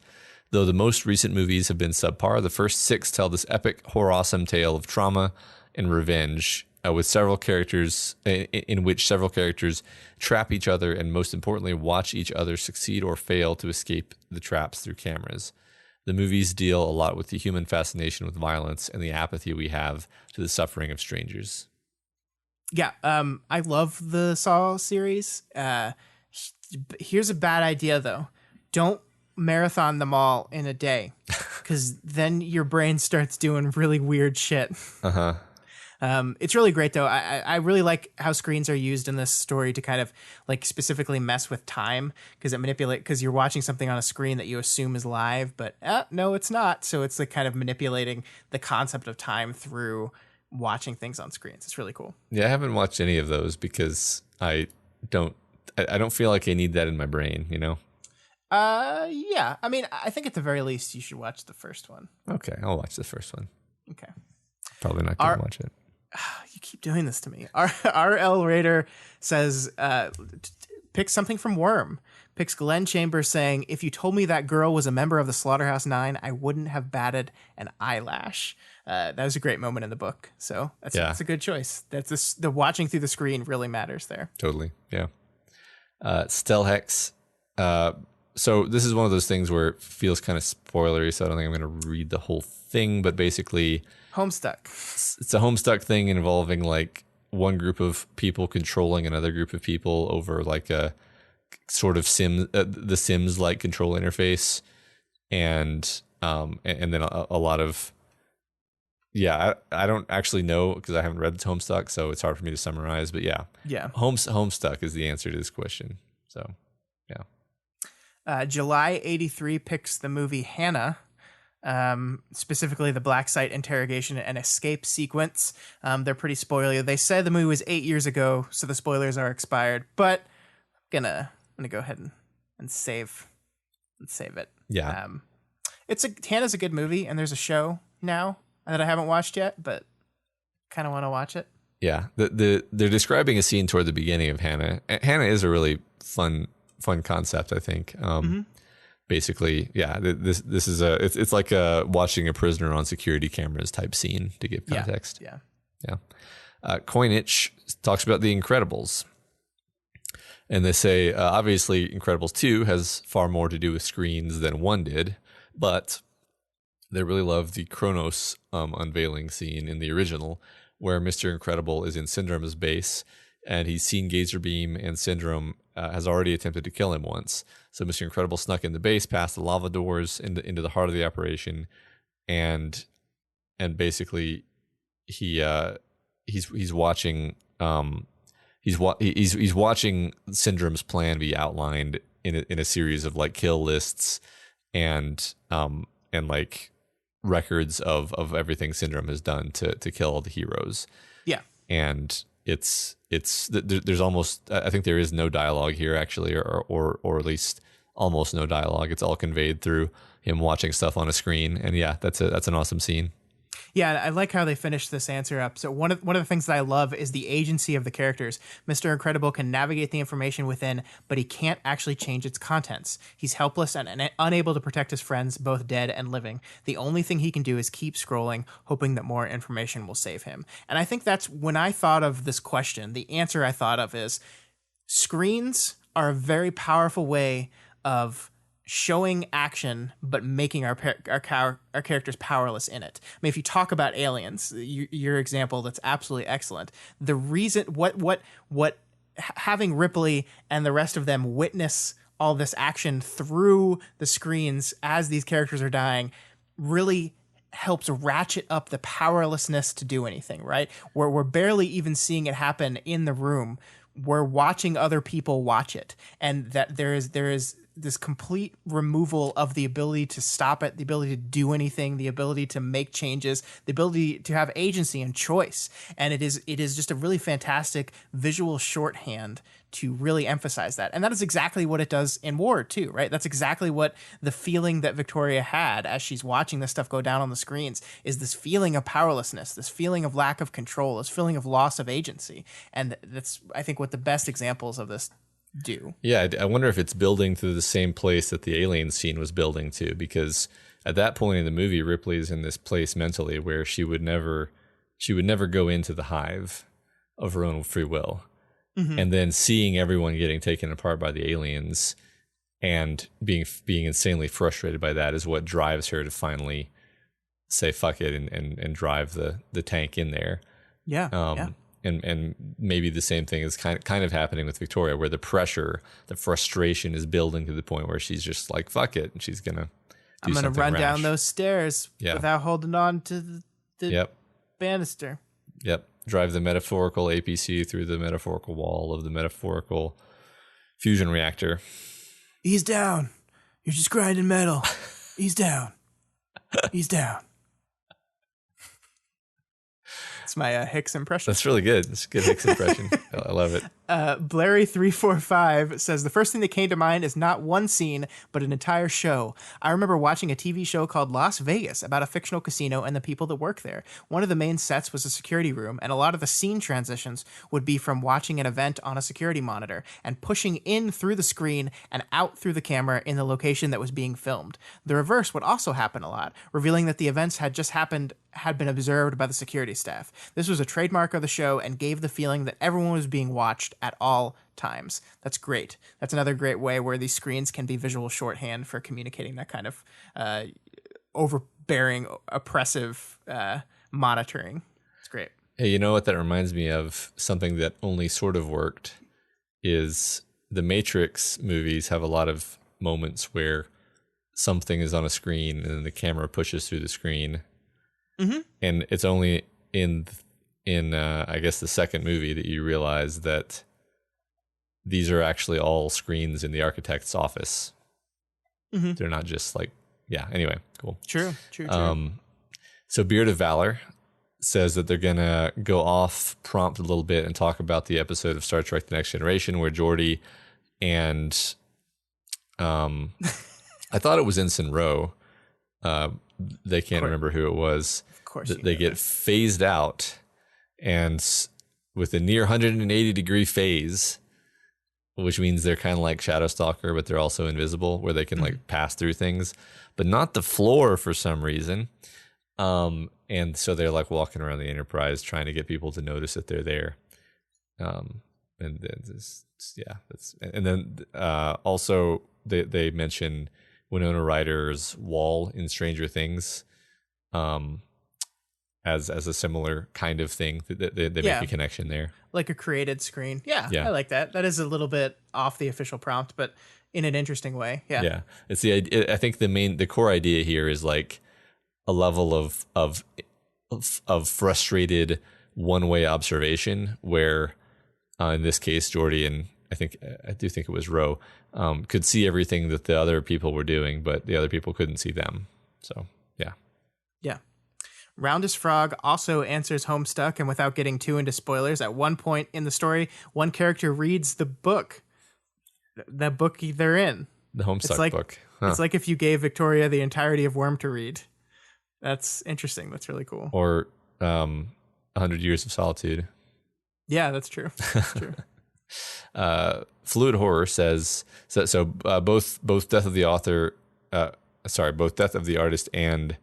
Though the most recent movies have been subpar, the first 6 tell this epic, horror-awesome tale of trauma and revenge, with several characters in which several characters trap each other and, most importantly, watch each other succeed or fail to escape the traps through cameras. The movies deal a lot with the human fascination with violence and the apathy we have to the suffering of strangers. Yeah, I love the Saw series. Here's a bad idea, though. Don't marathon them all in a day, because then your brain starts doing really weird shit. Uh-huh. It's really great, though. I really like how screens are used in this story to kind of like specifically mess with time, because you're watching something on a screen that you assume is live, but no, it's not. So it's like kind of manipulating the concept of time through watching things on screens. It's really cool. Yeah, I haven't watched any of those because I don't feel like I need that in my brain, you know? Yeah. I mean, I think at the very least you should watch the first one. Okay, I'll watch the first one. Okay. Probably not going to watch it. You keep doing this to me. RL Raider says, pick something from Worm. Picks Glenn Chambers saying, if you told me that girl was a member of the Slaughterhouse-9, I wouldn't have batted an eyelash. That was a great moment in the book. So that's a good choice. The watching through the screen really matters there. Totally. Yeah. Stelhex. So this is one of those things where it feels kind of spoilery, so I don't think I'm going to read the whole thing, but basically Homestuck. It's a Homestuck thing involving like one group of people controlling another group of people over like a sort of the Sims like control interface, and then a lot of I don't actually know because I haven't read Homestuck, so it's hard for me to summarize. But yeah, Homestuck is the answer to this question. So yeah. July 83 picks the movie Hannah. specifically the black site interrogation and escape sequence. They're pretty spoilery. They said the movie was 8 years ago, so the spoilers are expired. But I'm gonna go ahead and save it. Yeah. Hannah's a good movie, and there's a show now that I haven't watched yet, but kind of want to watch it. Yeah. They're describing a scene toward the beginning of Hannah. Hannah is a really fun concept, I think. Basically, yeah, this is it's like watching a prisoner on security cameras type scene, to give context. Yeah. Coinage talks about The Incredibles, and they say obviously Incredibles 2 has far more to do with screens than 1 did, but they really love the Kronos unveiling scene in the original, where Mr. Incredible is in Syndrome's base, and he's seen Gazer Beam, and Syndrome has already attempted to kill him once. So Mr. Incredible snuck in the base past the lava doors into the heart of the operation, and basically he's watching he's watching Syndrome's plan be outlined in a series of like kill lists and like records of everything Syndrome has done to kill all the heroes. Yeah, and there's almost, I think there is no dialogue here actually, or at least almost no dialogue. It's all conveyed through him watching stuff on a screen, and yeah, that's an awesome scene. Yeah, I like how they finished this answer up. So one of the things that I love is the agency of the characters. Mr. Incredible can navigate the information within, but he can't actually change its contents. He's helpless and unable to protect his friends, both dead and living. The only thing he can do is keep scrolling, hoping that more information will save him. And I think that's when I thought of this question, the answer I thought of is screens are a very powerful way of showing action but making our characters powerless in it. I mean, if you talk about Aliens, your example, that's absolutely excellent. The reason what having Ripley and the rest of them witness all this action through the screens as these characters are dying really helps ratchet up the powerlessness to do anything, right? Where we're barely even seeing it happen in the room. We're watching other people watch it, and that there is this complete removal of the ability to stop it, the ability to do anything, the ability to make changes, the ability to have agency and choice. And it is just a really fantastic visual shorthand to really emphasize that. And that is exactly what it does in War too, right? That's exactly what the feeling that Victoria had as she's watching this stuff go down on the screens, is this feeling of powerlessness, this feeling of lack of control, this feeling of loss of agency. And that's, I think, what the best examples of this do. Yeah, I wonder if it's building to the same place that the alien scene was building to, because at that point in the movie, Ripley's in this place mentally where she would never go into the hive of her own free will. Mm-hmm. And then seeing everyone getting taken apart by the aliens and being insanely frustrated by that is what drives her to finally say fuck it and drive the tank in there. Yeah. And maybe the same thing is kind of happening with Victoria, where the pressure, the frustration is building to the point where she's just like, fuck it. And she's going to I'm going to run down those stairs without holding on to the banister. Yep. Drive the metaphorical APC through the metaphorical wall of the metaphorical fusion reactor. He's down. You're just grinding metal. He's down. He's down. It's my Hicks impression. That's really good. It's a good Hicks impression. I love it. Blairy345 says, the first thing that came to mind is not one scene, but an entire show. I remember watching a TV show called Las Vegas about a fictional casino and the people that work there. One of the main sets was a security room, and a lot of the scene transitions would be from watching an event on a security monitor and pushing in through the screen and out through the camera in the location that was being filmed. The reverse would also happen a lot, revealing that the events had been observed by the security staff. This was a trademark of the show and gave the feeling that everyone was being watched at all times. That's great. That's another great way where these screens can be visual shorthand for communicating that kind of overbearing, oppressive monitoring. It's great. Hey, you know what that reminds me of? Something that only sort of worked is the Matrix movies have a lot of moments where something is on a screen and then the camera pushes through the screen. Mm-hmm. And it's only in I guess the second movie that you realize that these are actually all screens in the architect's office. Mm-hmm. They're not just like, yeah. Anyway, cool. True. So Beard of Valor says that they're gonna go off prompt a little bit and talk about the episode of Star Trek: The Next Generation where Geordi and I thought it was Ensign Rowe. They can't remember who it was. Of course, they get phased out, and with a near 180-degree phase, which means they're kind of like Shadow Stalker, but they're also invisible, where they can like pass through things, but not the floor for some reason. And so they're like walking around the Enterprise trying to get people to notice that they're there. And then also they mention Winona Ryder's wall in Stranger Things, as a similar kind of thing that they make a connection there, like a created screen. Yeah, I like that. That is a little bit off the official prompt, but in an interesting way. Yeah, it's the idea. I think the core idea here is like a level of frustrated one-way observation where, in this case, Geordi and I do think it was Roe, could see everything that the other people were doing, but the other people couldn't see them. So, yeah. Roundest Frog also answers Homestuck, and without getting too into spoilers, at one point in the story, one character reads the book they're in. The Homestuck book. Huh. It's like if you gave Victoria the entirety of Worm to read. That's interesting. That's really cool. Or 100 Years of Solitude. Yeah, that's true. That's true. Fluid Horror says both Death of the Author, both Death of the Artist and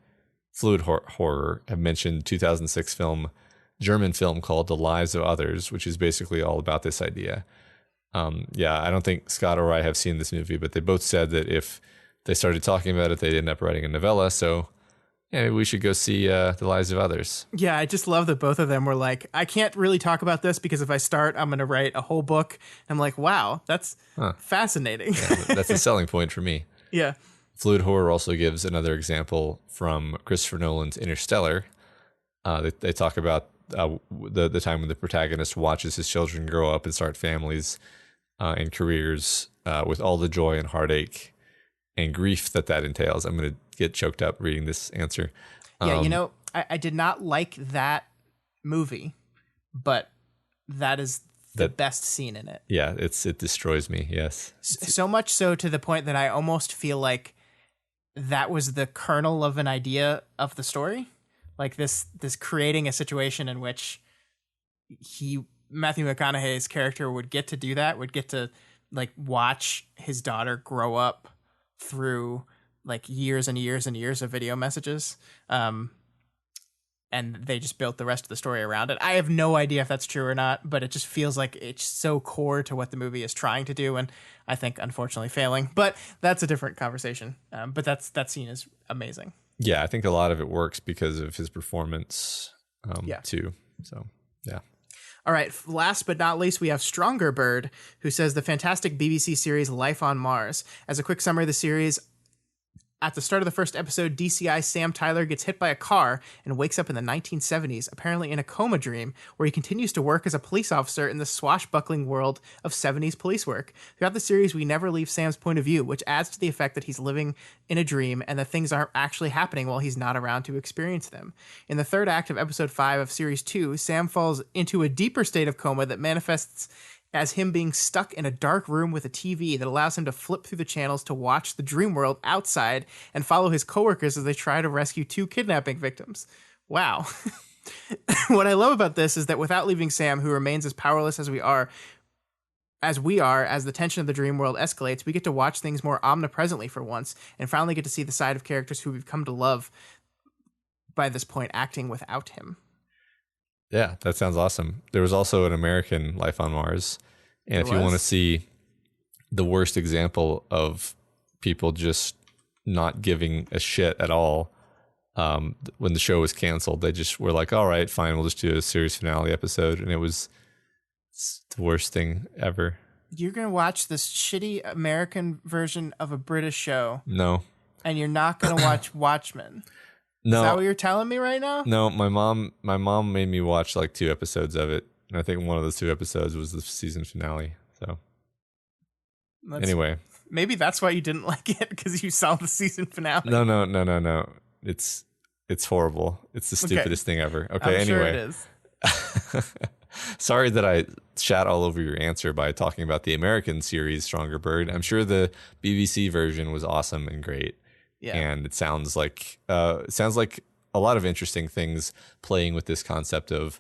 Fluid Horror have mentioned 2006 German film called The Lives of Others, which is basically all about this idea. I don't think Scott or I have seen this movie, but they both said that if they started talking about it, they'd end up writing a novella. So yeah, maybe we should go see The Lives of Others. Yeah, I just love that both of them were like, I can't really talk about this because if I start, I'm going to write a whole book. And I'm like, wow, that's fascinating. Yeah, that's a selling point for me. Yeah. Fluid Horror also gives another example from Christopher Nolan's Interstellar. They talk about the time when the protagonist watches his children grow up and start families and careers with all the joy and heartache and grief that entails. I'm going to get choked up reading this answer. Yeah, I did not like that movie, but that is the best scene in it. Yeah, it destroys me, yes. So much so to the point that I almost feel like that was the kernel of an idea of the story. Like this creating a situation in which Matthew McConaughey's character would get to do that, would get to like watch his daughter grow up through like years and years and years of video messages. And they just built the rest of the story around it. I have no idea if that's true or not, but it just feels like it's so core to what the movie is trying to do, and I think unfortunately failing. But that's a different conversation. But that scene is amazing. Yeah, I think a lot of it works because of his performance too. So, yeah. All right, last but not least, we have Stronger Bird, who says the fantastic BBC series Life on Mars. As a quick summary of the series, at the start of the first episode, DCI Sam Tyler gets hit by a car and wakes up in the 1970s, apparently in a coma dream, where he continues to work as a police officer in the swashbuckling world of 70s police work. Throughout the series, we never leave Sam's point of view, which adds to the effect that he's living in a dream and that things aren't actually happening while he's not around to experience them. In the third act of episode 5 of series 2, Sam falls into a deeper state of coma that manifests as him being stuck in a dark room with a TV that allows him to flip through the channels to watch the dream world outside and follow his coworkers as they try to rescue 2 kidnapping victims. Wow. What I love about this is that without leaving Sam, who remains as powerless as we are, as the tension of the dream world escalates, we get to watch things more omnipresently for once and finally get to see the side of characters who we've come to love by this point acting without him. Yeah, that sounds awesome. There was also an American Life on Mars. And if you want to see the worst example of people just not giving a shit at all, when the show was canceled, they just were like, all right, fine, we'll just do a series finale episode. And it was the worst thing ever. You're going to watch this shitty American version of a British show. No. And you're not going to watch Watchmen. No. Is that what you're telling me right now? No, my mom made me watch like 2 episodes of it. And I think one of those 2 episodes was the season finale. So anyway. Maybe that's why you didn't like it, because you saw the season finale. No. It's horrible. It's the stupidest thing ever. Okay, I'm sure anyway. it is. Sorry that I shat all over your answer by talking about the American series Stronger Bird. I'm sure the BBC version was awesome and great. Yeah. And it sounds like a lot of interesting things playing with this concept of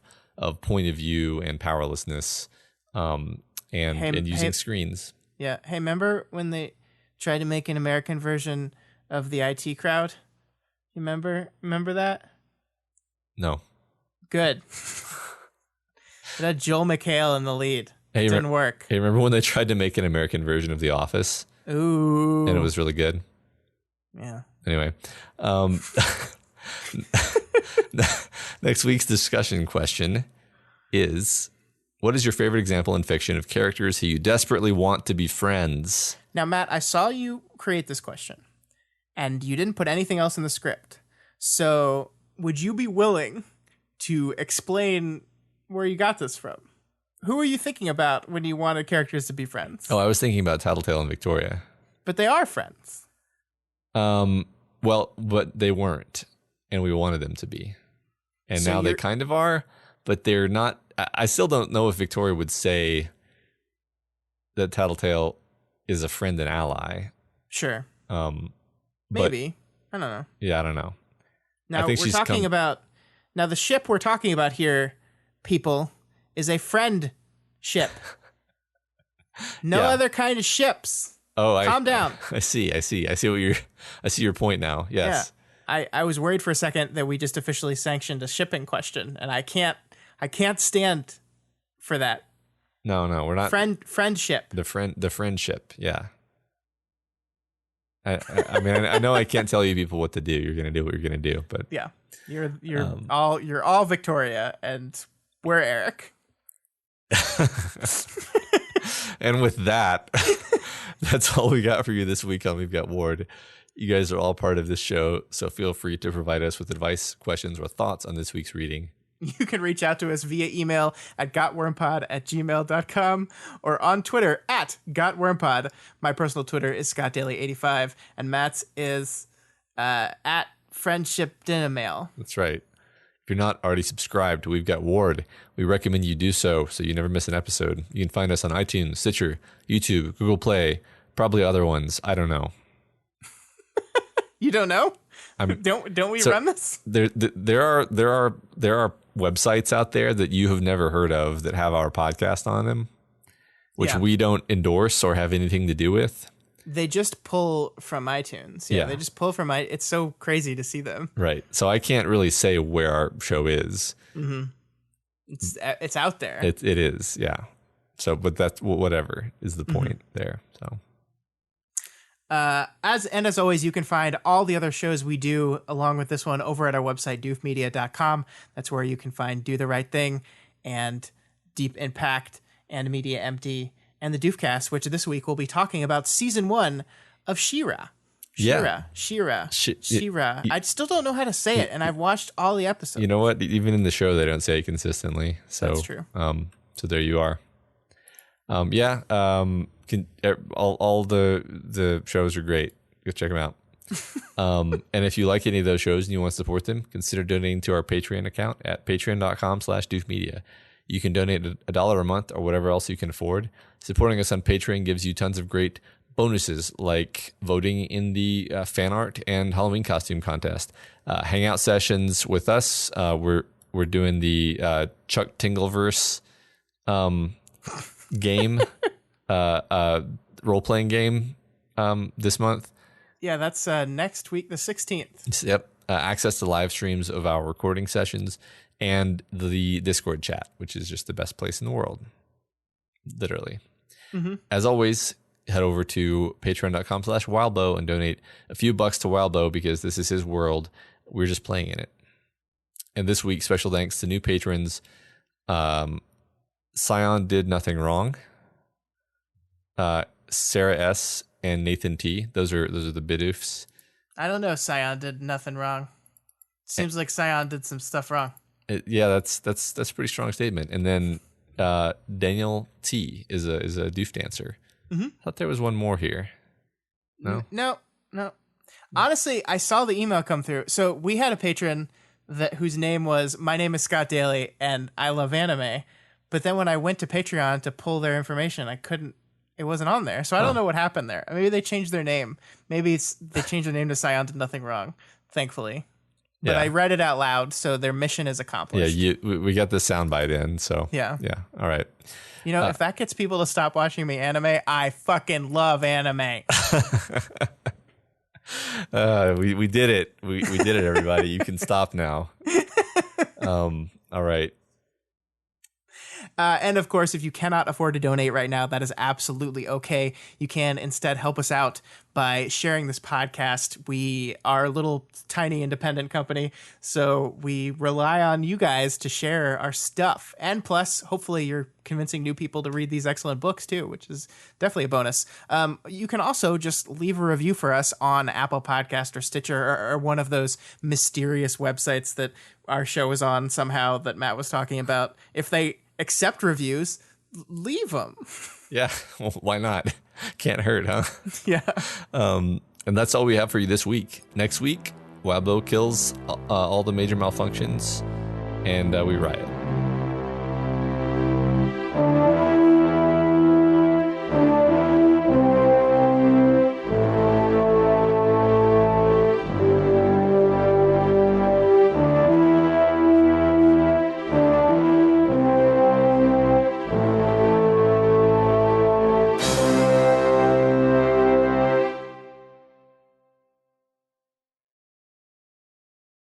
point of view and powerlessness, and using screens. Yeah. Hey, remember when they tried to make an American version of the IT Crowd? You remember that? No. Good. It had Joel McHale in the lead. Hey, it didn't work. Hey, remember when they tried to make an American version of The Office? Ooh. And it was really good. Yeah. Anyway, next week's discussion question is, what is your favorite example in fiction of characters who you desperately want to be friends? Now, Matt, I saw you create this question, and you didn't put anything else in the script. So would you be willing to explain where you got this from? Who were you thinking about when you wanted characters to be friends? Oh, I was thinking about Tattletale and Victoria. But they are friends. Well, but they weren't, and we wanted them to be. And so now they kind of are, but they're not. I still don't know if Victoria would say that Tattletale is a friend and ally. Sure. Maybe. I don't know. Yeah, I don't know. Now we're talking about. Now the ship we're talking about here, people, is a friend ship. No other kind of ships. Oh, calm down. I see your point now. Yes. Yeah. I was worried for a second that we just officially sanctioned a shipping question, and I can't stand for that. No, we're not. Friendship. The friendship. Yeah. I mean, I know I can't tell you people what to do. You're gonna do what you're gonna do, but yeah, you're all Victoria, and we're Eric. And with that, that's all we got for you this week on We've Got Ward. You guys are all part of this show, so feel free to provide us with advice, questions, or thoughts on this week's reading. You can reach out to us via email at gotwormpod@gmail.com or on Twitter at gotwormpod. My personal Twitter is scottdaily85, and Matt's is at friendship dinnermail. That's right. If you're not already subscribed to We've Got Ward, we recommend you do so you never miss an episode. You can find us on iTunes, Stitcher, YouTube, Google Play, probably other ones. I don't know. You don't know? Don't we run this? There are websites out there that you have never heard of that have our podcast on them, which we don't endorse or have anything to do with. They just pull from iTunes. Yeah, they just pull from it's so crazy to see them. Right. So I can't really say where our show is. Mm-hmm. It's out there. It is, yeah. So, but that's whatever is the point there. So. As always, you can find all the other shows we do along with this one over at our website, doofmedia.com. That's where you can find Do the Right Thing and Deep Impact and Media Empty and the Doofcast, which this week we'll be talking about season 1 of She-Ra. She-Ra. I still don't know how to say it, and I've watched all the episodes. You know what? Even in the show, they don't say it consistently. So that's true. So there you are. All the shows are great. Go check them out. And if you like any of those shows and you want to support them, consider donating to our Patreon account at patreon.com/doofmedia. You can donate $1 a month or whatever else you can afford. Supporting us on Patreon gives you tons of great bonuses like voting in the fan art and Halloween costume contest, hangout sessions with us. We're doing the Chuck Tingleverse game, role-playing game this month. Yeah, that's next week, the 16th. Yep. Access to live streams of our recording sessions and the Discord chat, which is just the best place in the world. Literally. Mm-hmm. As always, head over to patreon.com/wildbow and donate a few bucks to Wildbow because this is his world. We're just playing in it. And this week, special thanks to new patrons. Scion Did Nothing Wrong. Sarah S. and Nathan T. Those are the bidoofs. I don't know. Scion did nothing wrong. Seems like Scion did some stuff wrong. That's a pretty strong statement. And then Daniel T. is a doof dancer. Mm-hmm. I thought there was one more here. No? No. Honestly, I saw the email come through. So we had a patron whose name was My Name is Scott Daly and I Love Anime. But then when I went to Patreon to pull their information, it wasn't on there. So I don't know what happened there. Maybe they changed their name. Maybe they changed their name to Scion Did Nothing Wrong, thankfully. But I read it out loud, so their mission is accomplished. Yeah, we got the soundbite in, so yeah. All right. You know, if that gets people to stop watching me anime, I fucking love anime. We did it. We did it, everybody. You can stop now. All right. And of course, if you cannot afford to donate right now, that is absolutely okay. You can instead help us out by sharing this podcast. We are a little tiny independent company, so we rely on you guys to share our stuff. And plus, hopefully you're convincing new people to read these excellent books too, which is definitely a bonus. You can also just leave a review for us on Apple Podcast or Stitcher or one of those mysterious websites that our show is on somehow that Matt was talking about. If they accept reviews, leave them. Yeah, well, why not? Can't hurt, huh? Yeah. And that's all we have for you this week. Next week, Wablo kills all the major malfunctions, and we riot.